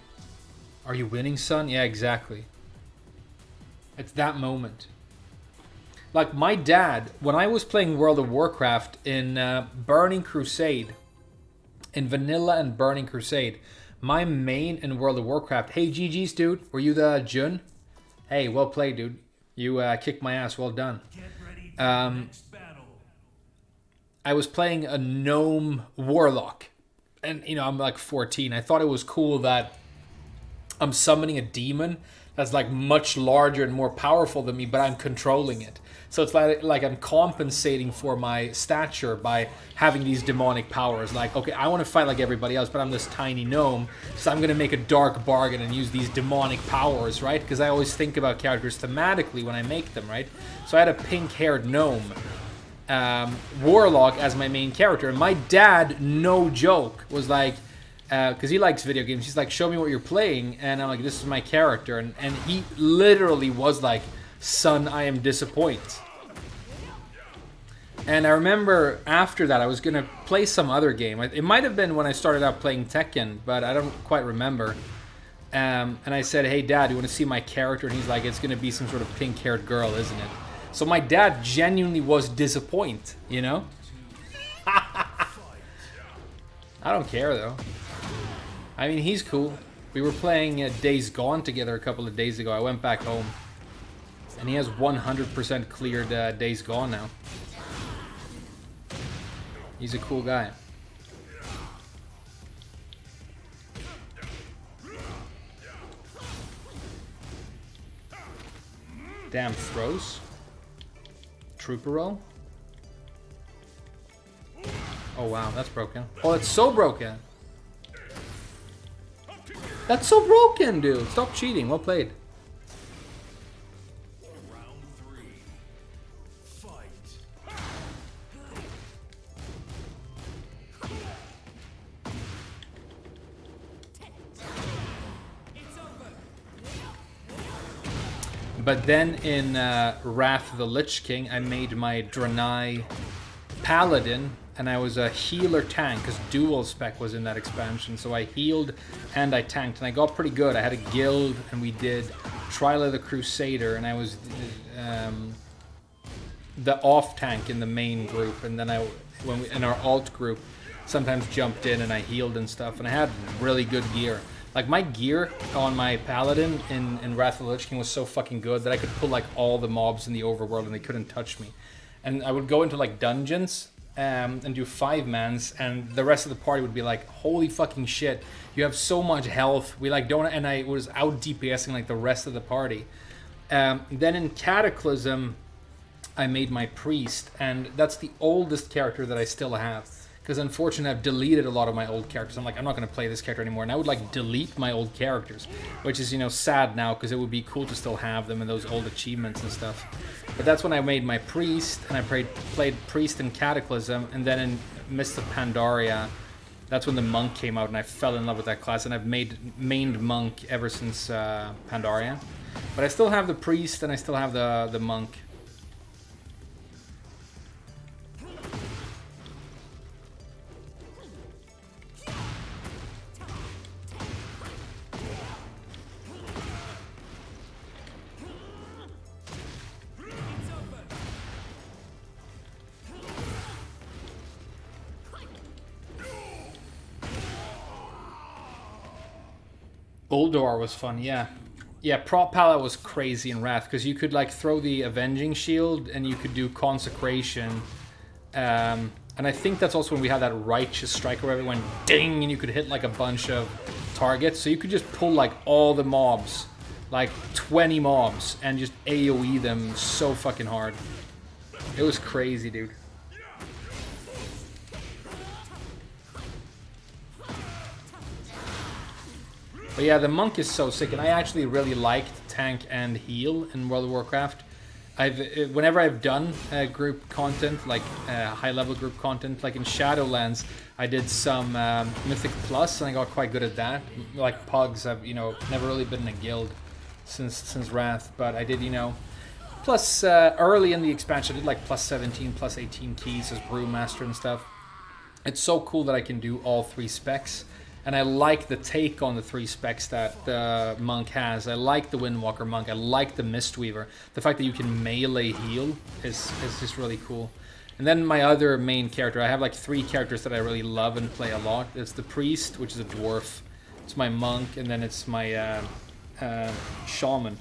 Are you winning, son? Yeah, exactly. It's that moment. Like my dad, when I was playing World of Warcraft in Burning Crusade, in Vanilla and Burning Crusade, my main in World of Warcraft, hey GG's dude, were you the Jun? Hey, well played, dude. You kicked my ass, well done. Get ready for the next battle. I was playing a gnome warlock, and you know, I'm like 14. I thought it was cool that I'm summoning a demon that's like much larger and more powerful than me, but I'm controlling it. So it's like I'm compensating for my stature by having these demonic powers. Like, okay, I want to fight like everybody else, but I'm this tiny gnome, so I'm going to make a dark bargain and use these demonic powers, right? Because I always think about characters thematically when I make them, right? So I had a pink-haired gnome warlock as my main character. And my dad, no joke, was like, because he likes video games, he's like, show me what you're playing. And I'm like, this is my character. And he literally was like, son, I am disappointed. And I remember after that, I was going to play some other game. It might have been when I started out playing Tekken, but I don't quite remember. And I said, hey, Dad, you want to see my character? And he's like, it's going to be some sort of pink-haired girl, isn't it? So my dad genuinely was disappointed, you know? I don't care, though. I mean, he's cool. We were playing Days Gone together a couple of days ago. I went back home. And he has 100% cleared Days Gone now. He's a cool guy. Damn, throws. Trooper roll. Oh wow, that's broken. Oh, it's so broken. That's so broken, dude. Stop cheating. Well played. Round 3. Fight. But then in Wrath of the Lich King, I made my Draenei Paladin, and I was a healer tank, because dual spec was in that expansion. So I healed and I tanked, and I got pretty good. I had a guild, and we did Trial of the Crusader, and I was the off tank in the main group, and then when we in our alt group sometimes jumped in and I healed and stuff, and I had really good gear. Like my gear on my paladin in Wrath of the Lich King was so fucking good that I could pull like all the mobs in the overworld and they couldn't touch me. And I would go into like dungeons and do 5-mans, and the rest of the party would be like, holy fucking shit, you have so much health, we like don't, and I was out DPSing like the rest of the party. Then in Cataclysm I made my priest, and that's the oldest character that I still have, because unfortunately I've deleted a lot of my old characters. I'm like, I'm not going to play this character anymore, and I would like delete my old characters, which is, you know, sad now, because it would be cool to still have them and those old achievements and stuff. But that's when I made my priest, and I played priest in Cataclysm, and then in Mist of Pandaria, that's when the monk came out, and I fell in love with that class, and I've mained monk ever since Pandaria. But I still have the priest, and I still have the monk. Uldor was fun, yeah. Yeah, Prop Palette was crazy in Wrath, because you could like throw the Avenging Shield and you could do Consecration. And I think that's also when we had that Righteous Strike where it went ding and you could hit like a bunch of targets. So you could just pull like all the mobs, like 20 mobs, and just AoE them so fucking hard. It was crazy, dude. But yeah, the monk is so sick, and I actually really liked tank and heal in World of Warcraft. Whenever I've done group content, like high-level group content, like in Shadowlands, I did some Mythic Plus, and I got quite good at that. Like Pugs, I've never really been in a guild since Wrath, but I did plus early in the expansion, I did like plus 17, plus 18 keys as Brewmaster and stuff. It's so cool that I can do all 3 specs. And I like the take on the 3 specs that the monk has. I like the Windwalker monk. I like the Mistweaver. The fact that you can melee heal is just really cool. And then my other main character, I have like 3 characters that I really love and play a lot. It's the priest, which is a dwarf. It's my monk, and then it's my shaman,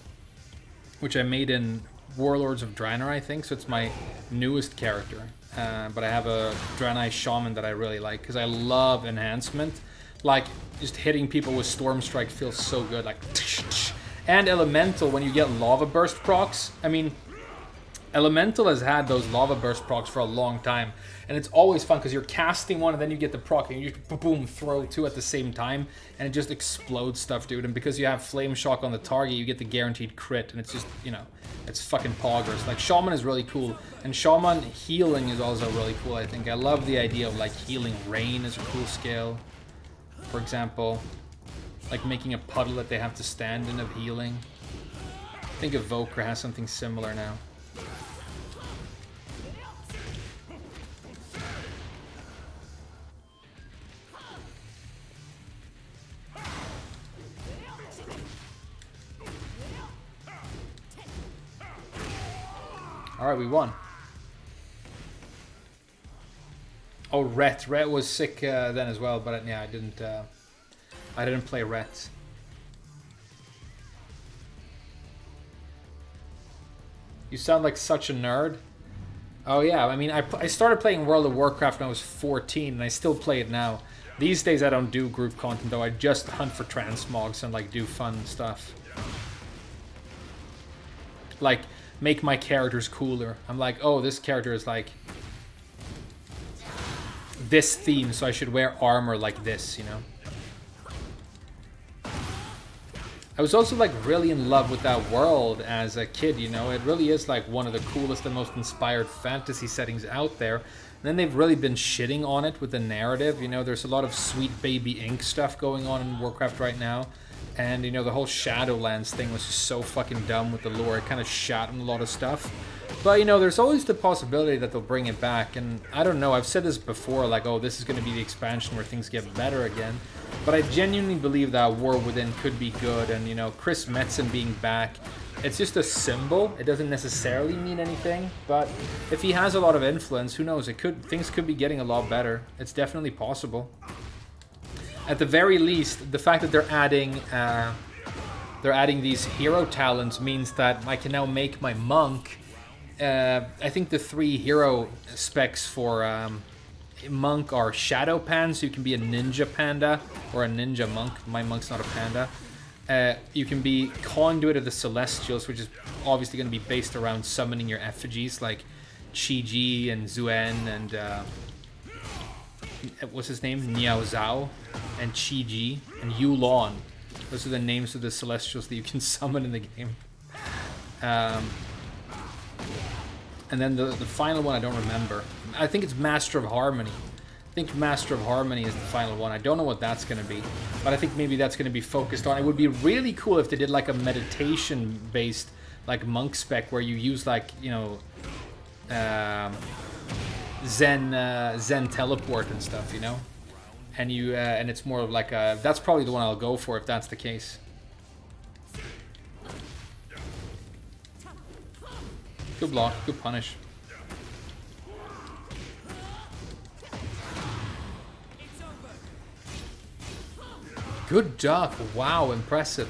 which I made in Warlords of Draenor, I think. So it's my newest character. But I have a Draenei shaman that I really like because I love enhancement. Like, just hitting people with Storm Strike feels so good. Like, and Elemental, when you get Lava Burst procs. I mean, Elemental has had those Lava Burst procs for a long time. And it's always fun because you're casting one and then you get the proc and you just boom, throw 2 at the same time. And it just explodes stuff, dude. And because you have Flame Shock on the target, you get the guaranteed crit. And it's just, it's fucking poggers. Like, Shaman is really cool. And Shaman healing is also really cool, I think. I love the idea of, like, healing rain is a cool skill. For example, like making a puddle that they have to stand in of healing. I think Evoker has something similar now. Alright, we won. Oh, Ret. Ret was sick then as well, but yeah, I didn't play Ret. You sound like such a nerd. Oh yeah, I mean, I started playing World of Warcraft when I was 14, and I still play it now. These days I don't do group content though. I just hunt for transmogs and like do fun stuff. Like, make my characters cooler. I'm like, oh, this character is like this theme, so I should wear armor like this, I was also like really in love with that world as a kid, It really is like one of the coolest and most inspired fantasy settings out there. And then they've really been shitting on it with the narrative, There's a lot of Sweet Baby Ink stuff going on in Warcraft right now. And, you know, the whole Shadowlands thing was just so fucking dumb with the lore. It kind of shot on a lot of stuff. But, you know, there's always the possibility that they'll bring it back. And I don't know, I've said this before, like, oh, this is going to be the expansion where things get better again. But I genuinely believe that War Within could be good. And, you know, Chris Metzen being back, it's just a symbol. It doesn't necessarily mean anything. But if he has a lot of influence, who knows? Things could be getting a lot better. It's definitely possible. At the very least, the fact that they're adding these hero talents means that I can now make my monk. I think the 3 hero specs for monk are Shadow Pan, so you can be a ninja panda or a ninja monk. My monk's not a panda. You can be Conduit of the Celestials, which is obviously going to be based around summoning your effigies like Chi-Ji and Zuen and what's his name? Niao Zhao and Chi-Ji and Yulon. Those are the names of the Celestials that you can summon in the game. And then the final one I don't remember. I think it's Master of Harmony. I think Master of Harmony is the final one. I don't know what that's going to be. But I think maybe that's going to be focused on... It would be really cool if they did like a meditation-based like monk spec where you use like, you know... Zen teleport and stuff, you know, and and it's more of like a, that's probably the one I'll go for if that's the case. Good block, good punish. Good duck, wow, impressive.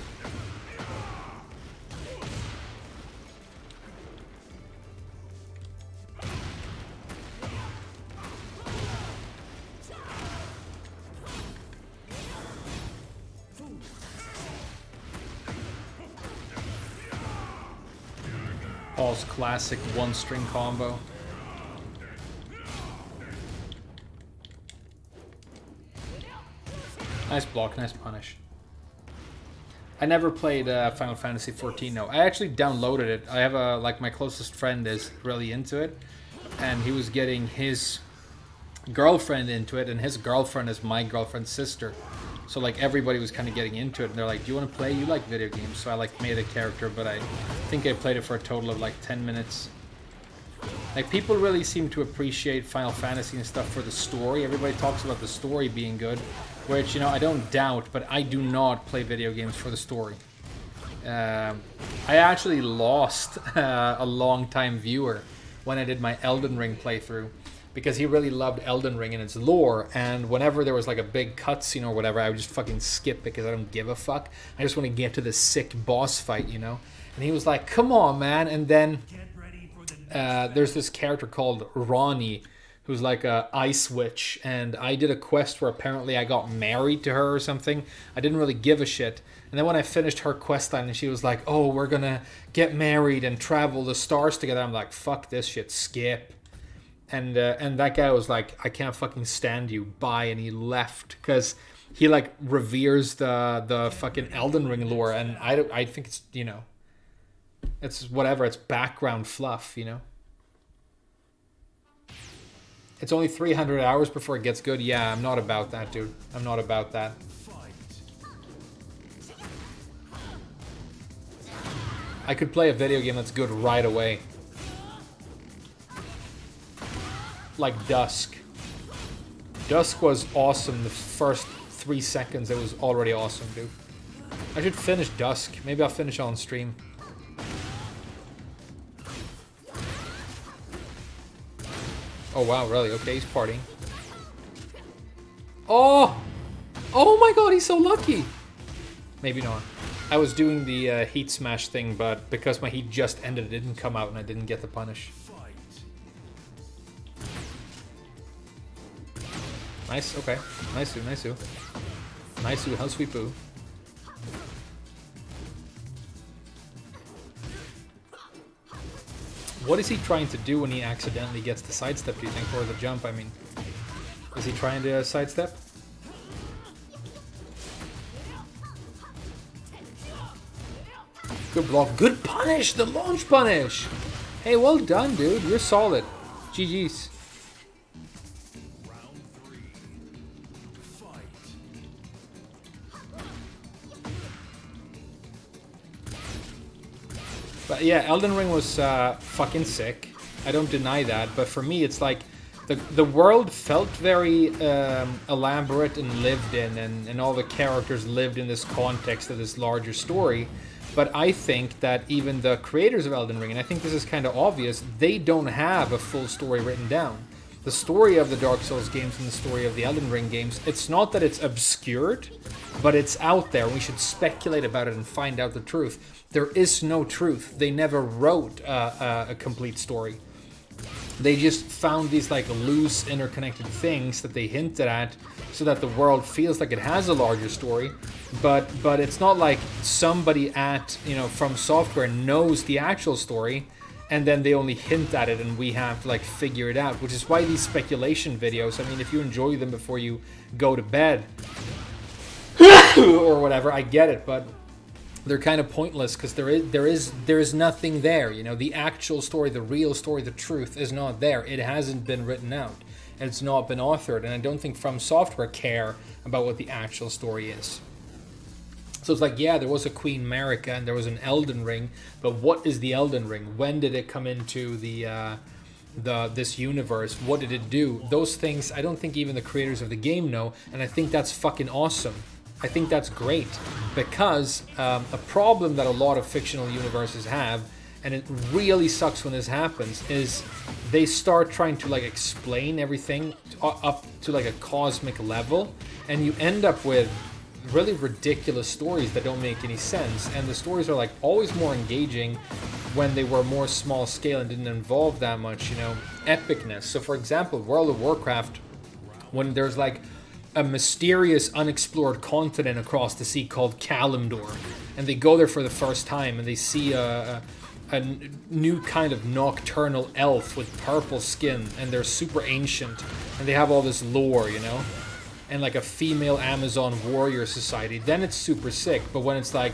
Paul's classic one-string combo. Nice block, nice punish. I never played Final Fantasy XIV, no. I actually downloaded it. I have like my closest friend is really into it. And he was getting his girlfriend into it, and his girlfriend is my girlfriend's sister. So like everybody was kind of getting into it, and they're like, do you want to play? You like video games. So I like made a character, but I think I played it for a total of like 10 minutes. Like people really seem to appreciate Final Fantasy and stuff for the story. Everybody talks about the story being good, which, you know, I don't doubt, but I do not play video games for the story. I actually lost a long-time viewer when I did my Elden Ring playthrough, because he really loved Elden Ring and its lore, and whenever there was like a big cutscene or whatever, I would just fucking skip because I don't give a fuck. I just want to get to this sick boss fight, you know? And he was like, come on, man. And then there's this character called Ronnie, who's like a ice witch, and I did a quest where apparently I got married to her or something. I didn't really give a shit. And then when I finished her quest line and she was like, oh, we're gonna get married and travel the stars together, I'm like, fuck this shit, skip. And that guy was like, I can't fucking stand you, bye, and he left because he like reveres the fucking Elden Ring lore, and I think it's, you know, it's whatever, it's background fluff, you know. It's only 300 hours before it gets good. Yeah, I'm not about that, dude. I'm not about that. I could play a video game that's good right away. Like Dusk. Dusk was awesome the first 3 seconds. It was already awesome, dude. I should finish Dusk. Maybe I'll finish on stream. Oh wow, really? Okay, he's partying. Oh! Oh my god, he's so lucky! Maybe not. I was doing the heat smash thing, but because my heat just ended, it didn't come out and I didn't get the punish. Nice, okay. Nice-oo, nice-oo. Nice-oo, how sweet boo. What is he trying to do when he accidentally gets the sidestep, do you think? Or the jump, I mean. Is he trying to sidestep? Good block. Good punish! The launch punish! Hey, well done, dude. You're solid. GG's. But yeah, Elden Ring was fucking sick. I don't deny that. But for me, it's like the world felt very elaborate and lived in, and all the characters lived in this context of this larger story. But I think that even the creators of Elden Ring, and I think this is kind of obvious, they don't have a full story written down. The story of the Dark Souls games and the story of the Elden Ring games, it's not that it's obscured, but it's out there. We should speculate about it and find out the truth. There is no truth. They never wrote a complete story. They just found these like loose, interconnected things that they hinted at so that the world feels like it has a larger story. But it's not like somebody at, From Software knows the actual story, and then they only hint at it and we have to like figure it out, which is why these speculation videos, I mean, if you enjoy them before you go to bed or whatever, I get it, but they're kind of pointless because there is nothing there. The actual story, the real story, the truth is not there. It hasn't been written out, and it's not been authored, and I don't think From Software care about what the actual story is. So it's like, yeah, there was a Queen Marika and there was an Elden Ring, but what is the Elden Ring? When did it come into this universe? What did it do? Those things, I don't think even the creators of the game know, and I think that's fucking awesome. I think that's great, because a problem that a lot of fictional universes have, and it really sucks when this happens, is they start trying to like explain everything up to like a cosmic level, and you end up with really ridiculous stories that don't make any sense. And the stories are like always more engaging when they were more small scale and didn't involve that much, epicness. So for example, World of Warcraft, when there's like a mysterious unexplored continent across the sea called Kalimdor, and they go there for the first time and they see a new kind of nocturnal elf with purple skin, and they're super ancient and they have all this lore, and like a female Amazon warrior society, then it's super sick. But when it's like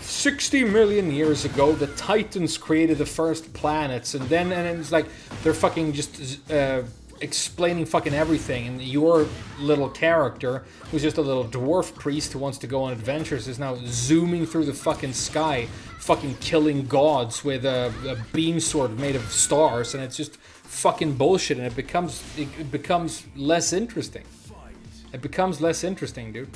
60 million years ago, the Titans created the first planets, and it's like they're fucking just explaining fucking everything, and your little character, who's just a little dwarf priest who wants to go on adventures, is now zooming through the fucking sky, fucking killing gods with a beam sword made of stars, and it's just fucking bullshit, and it becomes less interesting. It becomes less interesting, dude.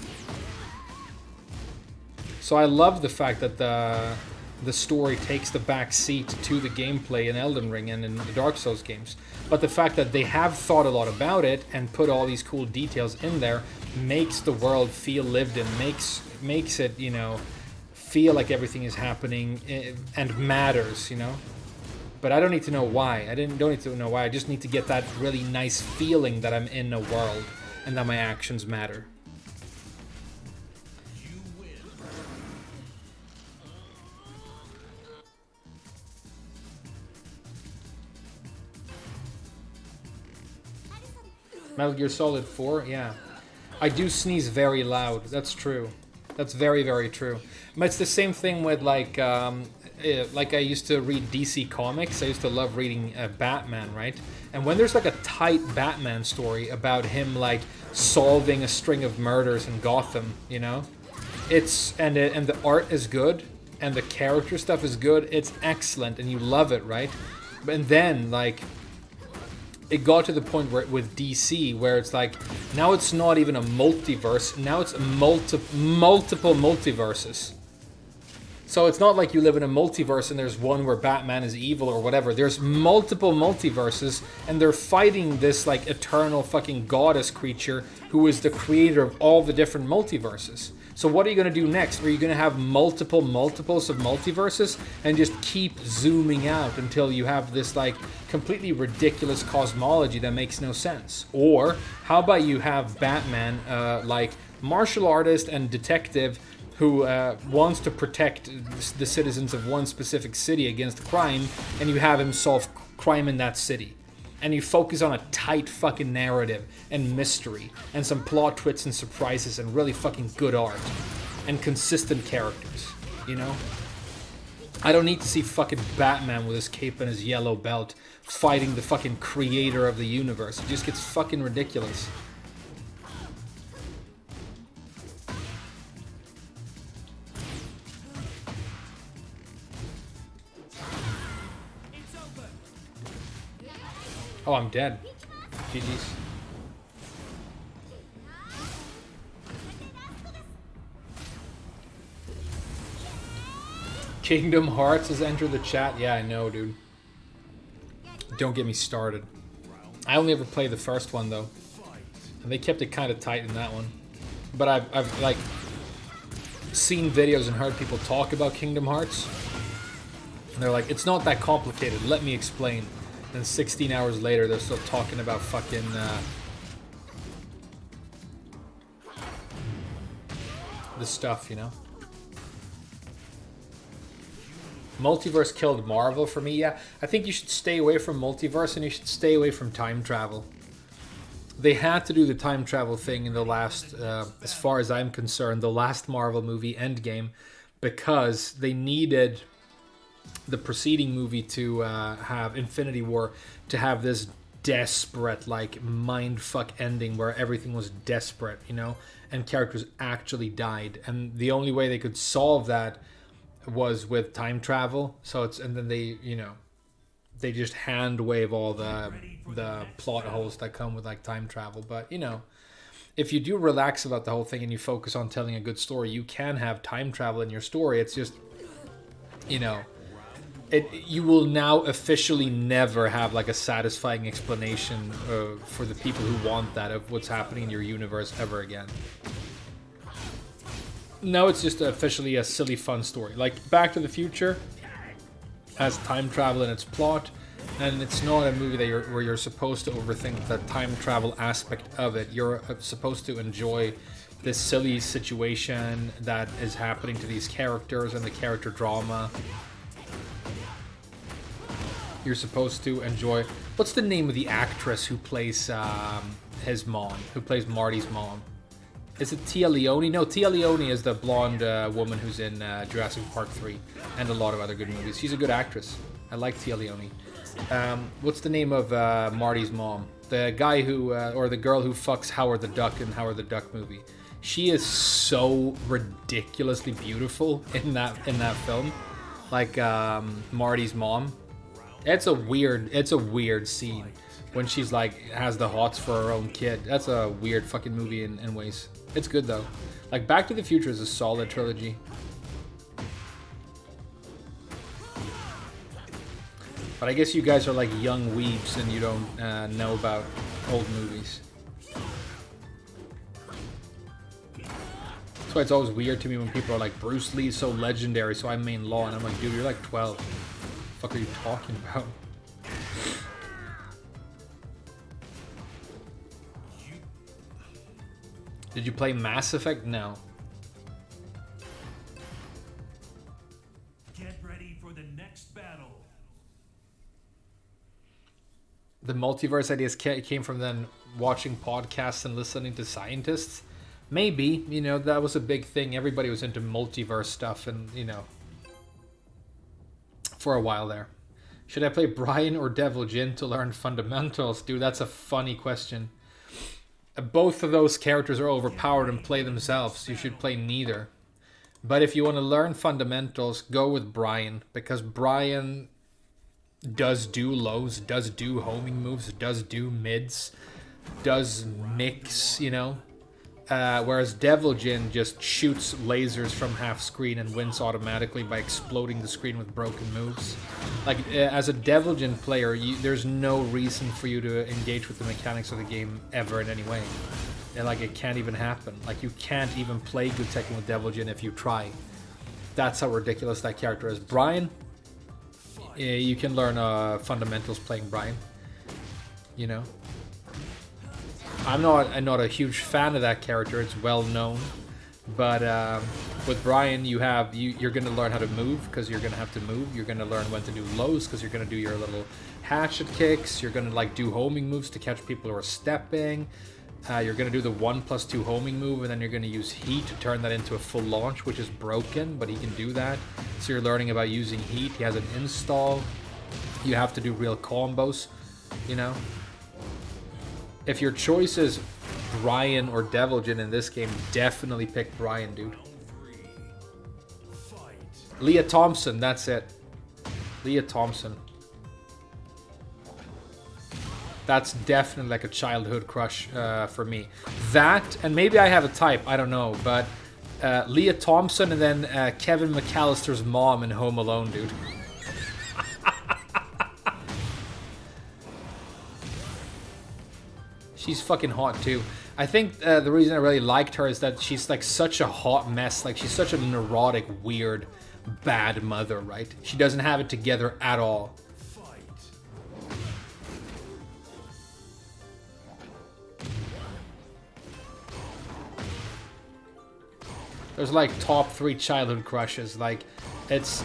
So I love the fact that the story takes the back seat to the gameplay in Elden Ring and in the Dark Souls games. But the fact that they have thought a lot about it and put all these cool details in there makes the world feel lived in, makes it, feel like everything is happening and matters, But I don't need to know why. Don't need to know why. I just need to get that really nice feeling that I'm in a world and that my actions matter. Metal Gear Solid 4, yeah. I do sneeze very loud. That's true. That's very, very true. But it's the same thing with like I used to read DC Comics. I used to love reading Batman, right? And when there's like a tight Batman story about him like solving a string of murders in Gotham, it's and the art is good and the character stuff is good. It's excellent and you love it, right? And then like it got to the point where with DC where it's like now it's not even a multiverse, now it's multiple multiverses. So it's not like you live in a multiverse and there's one where Batman is evil or whatever. There's multiple multiverses and they're fighting this like eternal fucking goddess creature who is the creator of all the different multiverses. So what are you going to do next? Are you going to have multiples of multiverses and just keep zooming out until you have this like completely ridiculous cosmology that makes no sense? Or how about you have Batman like martial artist and detective who wants to protect the citizens of one specific city against crime, and you have him solve crime in that city. And you focus on a tight fucking narrative and mystery and some plot twists and surprises and really fucking good art and consistent characters, I don't need to see fucking Batman with his cape and his yellow belt fighting the fucking creator of the universe. It just gets fucking ridiculous. Oh, I'm dead. GG's. Kingdom Hearts has entered the chat. Yeah, I know, dude. Don't get me started. I only ever played the first one, though. And they kept it kind of tight in that one. But I've like, seen videos and heard people talk about Kingdom Hearts. And they're like, it's not that complicated. Let me explain. And 16 hours later, they're still talking about fucking... the stuff, you know? Multiverse killed Marvel for me. Yeah, I think you should stay away from multiverse and you should stay away from time travel. They had to do the time travel thing in the last, as far as I'm concerned, the last Marvel movie, Endgame, because they needed the preceding movie to have Infinity War to have this desperate, like, mindfuck ending where everything was desperate, you know, and characters actually died. And the only way they could solve that was with time travel. So it's, and then they, you know, they just hand wave all the plot holes that come with like time travel. But you know, if you do relax about the whole thing and you focus on telling a good story, you can have time travel in your story. It's just, you know, you will now officially never have like a satisfying explanation for the people who want that of what's happening in your universe ever again. No, it's just officially a silly fun story. Like Back to the Future has time travel in its plot, and it's not a movie that where you're supposed to overthink the time travel aspect of it. You're supposed to enjoy this silly situation that is happening to these characters and the character drama. You're supposed to enjoy... What's the name of the actress who plays his mom, who plays Marty's mom? Is it Tia Leone? No, Tia Leone is the blonde woman who's in Jurassic Park 3 and a lot of other good movies. She's a good actress. I like Tia Leone. What's the name of Marty's mom? The guy who, or the girl who fucks Howard the Duck in Howard the Duck movie. She is so ridiculously beautiful in that film. Like Marty's mom. It's a weird scene when she's like has the hots for her own kid. That's a weird fucking movie in ways. It's good though. Like Back to the Future is a solid trilogy. But I guess you guys are like young weebs and you don't know about old movies. That's why it's always weird to me when people are like, Bruce Lee's so legendary, so I main Law, and I'm like, dude, you're like 12. What the fuck are you talking about? Did you play Mass Effect? No. Get ready for the next battle. The multiverse ideas came from then watching podcasts and listening to scientists. Maybe, you know, that was a big thing. Everybody was into multiverse stuff and, you know, for a while there. Should I play Brian or Devil Jin to learn fundamentals? Dude, that's a funny question. Both of those characters are overpowered and play themselves. You should play neither. But if you want to learn fundamentals, go with Brian. Because Brian does do lows, does do homing moves, does do mids, does mix, you know. Whereas Devil Jin just shoots lasers from half screen and wins automatically by exploding the screen with broken moves. Like, as a Devil Jin player, there's no reason for you to engage with the mechanics of the game ever in any way. And, like, it can't even happen. Like, you can't even play good Tekken with Devil Jin if you try. That's how ridiculous that character is. Brian, you can learn fundamentals playing Brian. You know? I'm not a huge fan of that character. It's well known, but with Brian, you're going to learn how to move because you're going to have to move. You're going to learn when to do lows because you're going to do your little hatchet kicks. You're going to like do homing moves to catch people who are stepping. You're going to do the 1+2 homing move, and then you're going to use heat to turn that into a full launch, which is broken, but he can do that. So you're learning about using heat. He has an install. You have to do real combos, you know. If your choice is Brian or Devil Jin in this game, definitely pick Brian, dude. Leah Thompson, that's it. Leah Thompson. That's definitely like a childhood crush for me. That, and maybe I have a type, I don't know, but Leah Thompson and then Kevin McAllister's mom in Home Alone, dude. She's fucking hot too. I think the reason I really liked her is that she's like such a hot mess. Like she's such a neurotic, weird, bad mother, right? She doesn't have it together at all. There's like top 3 childhood crushes. Like it's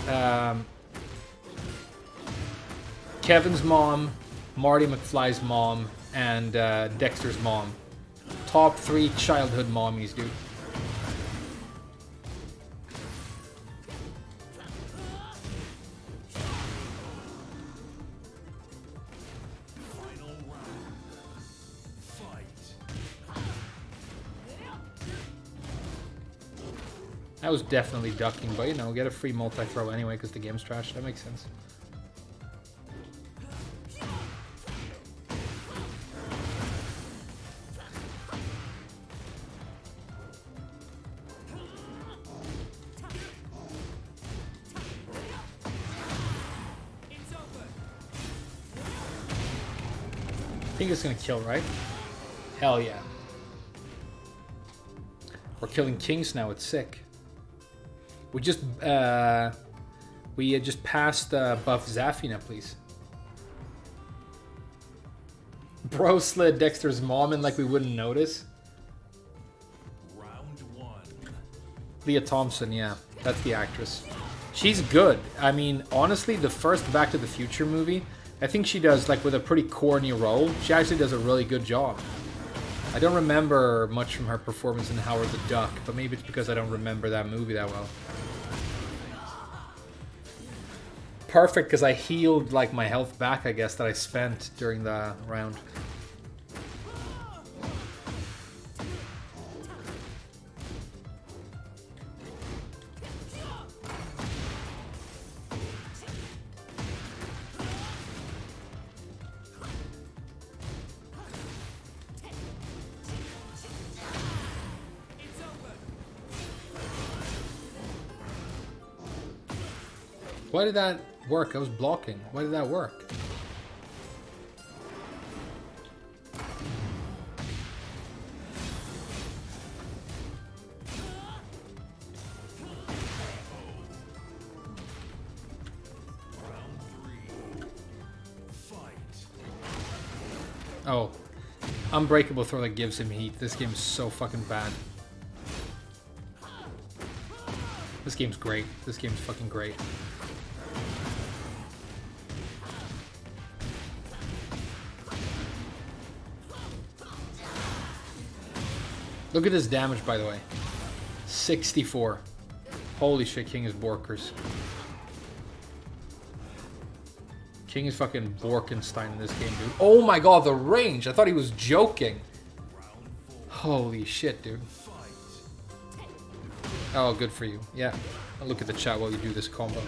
Kevin's mom, Marty McFly's mom, and Dexter's mom. Top 3 childhood mommies, dude. That was definitely ducking, but you know, get a free multi-throw anyway because the game's trash. That makes sense. I think it's gonna kill, right? Hell yeah. We're killing kings now, it's sick. We just passed buff Zafina, please. Bro slid Dexter's mom in like we wouldn't notice. Round 1. Leah Thompson, yeah, that's the actress. She's good. I mean, honestly, the first Back to the Future movie, I think she does, like with a pretty corny role, she actually does a really good job. I don't remember much from her performance in Howard the Duck, but maybe it's because I don't remember that movie that well. Perfect, because I healed like my health back, I guess, that I spent during the round. Why did that work? I was blocking. Why did that work? Oh. Unbreakable throw that gives him heat. This game is so fucking bad. This game's great. This game's fucking great. Look at this damage, by the way. 64. Holy shit, King is Borkers. King is fucking Borkenstein in this game, dude. Oh my god, the range! I thought he was joking. Holy shit, dude. Oh, good for you. Yeah. I'll look at the chat while you do this combo.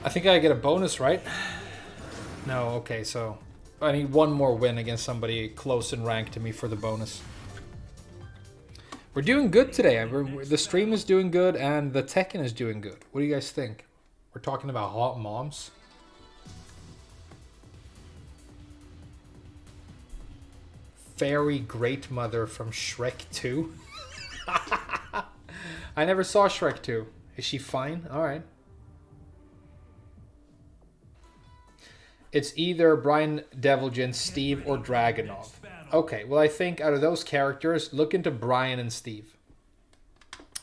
I think I get a bonus, right? No, okay, so I need one more win against somebody close in rank to me for the bonus. We're doing good today. The stream is doing good and the Tekken is doing good. What do you guys think? We're talking about hot moms. Fairy Great Mother from Shrek 2. I never saw Shrek 2. Is she fine? Alright. It's either Brian Devilgen, Steve, or Dragunov. Okay, well I think out of those characters, look into Brian and Steve.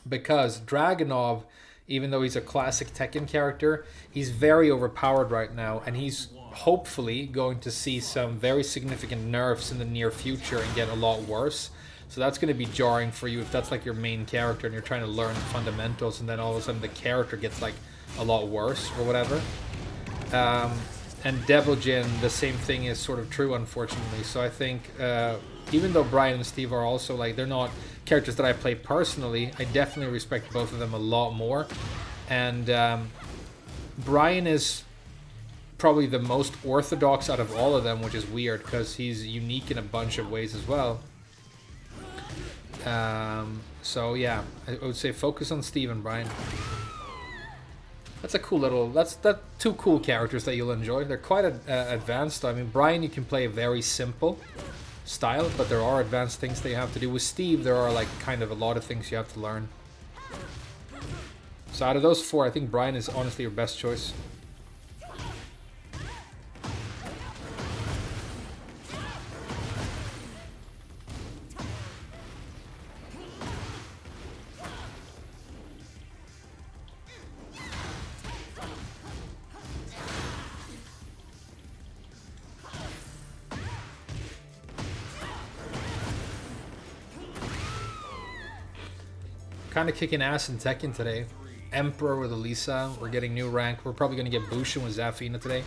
Because Dragunov, even though he's a classic Tekken character, he's very overpowered right now, and he's hopefully going to see some very significant nerfs in the near future and get a lot worse. So that's going to be jarring for you if that's like your main character and you're trying to learn the fundamentals, and then all of a sudden the character gets like a lot worse or whatever. And Devil Jin, the same thing is sort of true, unfortunately. So I think even though Brian and Steve are also like, they're not characters that I play personally, I definitely respect both of them a lot more. And Brian is probably the most orthodox out of all of them, which is weird because he's unique in a bunch of ways as well. So yeah, I would say focus on Steve and Brian. That's a cool little, that's two cool characters that you'll enjoy. They're quite advanced. I mean, Brian, you can play a very simple style, but there are advanced things that you have to do. With Steve, there are like kind of a lot of things you have to learn. So out of those four, I think Brian is honestly your best choice. Kind of kicking ass in Tekken today. Emperor with Elisa. We're getting new rank. We're probably going to get Bushin with Zafina today,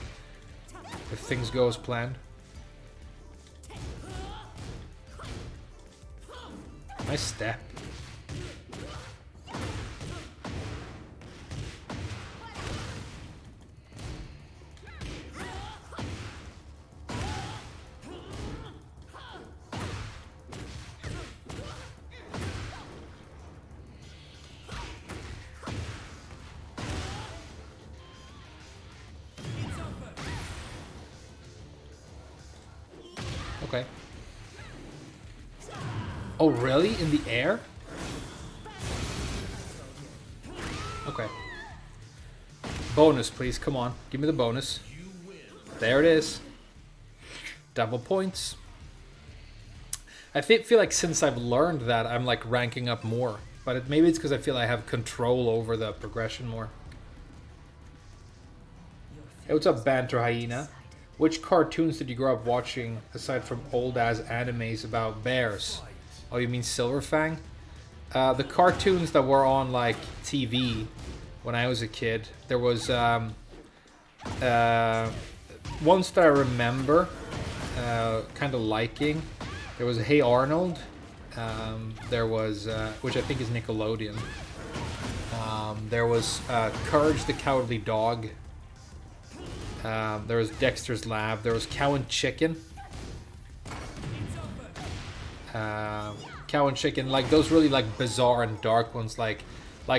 if things go as planned. Nice step. Okay. Oh, really? In the air? Okay. Bonus, please. Come on. Give me the bonus. There it is. Double points. I feel like since I've learned that, I'm like ranking up more. But maybe it's because I feel I have control over the progression more. Hey, what's up, Banter Hyena? Which cartoons did you grow up watching aside from old-ass animes about bears? Oh, you mean Silverfang? The cartoons that were on, like, TV when I was a kid, there was ones that I remember kind of liking. There was Hey Arnold. There was, which I think is Nickelodeon. There was Courage the Cowardly Dog. There was Dexter's Lab. There was Cow and Chicken. Cow and Chicken, like those really like bizarre and dark ones, like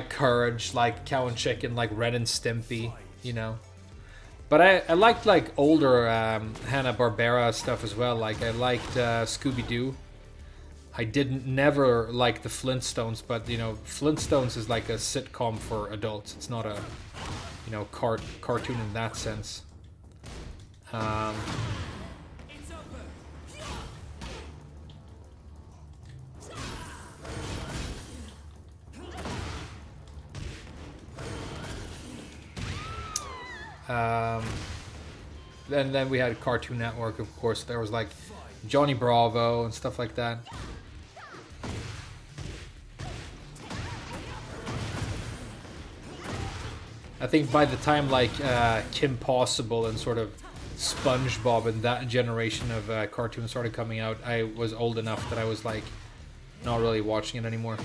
Courage, like Cow and Chicken, like Ren and Stimpy, you know. But I liked like older Hanna-Barbera stuff as well. Like I liked Scooby-Doo. I never like the Flintstones, but you know, Flintstones is like a sitcom for adults. It's not a, you know, cartoon in that sense. Then we had Cartoon Network, of course. There was like Johnny Bravo and stuff like that. I think by the time like Kim Possible and sort of SpongeBob and that generation of cartoons started coming out, I was old enough that I was like not really watching it anymore.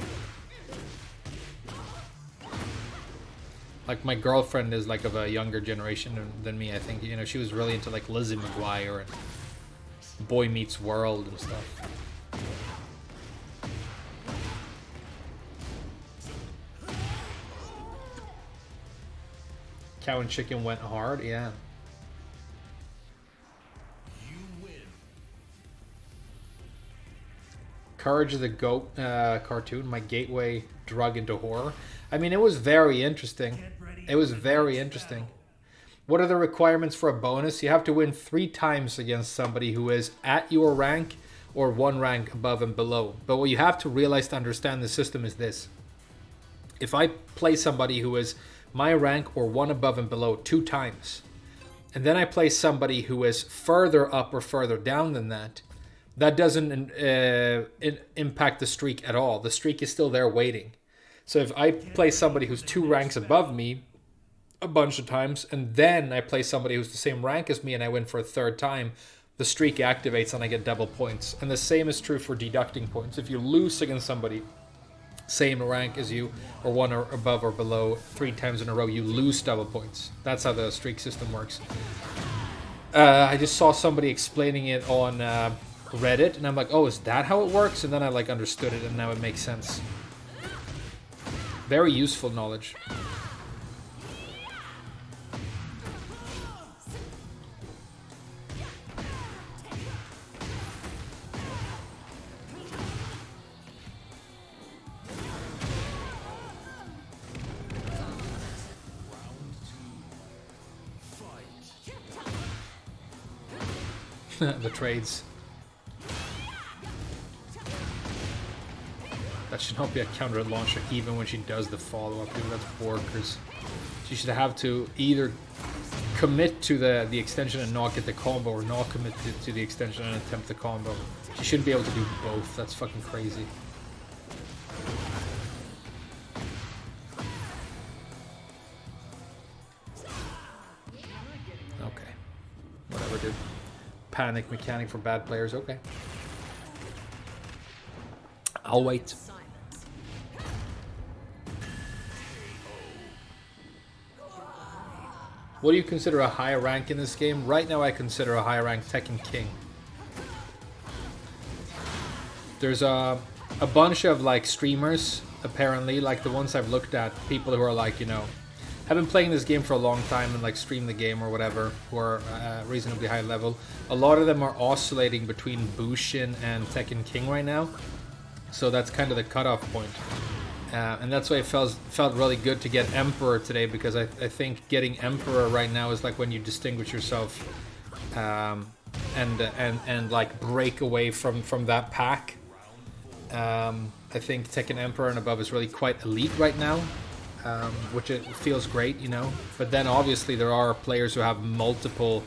Like my girlfriend is like of a younger generation than me, I think. You know, she was really into like Lizzie McGuire and Boy Meets World and stuff. Cow and Chicken went hard, yeah. Courage of the Goat cartoon, my gateway drug into horror. I mean, it was very interesting. It was very interesting. What are the requirements for a bonus? You have to win 3 times against somebody who is at your rank or 1 rank above and below. But what you have to realize to understand the system is this. If I play somebody who is my rank or one above and below 2 times, and then I play somebody who is further up or further down than that, that doesn't impact the streak at all. The streak is still there waiting. So if I play somebody who's 2 ranks above me a bunch of times, and then I play somebody who's the same rank as me and I win for a 3rd time, the streak activates and I get double points. And the same is true for deducting points. If you lose against somebody same rank as you, or 1 or above or below 3 times in a row, you lose double points. That's how the streak system works. I just saw somebody explaining it on Reddit, and I'm like, oh, is that how it works? And then I like understood it, and now it makes sense. Very useful knowledge. The trades. That should not be a counter launcher even when she does the follow-up. That's workers. She should have to either commit to the extension and not get the combo, or not commit to the extension and attempt the combo. She shouldn't be able to do both. That's fucking crazy. Okay. Whatever, dude. Panic mechanic for bad players. Okay. I'll wait. What do you consider a high rank in this game? Right now I consider a high rank Tekken King. There's a bunch of like streamers, apparently, like the ones I've looked at, people who are like, you know, have been playing this game for a long time and like stream the game or whatever, who are reasonably high level. A lot of them are oscillating between Bushin and Tekken King right now. So that's kind of the cutoff point. And that's why it felt really good to get Emperor today, because I think getting Emperor right now is like when you distinguish yourself and like break away from that pack. I think Tekken Emperor and above is really quite elite right now, which it feels great, you know. But then obviously there are players who have multiple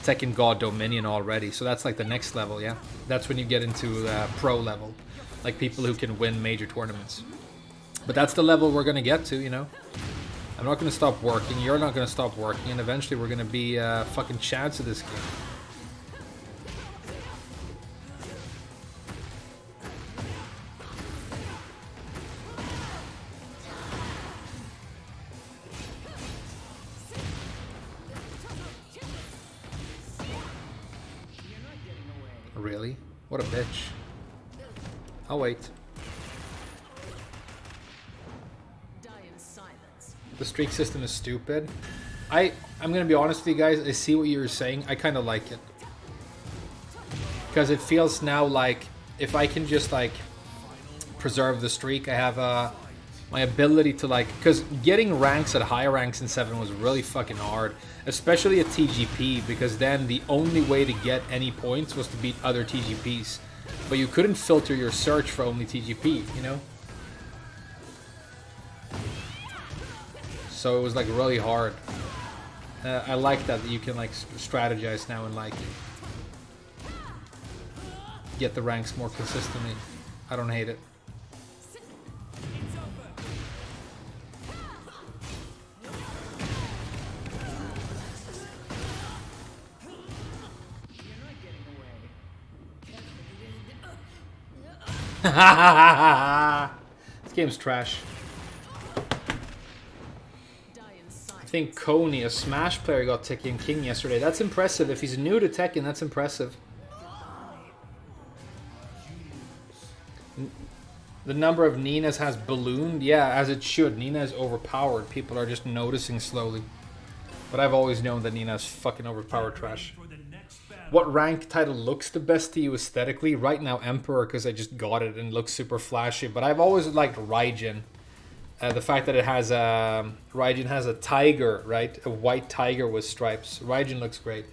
Tekken God Dominion already, so that's like the next level, yeah. That's when you get into pro level, like people who can win major tournaments. But that's the level we're gonna get to, you know. I'm not gonna stop working, you're not gonna stop working, and eventually we're gonna be fucking champs of this game. Really? What a bitch. I'll wait. The streak system is stupid. I'm gonna be honest with you guys, I see what you were saying. I kind of like it. Because it feels now like if I can just like preserve the streak, I have my ability to like, because getting ranks at higher ranks in 7 was really fucking hard, especially at TGP, because then the only way to get any points was to beat other TGPs, but you couldn't filter your search for only TGP, you know. So it was like really hard. I like that you can like strategize now and like get the ranks more consistently. I don't hate it. This game's trash. I think Coney, a Smash player, got Tekken King yesterday. That's impressive. If he's new to Tekken, that's impressive. The number of Ninas has ballooned. Yeah, as it should. Nina is overpowered. People are just noticing slowly. But I've always known that Nina is fucking overpowered trash. What rank title looks the best to you aesthetically? Right now, Emperor, because I just got it and it looks super flashy. But I've always liked Raijin. The fact that it has Raijin has a tiger, right? A white tiger with stripes. Raijin looks great.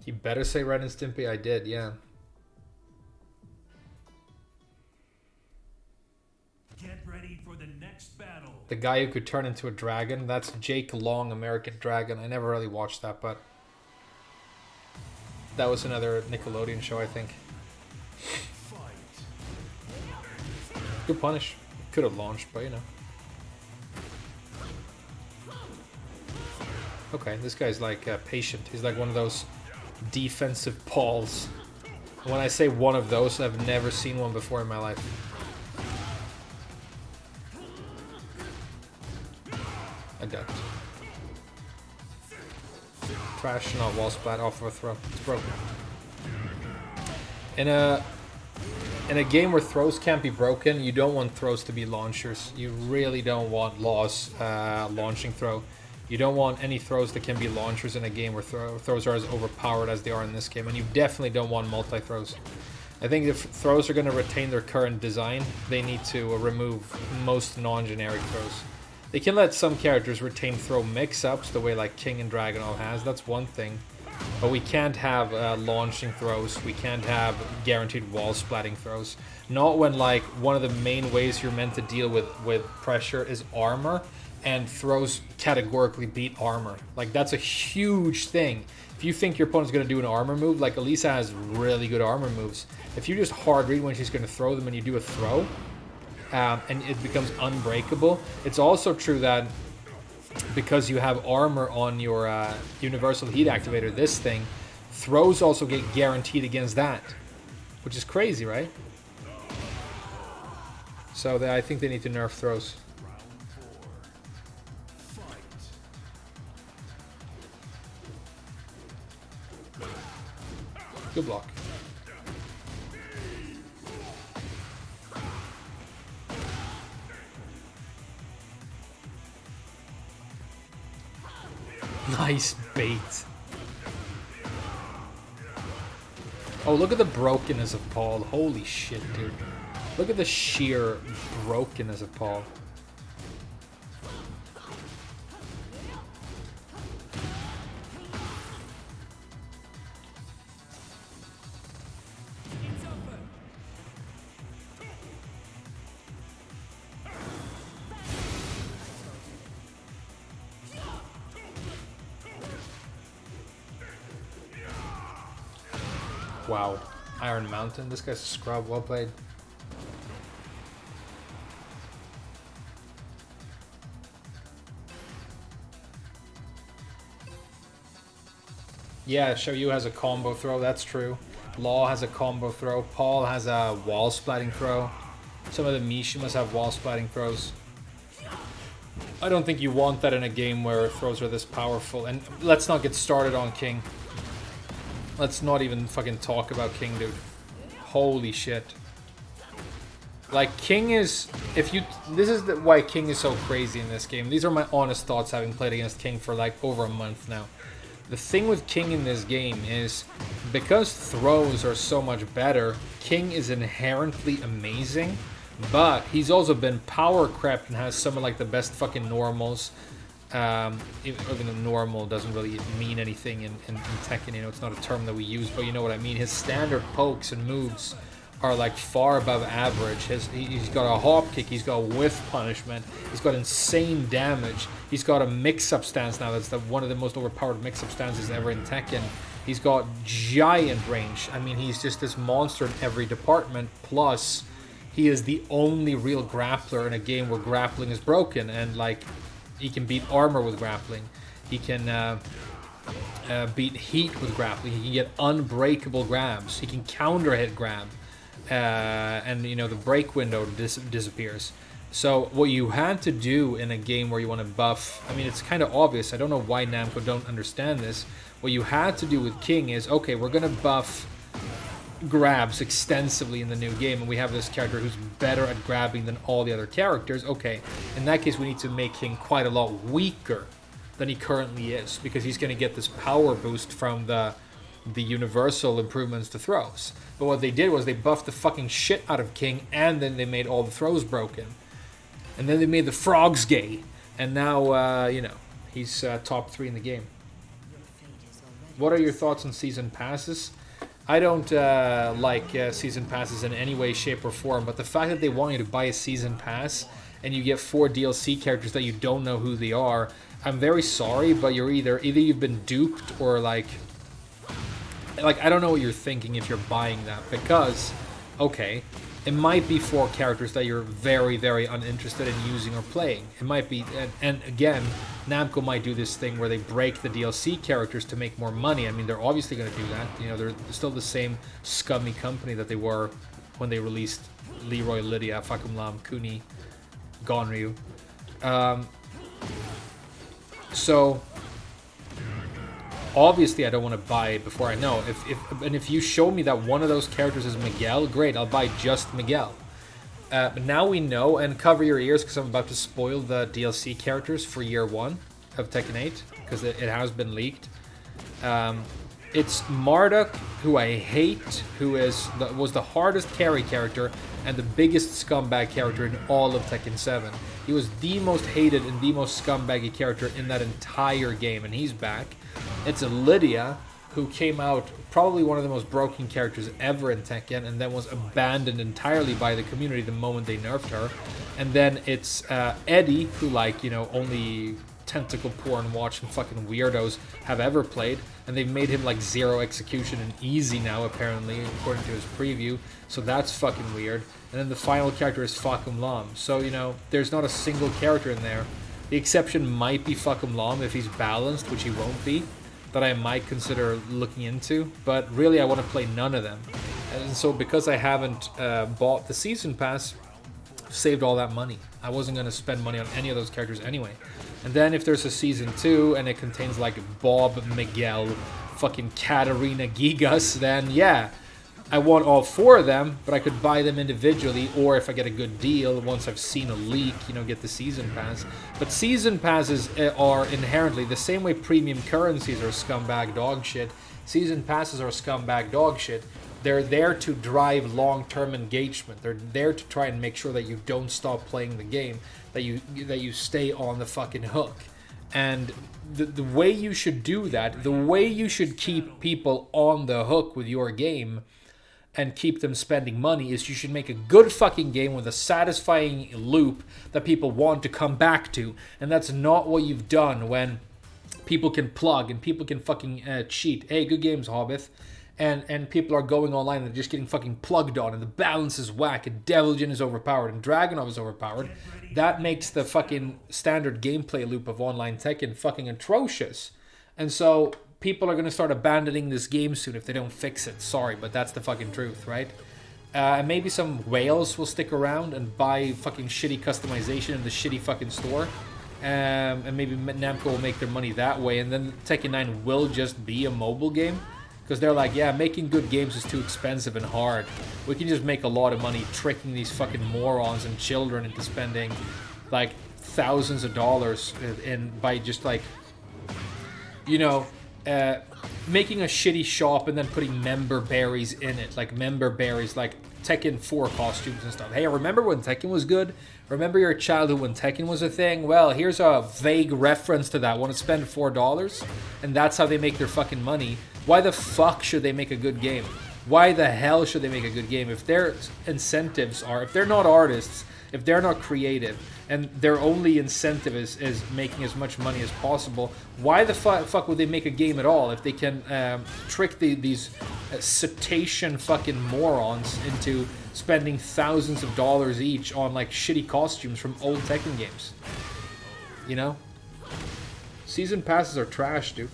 You better say Ren and Stimpy. I did, yeah. ready for the next battle. The guy who could turn into a dragon. That's Jake Long, American Dragon. I never really watched that, but that was another Nickelodeon show, I think. Good punish. Could have launched, but you know. Okay, this guy's like patient. He's like one of those defensive Pauls. When I say one of those, I've never seen one before in my life. I ducked. Trash, not wall splat, off of a throw. It's broken. In a game where throws can't be broken, you don't want throws to be launchers. You really don't want Law's launching throw. You don't want any throws that can be launchers in a game where throws are as overpowered as they are in this game. And you definitely don't want multi-throws. I think if throws are going to retain their current design, they need to remove most non-generic throws. They can let some characters retain throw mix-ups, the way like King and Dragon all has. That's one thing. But we can't have launching throws. We can't have guaranteed wall splatting throws. Not when like one of the main ways you're meant to deal with pressure is armor, and throws categorically beat armor. Like that's a huge thing. If you think your opponent's going to do an armor move, like Elisa has really good armor moves. If you just hard read when she's going to throw them and you do a throw, and it becomes unbreakable. It's also true that because you have armor on your universal heat activator, this thing, throws also get guaranteed against that, which is crazy, right? So I think they need to nerf throws. Good block. Nice bait. Oh, look at the brokenness of Paul. Holy shit, dude. Look at the sheer brokenness of Paul. Wow. Iron Mountain. This guy's a scrub. Well played. Yeah, Shoyu has a combo throw. That's true. Law has a combo throw. Paul has a wall splatting throw. Some of the Mishimas have wall splatting throws. I don't think you want that in a game where throws are this powerful. And let's not get started on King. Let's not even fucking talk about King, dude. Holy shit. Like, King is... This is why King is so crazy in this game. These are my honest thoughts having played against King for like over a month now. The thing with King in this game is, because throws are so much better, King is inherently amazing, but he's also been power crept and has some of like the best fucking normals. Even though normal doesn't really mean anything in Tekken, you know, it's not a term that we use, but you know what I mean. His standard pokes and moves are like far above average. He's got a hop kick, he's got whiff punishment, he's got insane damage, he's got a mix-up stance now that's one of the most overpowered mix-up stances ever in Tekken. He's got giant range. I mean, he's just this monster in every department, plus he is the only real grappler in a game where grappling is broken, and like, he can beat armor with grappling. He can beat heat with grappling. He can get unbreakable grabs. He can counter hit grab. And, you know, the break window disappears. So what you had to do in a game where you want to buff... I mean, it's kind of obvious. I don't know why Namco don't understand this. What you had to do with King is, okay, we're going to buff grabs extensively in the new game, and we have this character who's better at grabbing than all the other characters. Okay, in that case we need to make him quite a lot weaker than he currently is, because he's going to get this power boost from the universal improvements to throws. But what they did was they buffed the fucking shit out of King, and then they made all the throws broken, and then they made the frogs gay, and now you know, he's top 3 in the game. What are your thoughts on season passes? I don't like season passes in any way, shape, or form, but the fact that they want you to buy a season pass and you get 4 DLC characters that you don't know who they are, I'm very sorry, but you're either you've been duped or like I don't know what you're thinking if you're buying that, because okay, it might be 4 characters that you're very, very uninterested in using or playing. It might be, and again, Namco might do this thing where they break the DLC characters to make more money. I mean, they're obviously going to do that. You know, they're still the same scummy company that they were when they released Leroy, Lydia, Fakum Lam, Kuni, Gonryu. So obviously I don't want to buy it before I know. If you show me that one of those characters is Miguel, great, I'll buy just Miguel. But now we know, and cover your ears because I'm about to spoil the DLC characters for year 1 of Tekken 8, because it has been leaked. It's Marduk, who I hate, who was the hardest carry character and the biggest scumbag character in all of Tekken 7. He was the most hated and the most scumbaggy character in that entire game, and he's back. It's a Lydia, who came out probably one of the most broken characters ever in Tekken, and then was abandoned entirely by the community the moment they nerfed her. And then it's Eddie, who, like, you know, only tentacle porn watching fucking weirdos have ever played, and they've made him like 0 execution and easy now, apparently, according to his preview, so that's fucking weird. And then the final character is Fakum Lam, so, you know, there's not a single character in there. The exception might be Fakum Lam if he's balanced, which he won't be, that I might consider looking into, but really I want to play none of them. And so because I haven't bought the season pass, I've saved all that money. I wasn't going to spend money on any of those characters anyway. And then if there's a season 2 and it contains like Bob, Miguel, fucking Katarina, Gigas, then yeah, I want all 4 of them, but I could buy them individually, or if I get a good deal once I've seen a leak, you know, get the season pass. But season passes are inherently the same way premium currencies are scumbag dog shit. Season passes are scumbag dog shit. They're there to drive long-term engagement. They're there to try and make sure that you don't stop playing the game, that you stay on the fucking hook. And the way you should do that, the way you should keep people on the hook with your game and keep them spending money, is you should make a good fucking game with a satisfying loop that people want to come back to. And that's not what you've done when people can plug and people can fucking cheat. Hey, good games, Hobbit. And people are going online and just getting fucking plugged on, and the balance is whack, and Devilgen is overpowered, and Dragunov is overpowered. That makes the fucking standard gameplay loop of online Tekken fucking atrocious. And so people are going to start abandoning this game soon if they don't fix it. Sorry, but that's the fucking truth, right? And maybe some whales will stick around and buy fucking shitty customization in the shitty fucking store. And maybe Namco will make their money that way, and then Tekken 9 will just be a mobile game. Because they're like, yeah, making good games is too expensive and hard. We can just make a lot of money tricking these fucking morons and children into spending like thousands of dollars by just like, you know, making a shitty shop and then putting member berries in it. Like member berries, like Tekken 4 costumes and stuff. Hey, remember when Tekken was good? Remember your childhood when Tekken was a thing? Well, here's a vague reference to that. Want to spend $4? And that's how they make their fucking money. Why the fuck should they make a good game? Why the hell should they make a good game? If their incentives are, if they're not artists, if they're not creative, and their only incentive is making as much money as possible, why the fuck would they make a game at all if they can trick these cetacean fucking morons into spending thousands of dollars each on like shitty costumes from old Tekken games? You know? Season passes are trash, dude.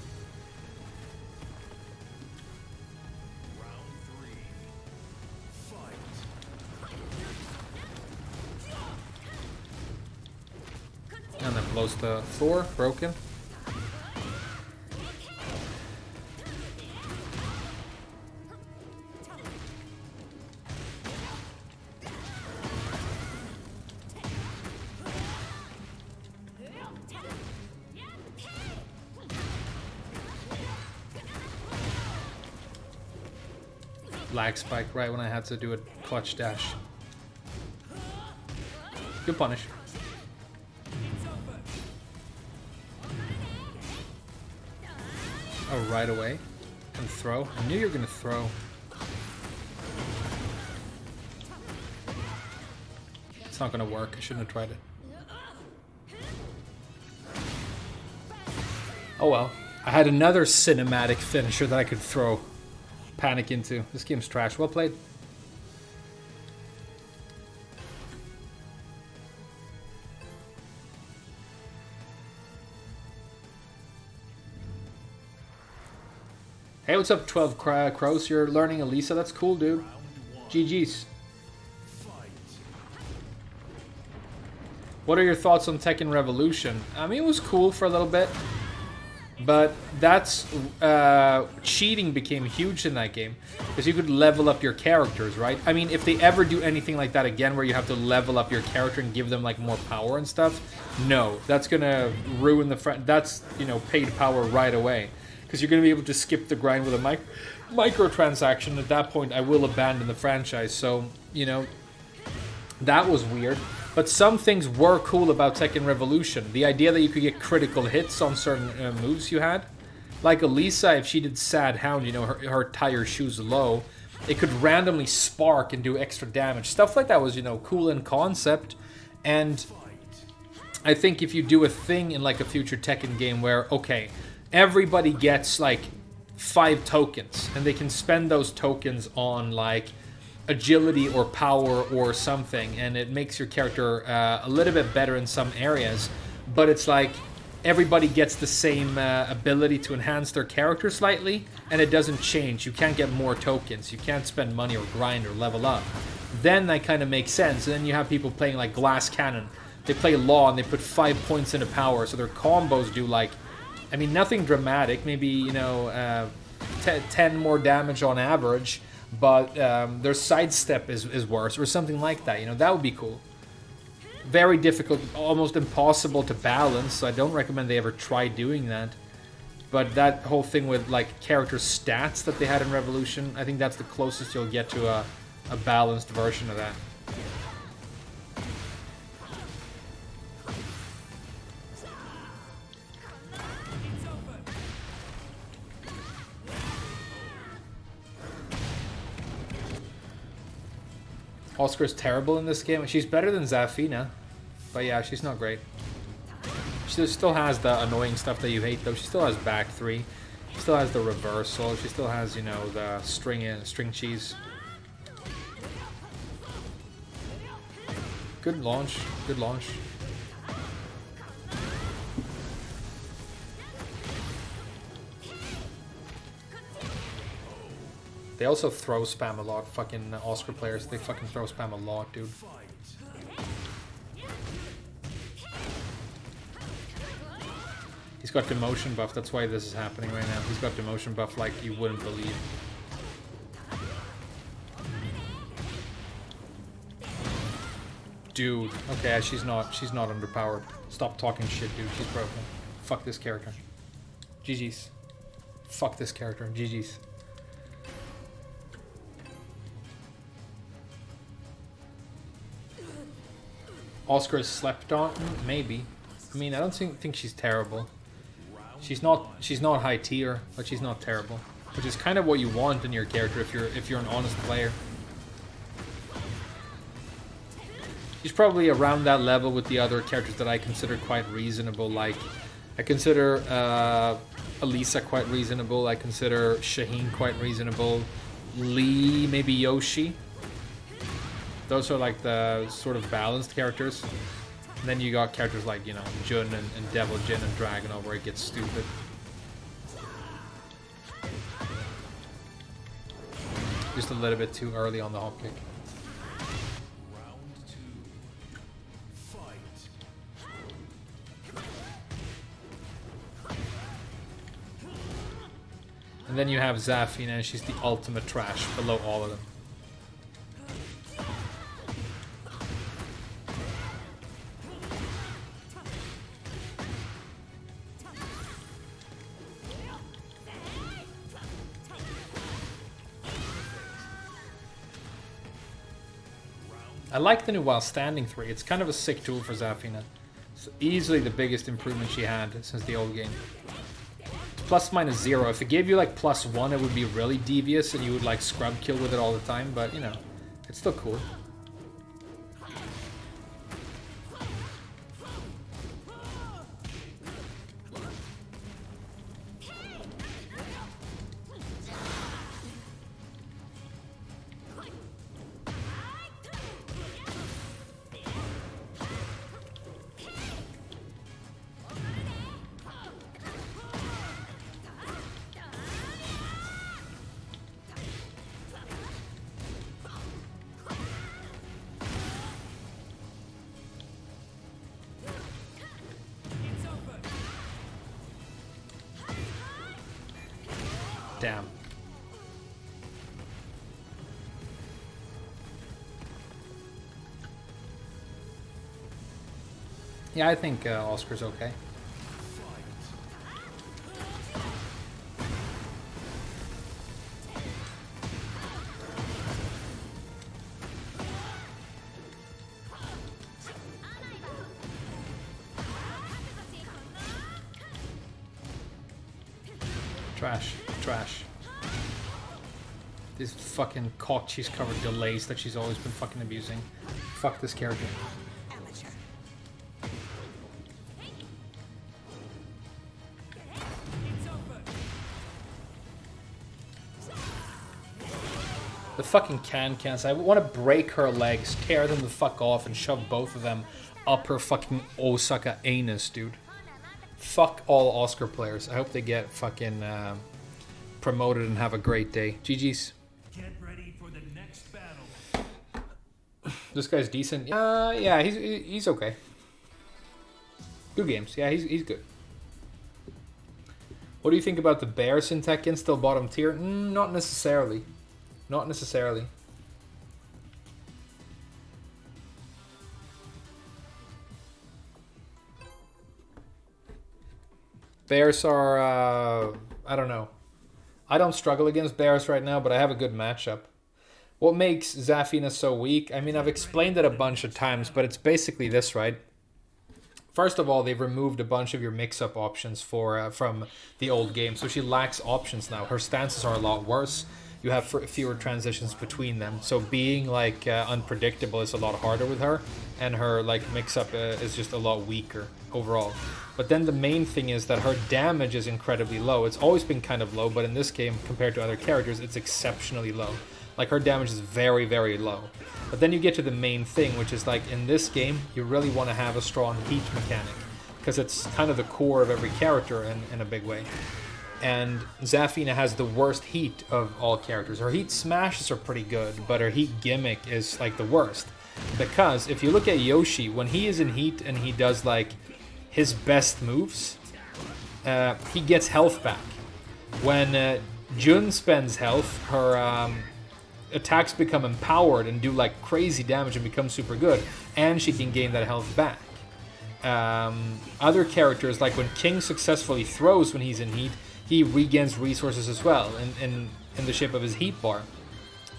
And then blows the Thor, broken. Lag spike right when I had to do a clutch dash. Good punish. Oh, right away. And throw. I knew you were going to throw. It's not going to work. I shouldn't have tried it. Oh well. I had another cinematic finisher that I could throw Panic into. This game's trash. Well played. Hey, what's up, 12 Crows? You're learning Elisa? That's cool, dude. GG's. What are your thoughts on Tekken Revolution? I mean, it was cool for a little bit. But that's... cheating became huge in that game. Because you could level up your characters, right? I mean, if they ever do anything like that again, where you have to level up your character and give them, like, more power and stuff, no. That's gonna ruin the... That's, you know, paid power right away. Because you're going to be able to skip the grind with a microtransaction. At that point, I will abandon the franchise. So, you know, that was weird. But some things were cool about Tekken Revolution. The idea that you could get critical hits on certain moves you had. Like Elisa, if she did Sad Hound, you know, her tire shoes low, it could randomly spark and do extra damage. Stuff like that was, you know, cool in concept. And I think if you do a thing in, like, a future Tekken game where, okay, everybody gets like 5 tokens and they can spend those tokens on like agility or power or something, and it makes your character a little bit better in some areas, but it's like everybody gets the same ability to enhance their character slightly, and it doesn't change. You can't get more tokens, you can't spend money or grind or level up. Then that kind of makes sense. And then you have people playing like Glass Cannon. They play Law and they put 5 points into power, so their combos do like, I mean, nothing dramatic, maybe, you know, 10 more damage on average, but their sidestep is worse, or something like that, you know, that would be cool. Very difficult, almost impossible to balance, so I don't recommend they ever try doing that. But that whole thing with, like, character stats that they had in Revolution, I think that's the closest you'll get to a balanced version of that. Oscar's terrible in this game. She's better than Zafina, but yeah, she's not great. She still has the annoying stuff that you hate, though. She still has back 3. She still has the reversal. She still has, you know, the string cheese. Good launch. Good launch. They also throw spam a lot. Fucking Oscar players, they fucking throw spam a lot, dude. He's got demotion buff, that's why this is happening right now. He's got demotion buff like you wouldn't believe. Dude, okay, she's not underpowered. Stop talking shit, dude. She's broken. Fuck this character. GG's. Fuck this character. GG's. Oscar is slept on? Maybe. I mean, I don't think she's terrible. She's not high tier, but she's not terrible, which is kind of what you want in your character if you're an honest player. She's probably around that level with the other characters that I consider quite reasonable. Like, I consider Elisa quite reasonable. I consider Shaheen quite reasonable. Lee, maybe Yoshi. Those are like the sort of balanced characters. And then you got characters like, you know, Jun and Devil Jin and Dragunov where it gets stupid. Just a little bit too early on the hop kick. And then you have Zafina, and she's the ultimate trash below all of them. I like the new While Standing 3. It's kind of a sick tool for Zafina. It's easily the biggest improvement she had since the old game. It's plus minus 0. If it gave you like plus 1, it would be really devious and you would like scrub kill with it all the time, but you know, it's still cool. Damn. Yeah, I think Oscar's okay. Trash. Trash. These fucking cock cheese covered delays that she's always been fucking abusing. Fuck this character. The fucking cans. I want to break her legs, tear them the fuck off, and shove both of them up her fucking Osaka anus, dude. Fuck all Oscar players. I hope they get fucking promoted and have a great day. GG's. Get ready for the next battle. This guy's decent. Yeah, he's okay. Good games. Yeah, he's good. What do you think about the Bears in Tekken? Still bottom tier? Not necessarily. Not necessarily. Bears are, I don't know. I don't struggle against Bears right now, but I have a good matchup. What makes Zafina so weak? I mean, I've explained it a bunch of times, but it's basically this, right? First of all, they've removed a bunch of your mix-up options from the old game, so she lacks options now. Her stances are a lot worse. You have fewer transitions between them, so being like unpredictable is a lot harder with her, and her like mix-up is just a lot weaker overall. But then the main thing is that her damage is incredibly low. It's always been kind of low, but in this game, compared to other characters, it's exceptionally low. Like, her damage is very, very low. But then you get to the main thing, which is like, in this game, you really want to have a strong heat mechanic, because it's kind of the core of every character in a big way. And Zafina has the worst heat of all characters. Her heat smashes are pretty good, but her heat gimmick is like the worst. Because if you look at Yoshi, when he is in heat and he does like his best moves, he gets health back. When Jun spends health, her attacks become empowered and do like crazy damage and become super good, and she can gain that health back. Other characters, like when King successfully throws when he's in heat, he regains resources as well in the shape of his heat bar.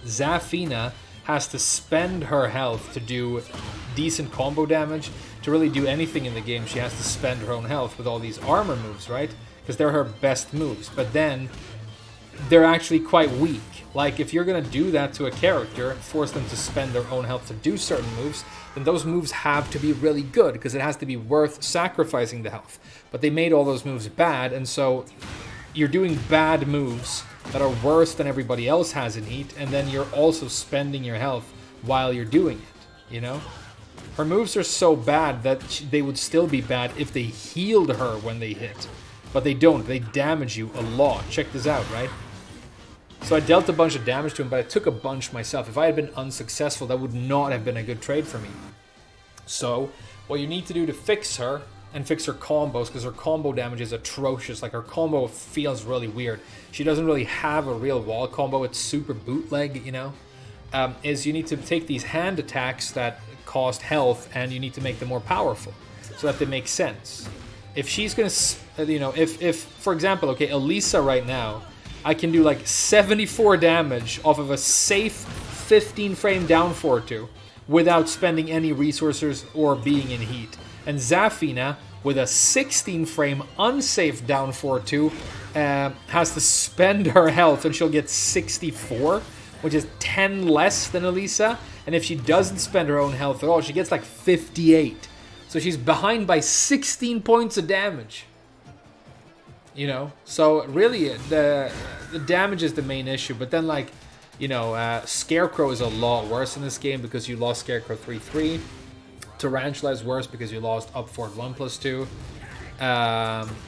Zafina has to spend her health to do decent combo damage. To really do anything in the game, she has to spend her own health with all these armor moves, right? Because they're her best moves. But then, they're actually quite weak. Like, if you're going to do that to a character, force them to spend their own health to do certain moves, then those moves have to be really good, because it has to be worth sacrificing the health. But they made all those moves bad, and so you're doing bad moves that are worse than everybody else has in heat, and then you're also spending your health while you're doing it, you know? Her moves are so bad that they would still be bad if they healed her when they hit. But they don't. They damage you a lot. Check this out, right? So I dealt a bunch of damage to him, but I took a bunch myself. If I had been unsuccessful, that would not have been a good trade for me. So what you need to do to fix her, and fix her combos, because her combo damage is atrocious. Like, her combo feels really weird. She doesn't really have a real wall combo. It's super bootleg, you know? Is you need to take these hand attacks that cost health, and you need to make them more powerful, so that they make sense. If she's gonna, you know, if for example, okay, Elisa right now, I can do like 74 damage off of a safe 15 frame down 4-2 without spending any resources or being in heat. And Zafina, with a 16 frame unsafe down 4-2, has to spend her health, and she'll get 64, which is 10 less than Elisa. And if she doesn't spend her own health at all, she gets like 58. So she's behind by 16 points of damage. You know? So really, the damage is the main issue. But then, like, you know, Scarecrow is a lot worse in this game because you lost Scarecrow 3-3. Tarantula is worse because you lost up forward 1+2.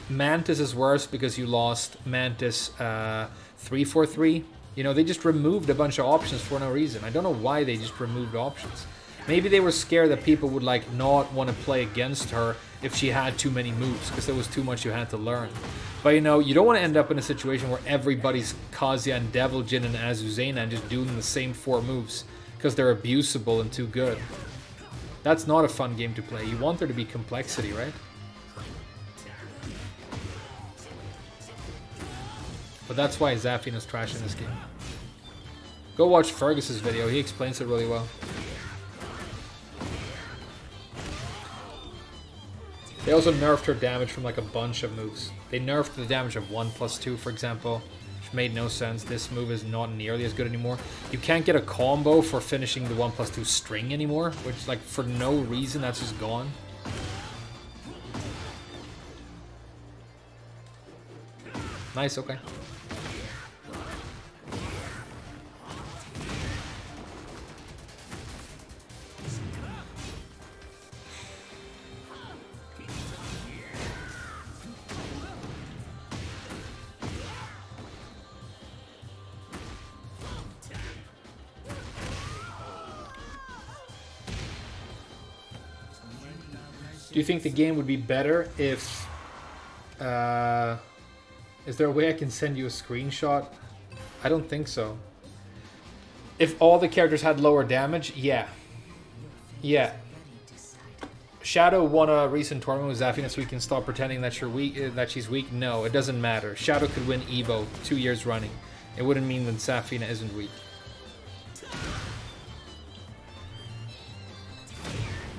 Mantis is worse because you lost Mantis 3-4-3. You know, they just removed a bunch of options for no reason. I don't know why they just removed options. Maybe they were scared that people would like not want to play against her if she had too many moves, because there was too much you had to learn. But you know, you don't want to end up in a situation where everybody's Kazuya and Devil Jin and Azuzena and just doing the same 4 moves because they're abusable and too good. That's not a fun game to play. You want there to be complexity, right? But that's why Zafina's trash in this game. Go watch Fergus's video, he explains it really well. They also nerfed her damage from like a bunch of moves. They nerfed the damage of 1+2, for example, which made no sense. This move is not nearly as good anymore. You can't get a combo for finishing the 1+2 string anymore, which like for no reason, that's just gone. Nice, okay. Do you think the game would be better if... is there a way I can send you a screenshot? I don't think so. If all the characters had lower damage, yeah. Yeah. Shadow won a recent tournament with Zafina, so we can stop pretending that you're weak, that she's weak. No, it doesn't matter. Shadow could win Evo 2 years running. It wouldn't mean that Zafina isn't weak.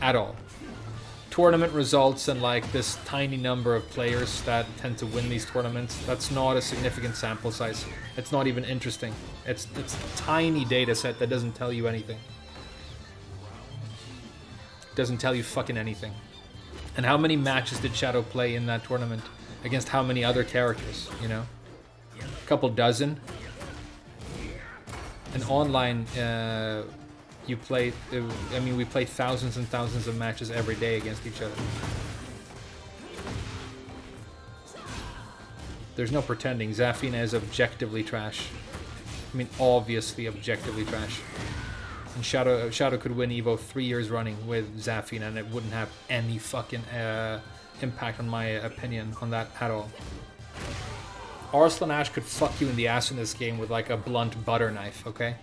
At all. Tournament results and like this tiny number of players that tend to win these tournaments, that's not a significant sample size. It's not even interesting. It's a tiny data set that doesn't tell you anything. Doesn't tell you fucking anything. And how many matches did Shadow play in that tournament against how many other characters, you know? A couple dozen. And online, you play, I mean, we play thousands and thousands of matches every day against each other. There's no pretending. Zafina is objectively trash. I mean, obviously objectively trash. And Shadow could win Evo 3 years running with Zafina, and it wouldn't have any fucking impact on my opinion on that at all. Arslan Ash could fuck you in the ass in this game with like a blunt butter knife, okay?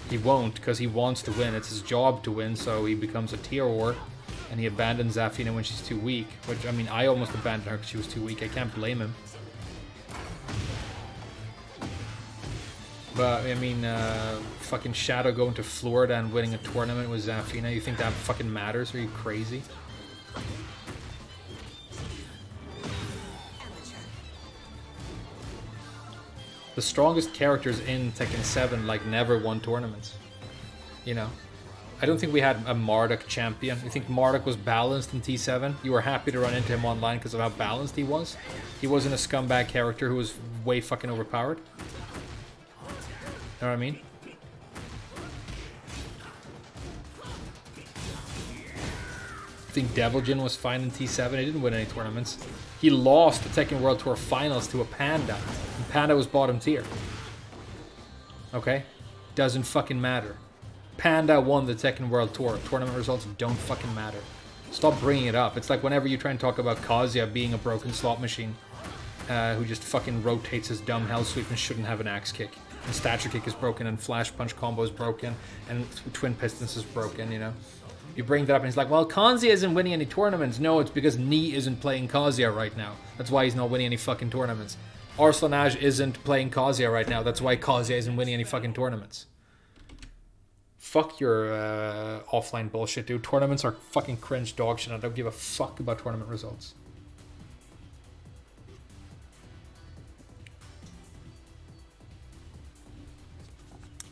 He won't, because he wants to win. It's his job to win, so he becomes a tier war, and he abandons Zafina when she's too weak. Which, I mean, I almost abandoned her because she was too weak. I can't blame him. But, I mean, fucking Shadow going to Florida and winning a tournament with Zafina, you think that fucking matters? Are you crazy? The strongest characters in Tekken 7 like never won tournaments. You know? I don't think we had a Marduk champion. You think Marduk was balanced in T7? You were happy to run into him online because of how balanced he was? He wasn't a scumbag character who was way fucking overpowered. You know what I mean? I think Devil Jin was fine in T7. He didn't win any tournaments. He lost the Tekken World Tour Finals to a Panda. And Panda was bottom tier. Okay? Doesn't fucking matter. Panda won the Tekken World Tour. Tournament results don't fucking matter. Stop bringing it up. It's like whenever you try and talk about Kazuya being a broken slot machine who just fucking rotates his dumb hell sweep and shouldn't have an axe kick. And stature kick is broken, and flash punch combo is broken, and twin pistons is broken, you know? You bring that up and he's like, well, Kazuya isn't winning any tournaments. No, it's because Ni isn't playing Kazuya right now. That's why he's not winning any fucking tournaments. Arslan Aj isn't playing Kazuya right now. That's why Kazuya isn't winning any fucking tournaments. Fuck your offline bullshit, dude. Tournaments are fucking cringe dog shit. I don't give a fuck about tournament results.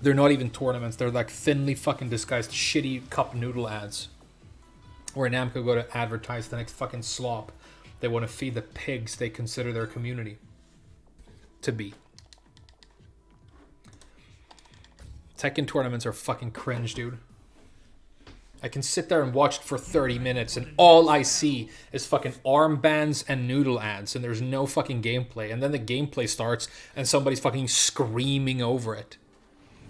They're not even tournaments. They're like thinly fucking disguised shitty cup noodle ads. Where Namco go to advertise the next fucking slop. They want to feed the pigs they consider their community to be. Tekken tournaments are fucking cringe, dude. I can sit there and watch it for 30 minutes and all I see is fucking armbands and noodle ads and there's no fucking gameplay. And then the gameplay starts and somebody's fucking screaming over it.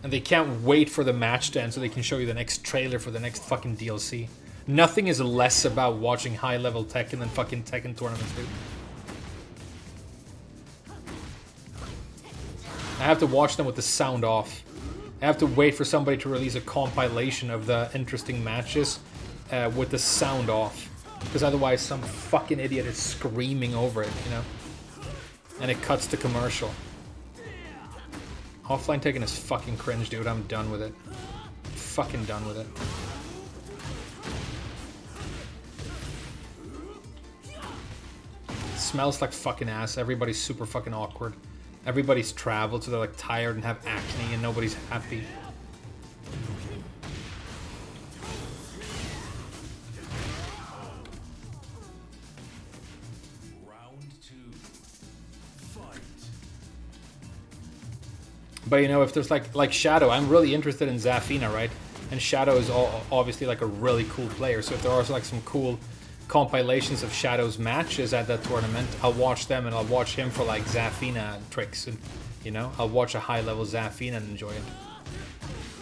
And they can't wait for the match to end so they can show you the next trailer for the next fucking DLC. Nothing is less about watching high-level Tekken than fucking Tekken tournaments, dude. I have to watch them with the sound off. I have to wait for somebody to release a compilation of the interesting matches with the sound off. Because otherwise some fucking idiot is screaming over it, you know? And it cuts to commercial. Offline Tekken is fucking cringe, dude. I'm done with it. Fucking done with it. It smells like fucking ass. Everybody's super fucking awkward. Everybody's traveled, so they're like tired and have acne and nobody's happy. But you know, if there's like Shadow, I'm really interested in Zafina, right? And Shadow is obviously like a really cool player. So if there are like some cool compilations of Shadow's matches at that tournament, I'll watch them and I'll watch him for like Zafina tricks, and you know, I'll watch a high-level Zafina and enjoy it.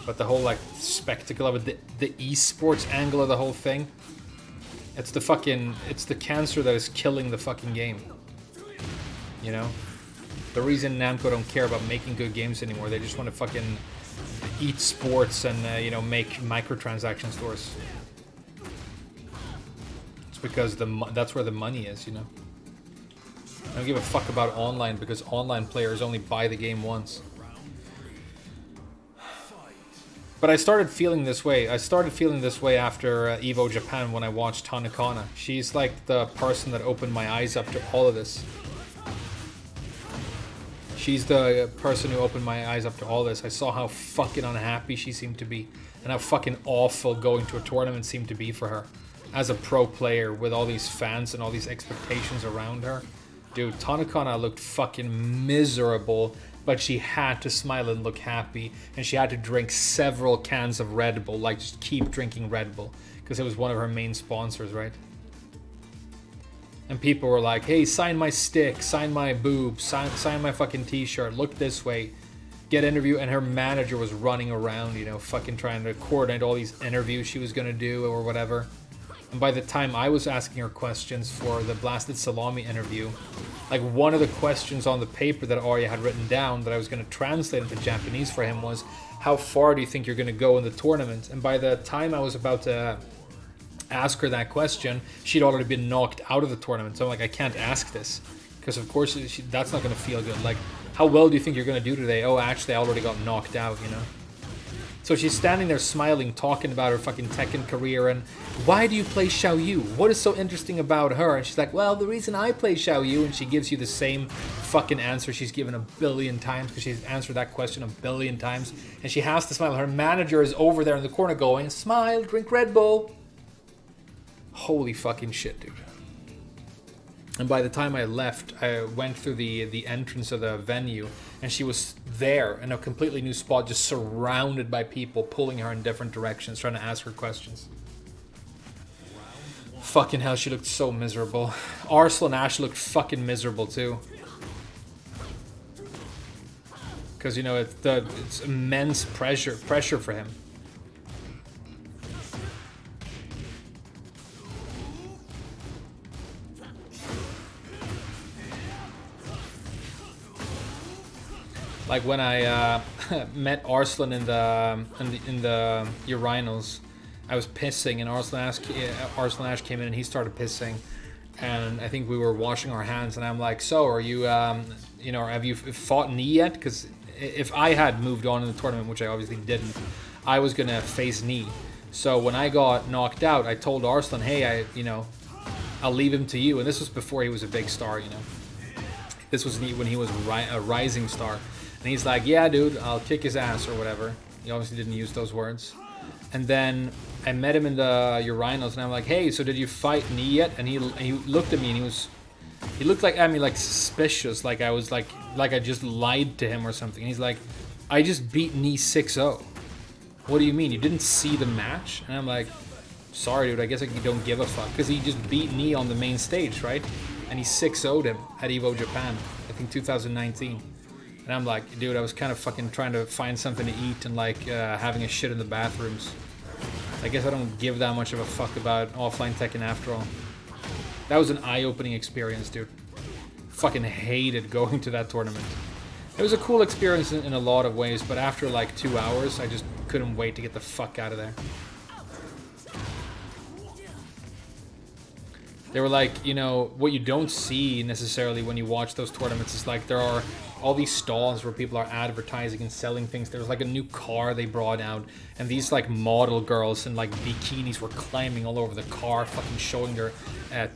But the whole like spectacle of it, the esports angle of the whole thing, it's the cancer that is killing the fucking game. You know? The reason Namco don't care about making good games anymore, they just want to fucking eat sports and, you know, make microtransaction stores. It's because that's where the money is, you know? I don't give a fuck about online because online players only buy the game once. But I started feeling this way. I started feeling this way after Evo Japan when I watched Tanakana. She's like the person that opened my eyes up to all of this. She's the person who opened my eyes up to all this. I saw how fucking unhappy she seemed to be. And how fucking awful going to a tournament seemed to be for her. As a pro player with all these fans and all these expectations around her. Dude, Tanakana looked fucking miserable. But she had to smile and look happy. And she had to drink several cans of Red Bull. Like, just keep drinking Red Bull. Because it was one of her main sponsors, right? And people were like, hey, sign my stick, sign my boobs, sign my fucking t-shirt, look this way, get interview. And her manager was running around, you know, fucking trying to coordinate all these interviews she was going to do or whatever. And by the time I was asking her questions for the Blasted Salami interview, like one of the questions on the paper that Arya had written down that I was going to translate into Japanese for him was, how far do you think you're going to go in the tournament? And by the time I was about to ask her that question, she'd already been knocked out of the tournament. So I'm like, I can't ask this because of course that's not going to feel good. Like, how well do you think you're going to do today? Oh, actually I already got knocked out, you know? So she's standing there smiling, talking about her fucking Tekken career and why do you play Xiaoyu? What is so interesting about her? And she's like, well, the reason I play Xiaoyu, and she gives you the same fucking answer she's given a billion times because she's answered that question a billion times and she has to smile. Her manager is over there in the corner going, smile, drink Red Bull. Holy fucking shit, dude. And by the time I left, I went through the entrance of the venue and she was there in a completely new spot, just surrounded by people pulling her in different directions, trying to ask her questions. Fucking hell, she looked so miserable. Arslan Ash looked fucking miserable too. Because, you know, it's immense pressure for him. Like when I met Arslan in the urinals, I was pissing and Arslan Ash came in and he started pissing, and I think we were washing our hands and I'm like, so are you you know, have you fought Knee yet? Because if I had moved on in the tournament, which I obviously didn't, I was gonna face Knee. So when I got knocked out, I told Arslan, hey, I'll leave him to you. And this was before he was a big star, you know. This was when he was a rising star. And he's like, yeah, dude, I'll kick his ass or whatever. He obviously didn't use those words. And then I met him in the urinals and I'm like, hey, so did you fight Knee yet? And he looked at me and he looked like at me like suspicious, like I was like I just lied to him or something. And he's like, I just beat Knee 6-0. What do you mean? You didn't see the match? And I'm like, sorry, dude, I guess you don't give a fuck. Because he just beat Knee on the main stage, right? And he 6-0'd him at Evo Japan, I think 2019. And I'm like, dude, I was kind of fucking trying to find something to eat and like having a shit in the bathrooms. I guess I don't give that much of a fuck about offline Tekken after all. That was an eye-opening experience, dude. Fucking hated going to that tournament. It was a cool experience in a lot of ways, but after like 2 hours, I just couldn't wait to get the fuck out of there. They were like, you know, what you don't see necessarily when you watch those tournaments is like there are all these stalls where people are advertising and selling things. There was like a new car they brought out, and these like model girls in like bikinis were climbing all over the car, fucking showing their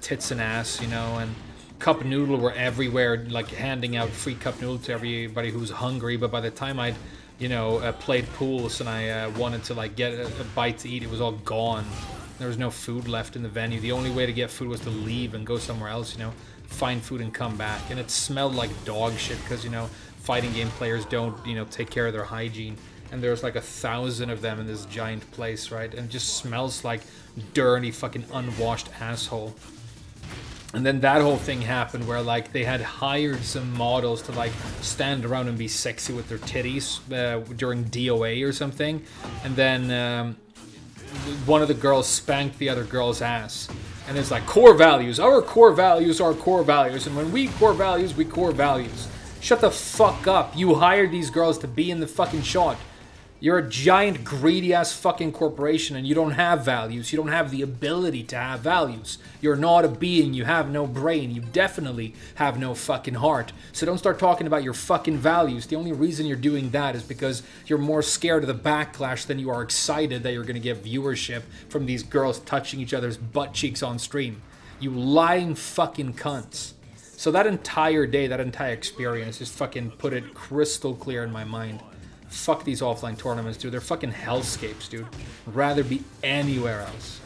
tits and ass, you know, and cup noodle were everywhere, like handing out free cup noodle to everybody who was hungry. But by the time I'd, you know, played pools and I wanted to like get a bite to eat, it was all gone. There was no food left in the venue. The only way to get food was to leave and go somewhere else, you know, find food and come back. And it smelled like dog shit because, you know, fighting game players don't, you know, take care of their hygiene. And there's like 1,000 of them in this giant place, right? And it just smells like dirty fucking unwashed asshole. And then that whole thing happened where like they had hired some models to like stand around and be sexy with their titties during DOA or something. And then one of the girls spanked the other girl's ass. And it's like, core values. Our core values are core values. And when we core values, we core values. Shut the fuck up. You hired these girls to be in the fucking shot. You're a giant greedy ass fucking corporation and you don't have values. You don't have the ability to have values. You're not a being. You have no brain. You definitely have no fucking heart. So don't start talking about your fucking values. The only reason you're doing that is because you're more scared of the backlash than you are excited that you're going to get viewership from these girls touching each other's butt cheeks on stream. You lying fucking cunts. So that entire day, that entire experience just fucking put it crystal clear in my mind. Fuck these offline tournaments, dude. They're fucking hellscapes, dude. I'd rather be anywhere else.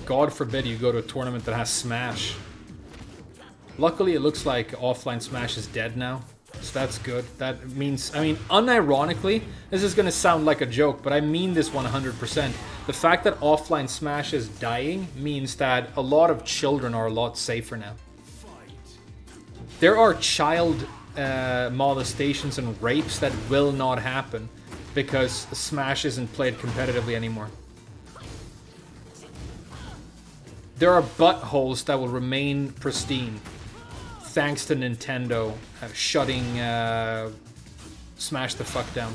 God forbid you go to a tournament that has Smash. Luckily, it looks like offline Smash is dead now. So that's good. That means, I mean, unironically, this is going to sound like a joke, but I mean this 100%. The fact that offline Smash is dying means that a lot of children are a lot safer now. There are child molestations and rapes that will not happen because Smash isn't played competitively anymore. There are buttholes that will remain pristine thanks to Nintendo shutting Smash the fuck down.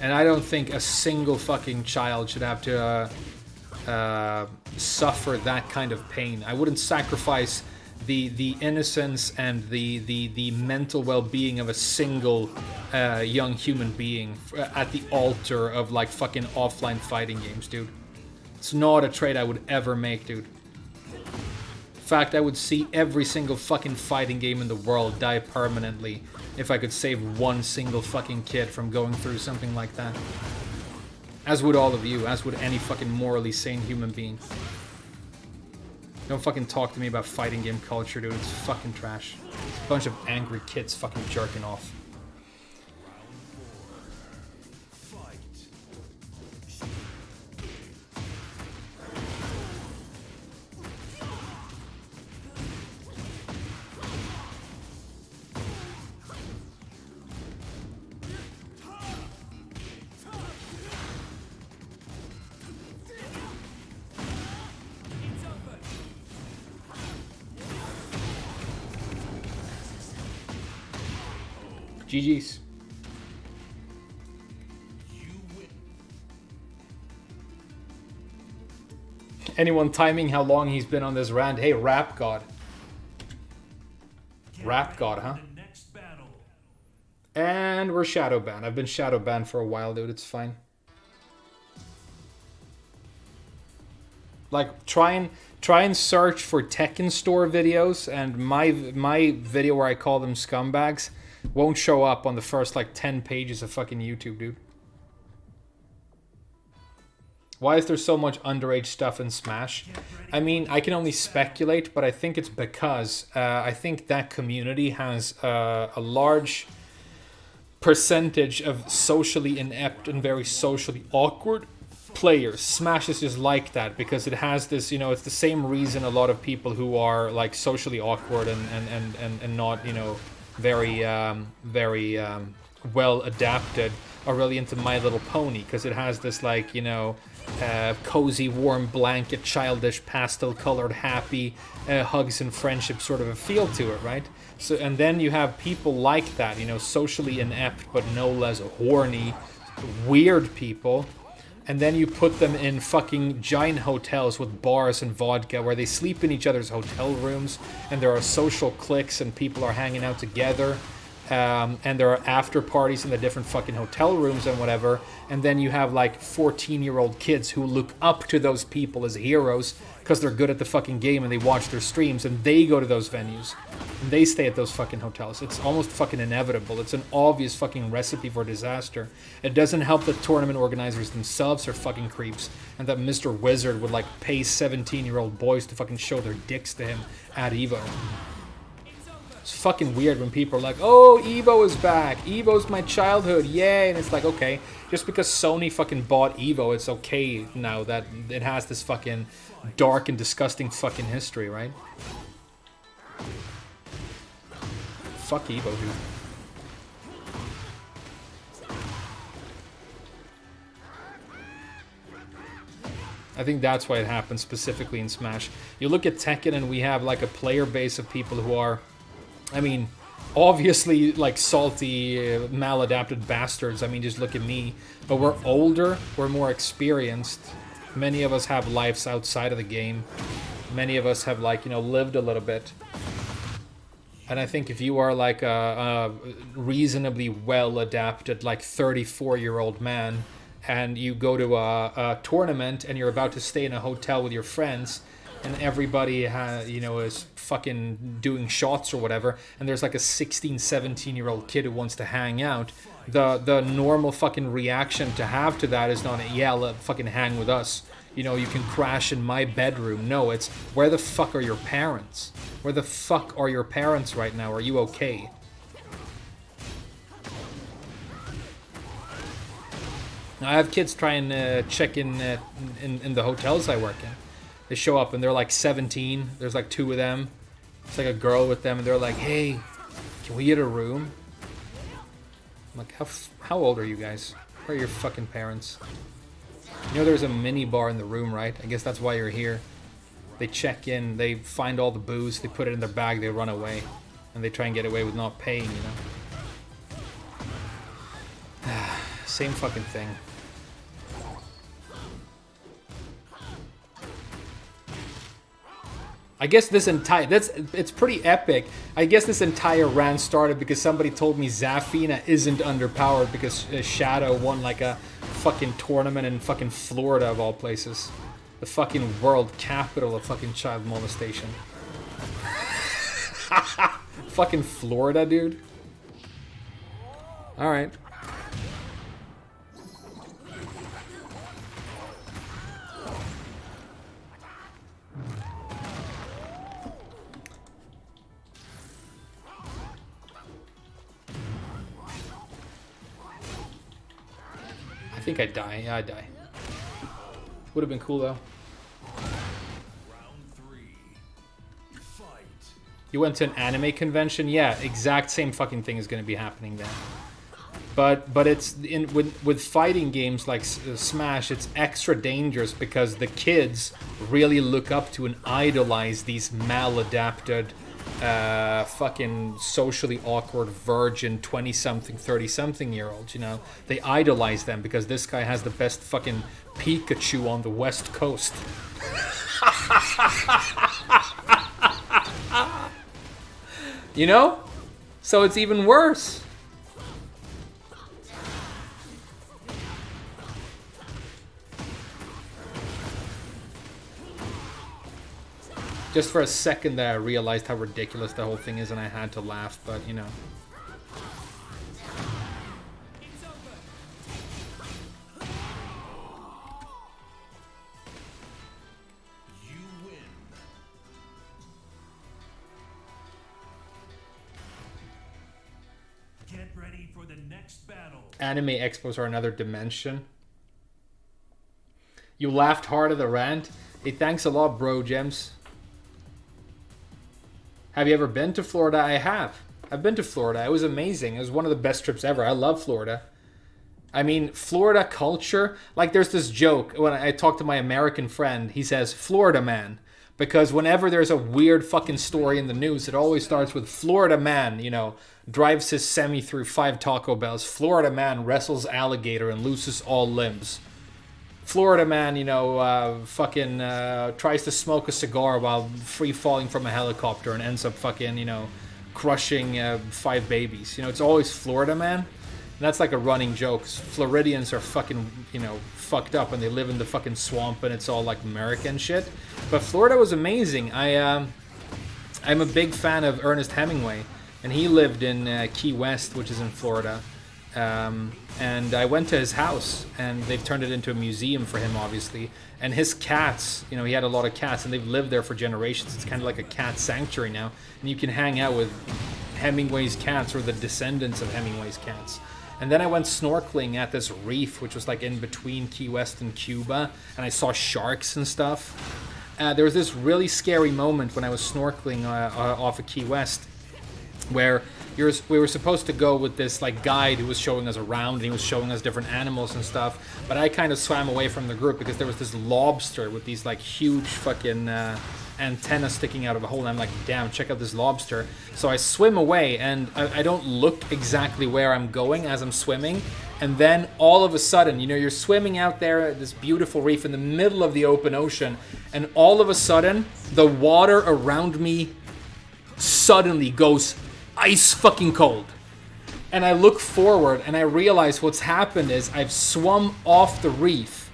And I don't think a single fucking child should have to suffer that kind of pain. I wouldn't sacrifice the innocence and the mental well-being of a single young human being at the altar of like fucking offline fighting games, dude. It's not a trade I would ever make, dude. In fact, I would see every single fucking fighting game in the world die permanently if I could save one single fucking kid from going through something like that. As would all of you, as would any fucking morally sane human being. Don't fucking talk to me about fighting game culture, dude. It's fucking trash. It's a bunch of angry kids fucking jerking off. GG's. Anyone timing how long he's been on this rant? Hey, Rap God. Rap God, huh? And we're shadow banned. I've been shadow banned for a while, dude. It's fine. Like, try and search for Tekken store videos, and my video where I call them scumbags won't show up on the first like 10 pages of fucking YouTube, dude. Why is there so much underage stuff in Smash? I mean, I can only speculate, but I think it's because I think that community has a large percentage of socially inept and very socially awkward players. Smash is just like that because it has this, you know, it's the same reason a lot of people who are like socially awkward and not, you know, very well adapted are really into My Little Pony, because it has this, like, you know, cozy, warm blanket, childish, pastel colored, happy, hugs and friendship sort of a feel to it, right? So, and then you have people like that, you know, socially inept but no less horny, weird people. And then you put them in fucking giant hotels with bars and vodka where they sleep in each other's hotel rooms, and there are social cliques and people are hanging out together. And there are after parties in the different fucking hotel rooms and whatever. And then you have like 14-year-old kids who look up to those people as heroes because they're good at the fucking game and they watch their streams, and they go to those venues and they stay at those fucking hotels. It's almost fucking inevitable. It's an obvious fucking recipe for disaster. It doesn't help that tournament organizers themselves are fucking creeps, and that Mr. Wizard would like pay 17-year-old boys to fucking show their dicks to him at EVO. It's fucking weird when people are like, oh, EVO is back. EVO's my childhood. Yay. And it's like, okay, just because Sony fucking bought EVO, it's okay now that it has this fucking dark and disgusting fucking history, right? Fuck EVO, dude. I think that's why it happens specifically in Smash. You look at Tekken and we have like a player base of people who are, I mean, obviously, like, salty, maladapted bastards. I mean, just look at me. But we're older, we're more experienced. Many of us have lives outside of the game. Many of us have, like, you know, lived a little bit. And I think if you are, like, a reasonably well-adapted, like, 34-year-old man, and you go to a tournament and you're about to stay in a hotel with your friends, and everybody you know, is fucking doing shots or whatever, and there's like a 16, 17-year-old kid who wants to hang out, the normal fucking reaction to have to that is not, yeah, let fucking hang with us. You know, you can crash in my bedroom. No, it's, where the fuck are your parents? Where the fuck are your parents right now? Are you okay? I have kids try and check in the hotels I work in. They show up and they're like 17. There's like 2 of them. It's like a girl with them, and they're like, hey, can we get a room? I'm like, how old are you guys? Where are your fucking parents? You know there's a mini bar in the room, right? I guess that's why you're here. They check in, they find all the booze, they put it in their bag, they run away. And they try and get away with not paying, you know? Same fucking thing. I guess this entire, it's pretty epic. I guess this entire rant started because somebody told me Zafina isn't underpowered because Shadow won like a fucking tournament in fucking Florida of all places. The fucking world capital of fucking child molestation. Fucking Florida, dude. Alright. I think I'd die. Yeah, I'd die. Would have been cool though. Round 3. Fight. You went to an anime convention? Yeah, exact same fucking thing is going to be happening then. But it's with fighting games like Smash, it's extra dangerous because the kids really look up to and idolize these maladapted, fucking socially awkward virgin 20-something, 30-something-year-olds, you know? They idolize them because this guy has the best fucking Pikachu on the West Coast. You know? So it's even worse. Just for a second there, I realized how ridiculous the whole thing is, and I had to laugh, but, you know. You win. Get ready for the next battle. Anime expos are another dimension. You laughed hard at the rant. Hey, thanks a lot, bro, Gems. Have you ever been to Florida? I have. I've been to Florida. It was amazing. It was one of the best trips ever. I love Florida. I mean, Florida culture, like there's this joke when I talk to my American friend, he says, Florida man. Because whenever there's a weird fucking story in the news, it always starts with Florida man, you know, drives his semi through 5 Taco Bells. Florida man wrestles alligator and loses all limbs. Florida man, you know, tries to smoke a cigar while free falling from a helicopter and ends up fucking, you know, crushing 5 babies. You know, it's always Florida man. And that's like a running joke. Floridians are fucking, you know, fucked up and they live in the fucking swamp and it's all like American shit. But Florida was amazing. I'm a big fan of Ernest Hemingway, and he lived in Key West, which is in Florida. And I went to his house, and they've turned it into a museum for him, obviously. And his cats, you know, he had a lot of cats, and they've lived there for generations. It's kind of like a cat sanctuary now, and you can hang out with Hemingway's cats or the descendants of Hemingway's cats. And then I went snorkeling at this reef, which was like in between Key West and Cuba, and I saw sharks and stuff. There was this really scary moment when I was snorkeling off of Key West, where we were supposed to go with this like guide who was showing us around, and he was showing us different animals and stuff. But I kind of swam away from the group because there was this lobster with these like huge fucking antennas sticking out of a hole. And I'm like, damn, check out this lobster. So I swim away, and I don't look exactly where I'm going as I'm swimming. And then all of a sudden, you know, you're swimming out there at this beautiful reef in the middle of the open ocean, and all of a sudden, the water around me suddenly goes ice fucking cold. And I look forward and I realize what's happened is I've swum off the reef,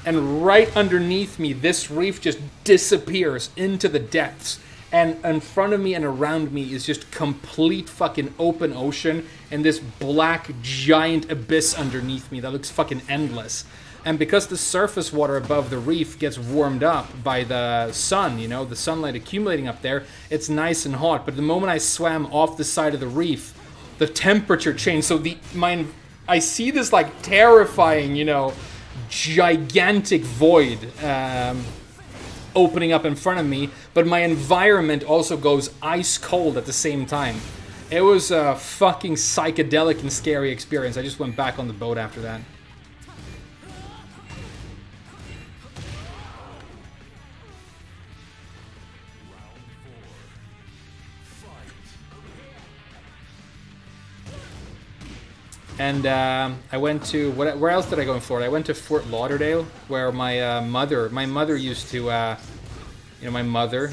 and right underneath me, this reef just disappears into the depths. And in front of me and around me is just complete fucking open ocean and this black giant abyss underneath me that looks fucking endless. And because the surface water above the reef gets warmed up by the sun, you know, the sunlight accumulating up there, it's nice and hot. But the moment I swam off the side of the reef, the temperature changed. So I see this like terrifying, you know, gigantic void opening up in front of me, but my environment also goes ice cold at the same time. It was a fucking psychedelic and scary experience. I just went back on the boat after that. And I went to, where else did I go in Florida? I went to Fort Lauderdale, where my mother used to, you know, my mother,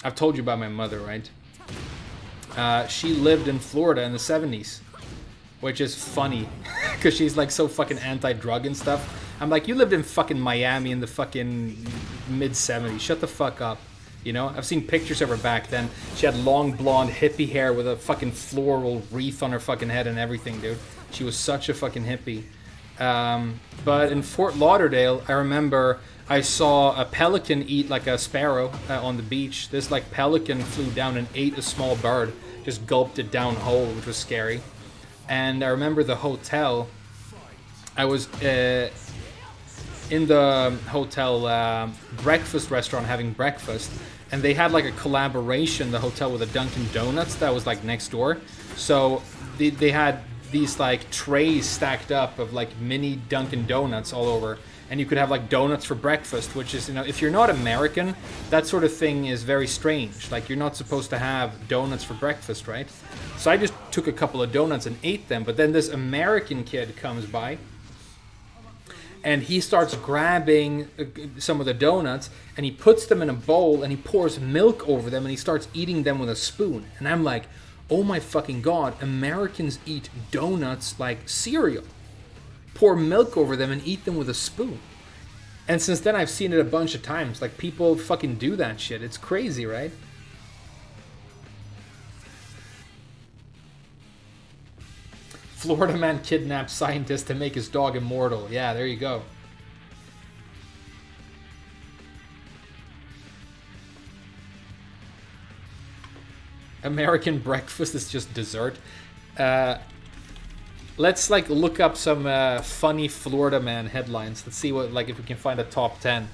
I've told you about my mother, right? She lived in Florida in the 70s, which is funny, because she's like so fucking anti-drug and stuff. I'm like, you lived in fucking Miami in the fucking mid-70s, shut the fuck up. You know, I've seen pictures of her back then. She had long blonde hippie hair with a fucking floral wreath on her fucking head and everything, dude. She was such a fucking hippie. But in Fort Lauderdale, I remember I saw a pelican eat like a sparrow on the beach. This like pelican flew down and ate a small bird, just gulped it down whole, which was scary. And I remember the hotel. I was in the hotel breakfast restaurant having breakfast, and they had like a collaboration, the hotel, with a Dunkin' Donuts that was like next door. So they had these like trays stacked up of like mini Dunkin' Donuts all over, and you could have like donuts for breakfast, which is, you know, if you're not American, that sort of thing is very strange. Like, you're not supposed to have donuts for breakfast, right? So I just took a couple of donuts and ate them, but then this American kid comes by, and he starts grabbing some of the donuts, and he puts them in a bowl, and he pours milk over them, and he starts eating them with a spoon. And I'm like, oh my fucking God, Americans eat donuts like cereal. Pour milk over them and eat them with a spoon. And since then, I've seen it a bunch of times. Like, people fucking do that shit. It's crazy, right? Florida man kidnaps scientist to make his dog immortal. Yeah, there you go. American breakfast is just dessert. Let's like look up some funny Florida man headlines. Let's see what like if we can find a top 10.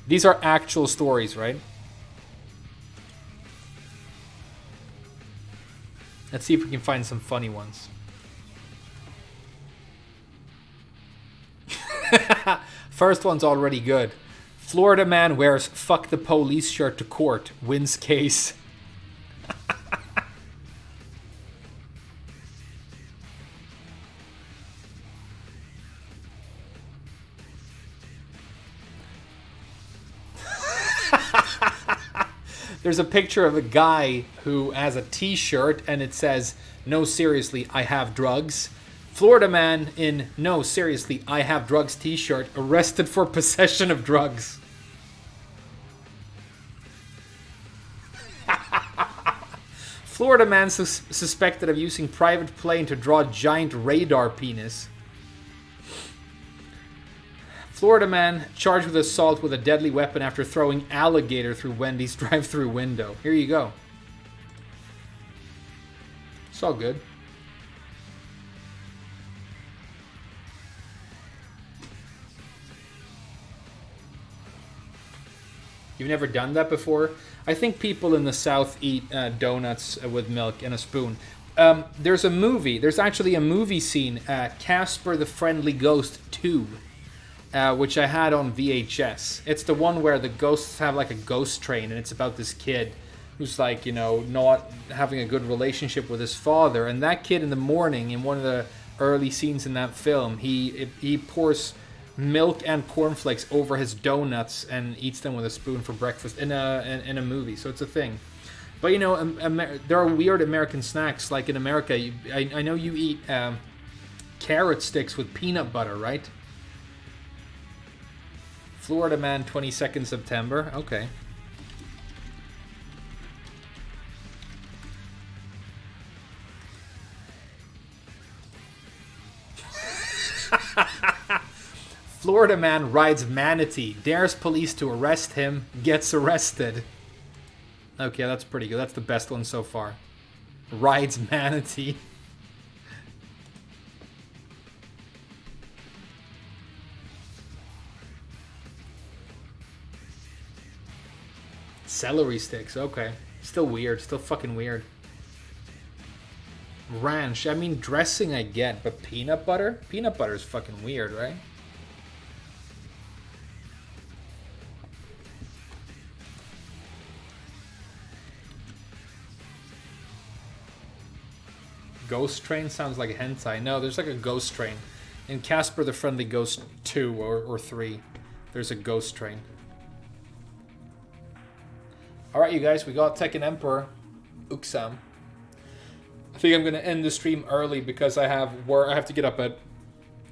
These are actual stories, right? Let's see if we can find some funny ones. First one's already good. Florida man wears "fuck the police" shirt to court, wins case. There's a picture of a guy who has a t-shirt and it says, "No, seriously, I have drugs." Florida man in "No, seriously, I have drugs" t-shirt arrested for possession of drugs. Florida man suspected of using private plane to draw giant radar penis. Florida man charged with assault with a deadly weapon after throwing alligator through Wendy's drive-thru window. Here you go. It's all good. You've never done that before? I think people in the South eat donuts with milk and a spoon. There's a movie. There's actually a movie scene, Casper the Friendly Ghost 2. Which I had on VHS. It's the one where the ghosts have like a ghost train, and it's about this kid who's like, you know, not having a good relationship with his father. And that kid in the morning, in one of the early scenes in that film, he pours milk and cornflakes over his donuts and eats them with a spoon for breakfast in a movie. So it's a thing. But you know, there are weird American snacks. Like in America, I know you eat carrot sticks with peanut butter, right? Florida man, 22nd September. Okay. Florida man rides manatee, dares police to arrest him, gets arrested. Okay, that's pretty good. That's the best one so far. Rides manatee. Celery sticks, okay. Still weird, still fucking weird. Ranch, I mean dressing I get, but peanut butter? Peanut butter is fucking weird, right? Ghost Train sounds like a hentai. No, there's like a ghost train. In Casper the Friendly Ghost 2 or 3, there's a ghost train. Alright, you guys, we got Tekken Emperor Uksam. I think I'm going to end the stream early because I have to get up at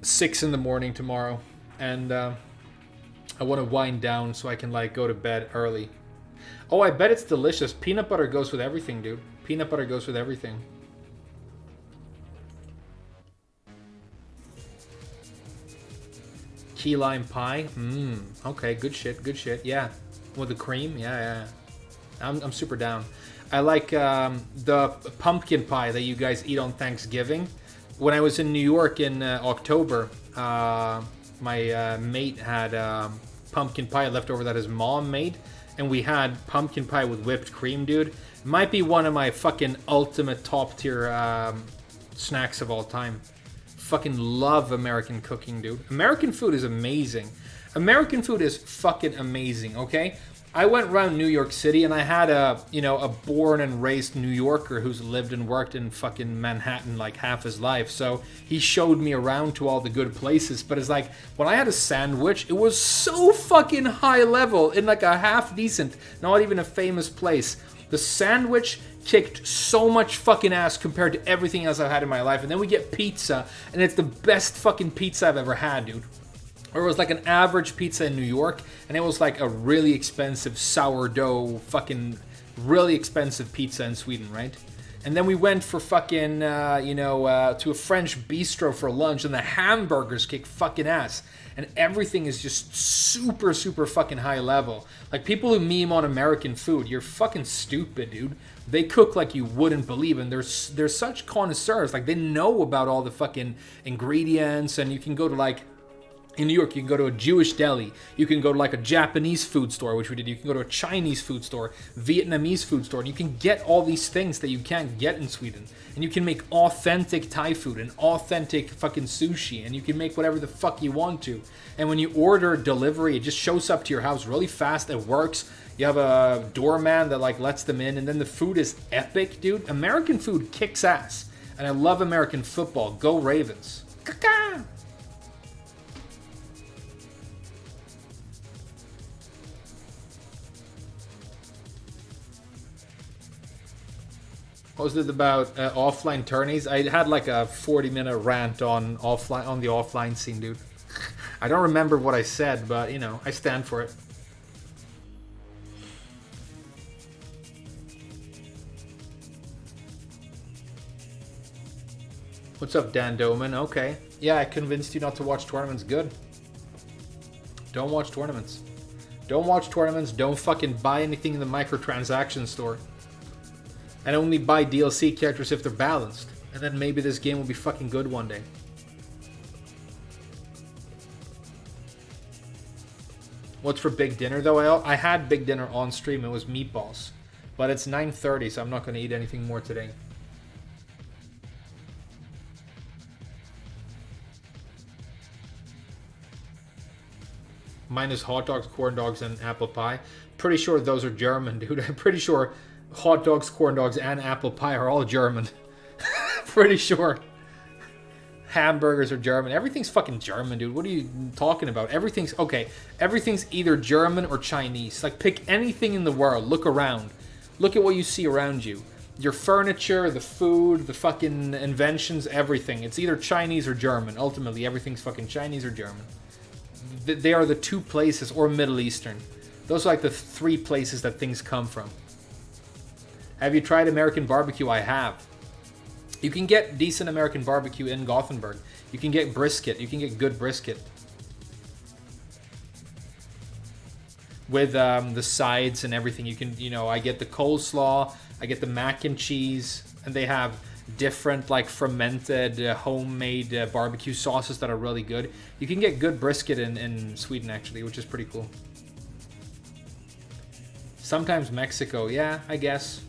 6 in the morning tomorrow. And I want to wind down so I can like go to bed early. Oh, I bet it's delicious. Peanut butter goes with everything, dude. Peanut butter goes with everything. Key lime pie? Okay, good shit, good shit. Yeah. With the cream? Yeah. I'm super down. I like the pumpkin pie that you guys eat on Thanksgiving. When I was in New York in October, my mate had pumpkin pie left over that his mom made. And we had pumpkin pie with whipped cream, dude. It might be one of my fucking ultimate top tier snacks of all time. Fucking love American cooking, dude. American food is amazing. American food is fucking amazing, okay? I went around New York City and I had a born and raised New Yorker who's lived and worked in fucking Manhattan like half his life. So he showed me around to all the good places. But it's like, when I had a sandwich, it was so fucking high level in like a half decent, not even a famous place. The sandwich kicked so much fucking ass compared to everything else I've had in my life. And then we get pizza and it's the best fucking pizza I've ever had, dude. Or it was like an average pizza in New York, and it was like a really expensive sourdough, fucking really expensive pizza in Sweden, right? And then we went for fucking, to a French bistro for lunch, and the hamburgers kick fucking ass. And everything is just super, super fucking high level. Like, people who meme on American food, you're fucking stupid, dude. They cook like you wouldn't believe, and they're such connoisseurs. Like, they know about all the fucking ingredients, and you can go to, like, in New York, you can go to a Jewish deli. You can go to like a Japanese food store, which we did. You can go to a Chinese food store, Vietnamese food store, and you can get all these things that you can't get in Sweden. And you can make authentic Thai food and authentic fucking sushi, and you can make whatever the fuck you want to. And when you order delivery, it just shows up to your house really fast. It works. You have a doorman that like lets them in, and then the food is epic, dude. American food kicks ass, and I love American football. Go Ravens! Caca! What was it about offline tourneys? I had like a 40-minute rant on the offline scene, dude. I don't remember what I said, but you know, I stand for it. What's up, Dan Doman? Okay. Yeah, I convinced you not to watch tournaments. Good. Don't watch tournaments. Don't watch tournaments. Don't fucking buy anything in the microtransaction store. And only buy DLC characters if they're balanced. And then maybe this game will be fucking good one day. What's for big dinner though? I had big dinner on stream. It was meatballs. But it's 9:30, so I'm not going to eat anything more today. Mine is hot dogs, corn dogs, and apple pie. Pretty sure those are German, dude. I'm pretty sure hot dogs, corn dogs, and apple pie are all German. Pretty sure. Hamburgers are German. Everything's fucking German, dude. What are you talking about? Everything's either German or Chinese. Like, pick anything in the world. Look around. Look at what you see around you. Your furniture, the food, the fucking inventions, everything. It's either Chinese or German. Ultimately, everything's fucking Chinese or German. They are the two places, or Middle Eastern. Those are like the three places that things come from. Have you tried American barbecue? I have. You can get decent American barbecue in Gothenburg. You can get brisket. You can get good brisket. With the sides and everything. You can, I get the coleslaw. I get the mac and cheese. And they have different, like, fermented, homemade barbecue sauces that are really good. You can get good brisket in Sweden, actually, which is pretty cool. Sometimes Mexico. Yeah, I guess.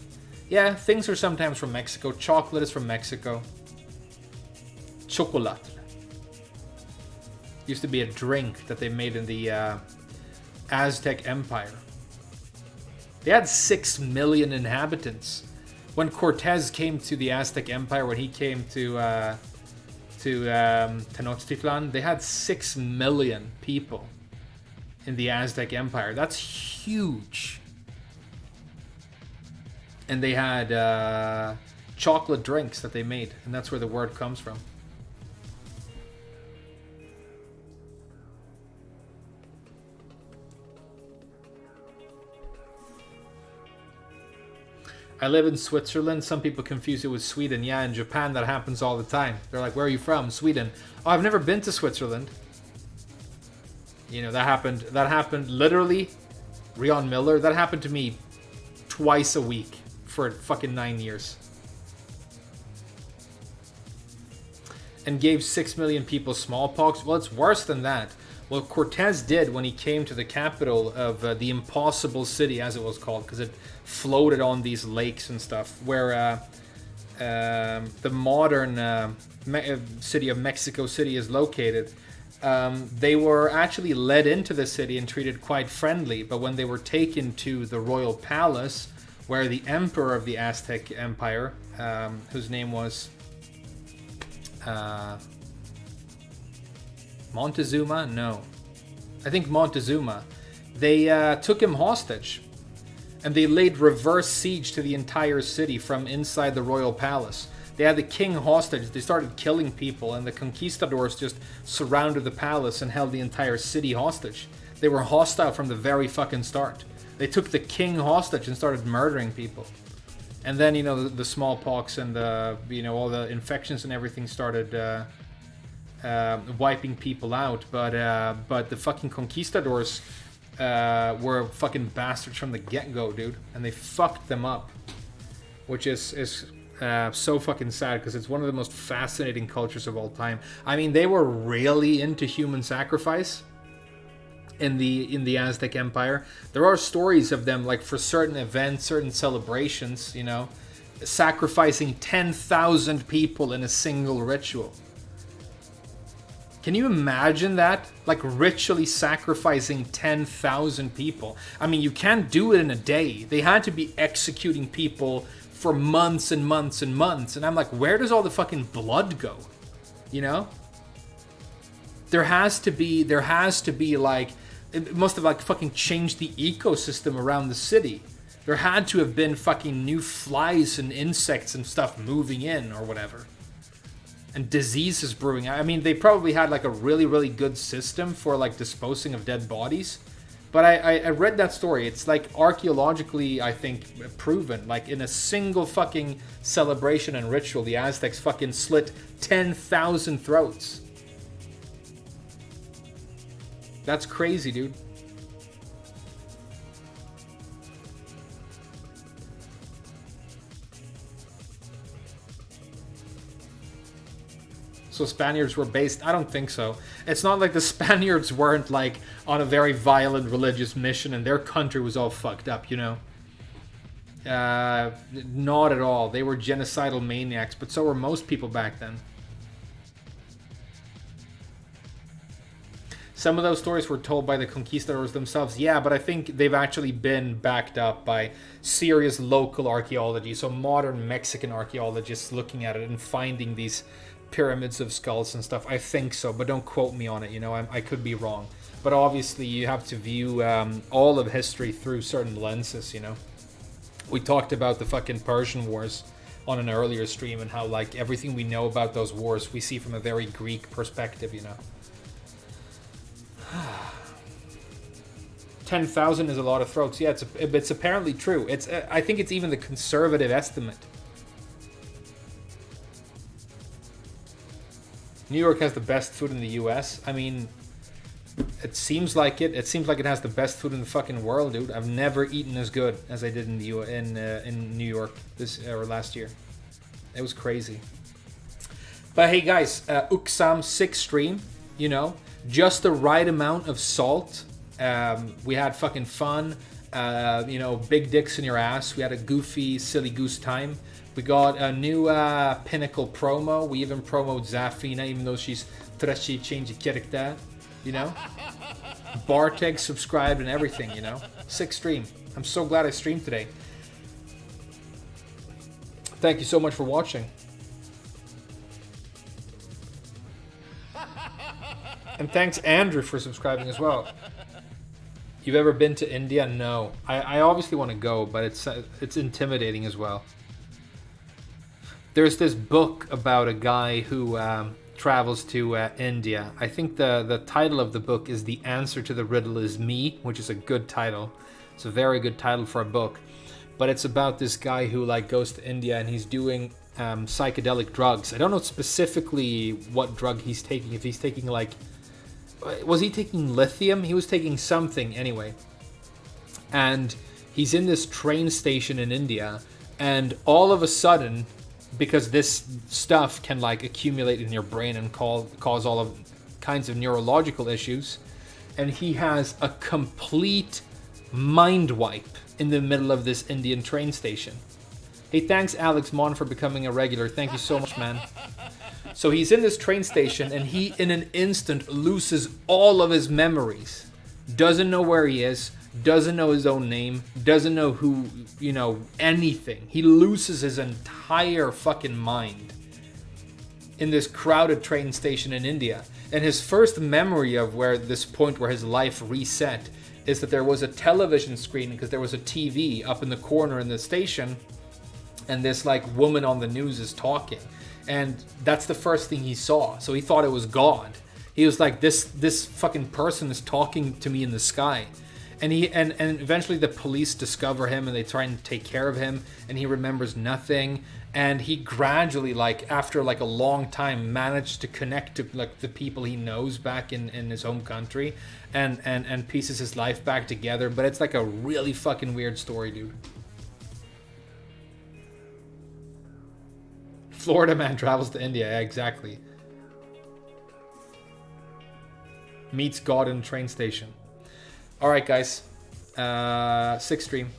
Yeah, things are sometimes from Mexico. Chocolate is from Mexico. Chocolate. Used to be a drink that they made in the Aztec Empire. They had 6 million inhabitants. When Cortez came to the Aztec Empire, when he came to Tenochtitlan, they had 6 million people in the Aztec Empire. That's huge. And they had chocolate drinks that they made, and that's where the word comes from. I live in Switzerland. Some people confuse it with Sweden. Yeah, in Japan that happens all the time. They're like, where are you from? Sweden. Oh, I've never been to Switzerland. That happened literally. Rion Miller, that happened to me twice a week for fucking 9 years. And gave 6 million people smallpox. Well, it's worse than that. What Cortez did when he came to the capital of the impossible city, as it was called, because it floated on these lakes and stuff, where the modern city of Mexico City is located. They were actually led into the city and treated quite friendly, but when they were taken to the royal palace, where the emperor of the Aztec Empire, whose name was Montezuma? No. I think Montezuma. They took him hostage. And they laid reverse siege to the entire city from inside the royal palace. They had the king hostage. They started killing people. And the conquistadors just surrounded the palace and held the entire city hostage. They were hostile from the very fucking start. They took the king hostage and started murdering people. And then, you know, the smallpox and the, you know, all the infections and everything started wiping people out. But the fucking conquistadors were fucking bastards from the get-go, dude. And they fucked them up. Which is so fucking sad, because it's one of the most fascinating cultures of all time. I mean, they were really into human sacrifice in the Aztec Empire. There are stories of them, like for certain events, certain celebrations, you know, sacrificing 10,000 people in a single ritual. Can you imagine that? Like ritually sacrificing 10,000 people. I mean, you can't do it in a day. They had to be executing people for months and months and months. And I'm like, where does all the fucking blood go? You know? There has to be like, it must have like fucking changed the ecosystem around the city. There had to have been fucking new flies and insects and stuff moving in or whatever. And diseases brewing. I mean, they probably had like a really, really good system for like disposing of dead bodies. But I read that story. It's like archaeologically, I think, proven. Like in a single fucking celebration and ritual, the Aztecs fucking slit 10,000 throats. That's crazy, dude. So Spaniards were based... I don't think so. It's not like the Spaniards weren't like on a very violent religious mission and their country was all fucked up, you know? Not at all. They were genocidal maniacs, but so were most people back then. Some of those stories were told by the conquistadors themselves. Yeah, but I think they've actually been backed up by serious local archaeology. So modern Mexican archaeologists looking at it and finding these pyramids of skulls and stuff. I think so, but don't quote me on it. You know, I could be wrong. But obviously you have to view all of history through certain lenses, you know. We talked about the fucking Persian Wars on an earlier stream and how like everything we know about those wars we see from a very Greek perspective, you know. 10,000 is a lot of throats. Yeah, it's apparently true. I think it's even the conservative estimate. New York has the best food in the U.S. I mean, it seems like it. It seems like it has the best food in the fucking world, dude. I've never eaten as good as I did in in New York last year. It was crazy. But hey, guys, Uksam 6 stream. You know, just the right amount of salt. We had fucking fun. You know, big dicks in your ass. We had a goofy, silly goose time. We got a new Pinnacle promo. We even promoted Zafina, even though she's trashy change character. You know? Bartek subscribed and everything, you know? 6 stream. I'm so glad I streamed today. Thank you so much for watching. And thanks Andrew for subscribing as well. You've ever been to India? No. I obviously want to go, but it's intimidating as well. There's this book about a guy who travels to India. I think the title of the book is The Answer to the Riddle is Me, which is a good title. It's a very good title for a book. But it's about this guy who like goes to India and he's doing psychedelic drugs. I don't know specifically what drug he's taking. If he's taking like... Was he taking lithium? He was taking something anyway. And he's in this train station in India. And all of a sudden... because this stuff can like accumulate in your brain and cause all of kinds of neurological issues, and he has a complete mind wipe in the middle of this Indian train station. Hey, thanks Alex Mon for becoming a regular. Thank you so much, man. So he's in this train station and he in an instant loses all of his memories. Doesn't know where he is, doesn't know his own name, doesn't know who, you know, anything. He loses his entire fucking mind in this crowded train station in India. And his first memory of where this point where his life reset is that there was a television screen, because there was a TV up in the corner in the station, and this like woman on the news is talking. And that's the first thing he saw. So he thought it was God. He was like, this fucking person is talking to me in the sky. And and eventually the police discover him and they try and take care of him, and he remembers nothing. And he gradually, like after like a long time, managed to connect to like the people he knows back in his home country, and pieces his life back together. But it's like a really fucking weird story, dude. Florida man travels to India. Yeah, exactly. Meets God in a train station. All right, guys. 6th stream.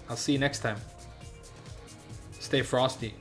I'll see you next time. Stay frosty.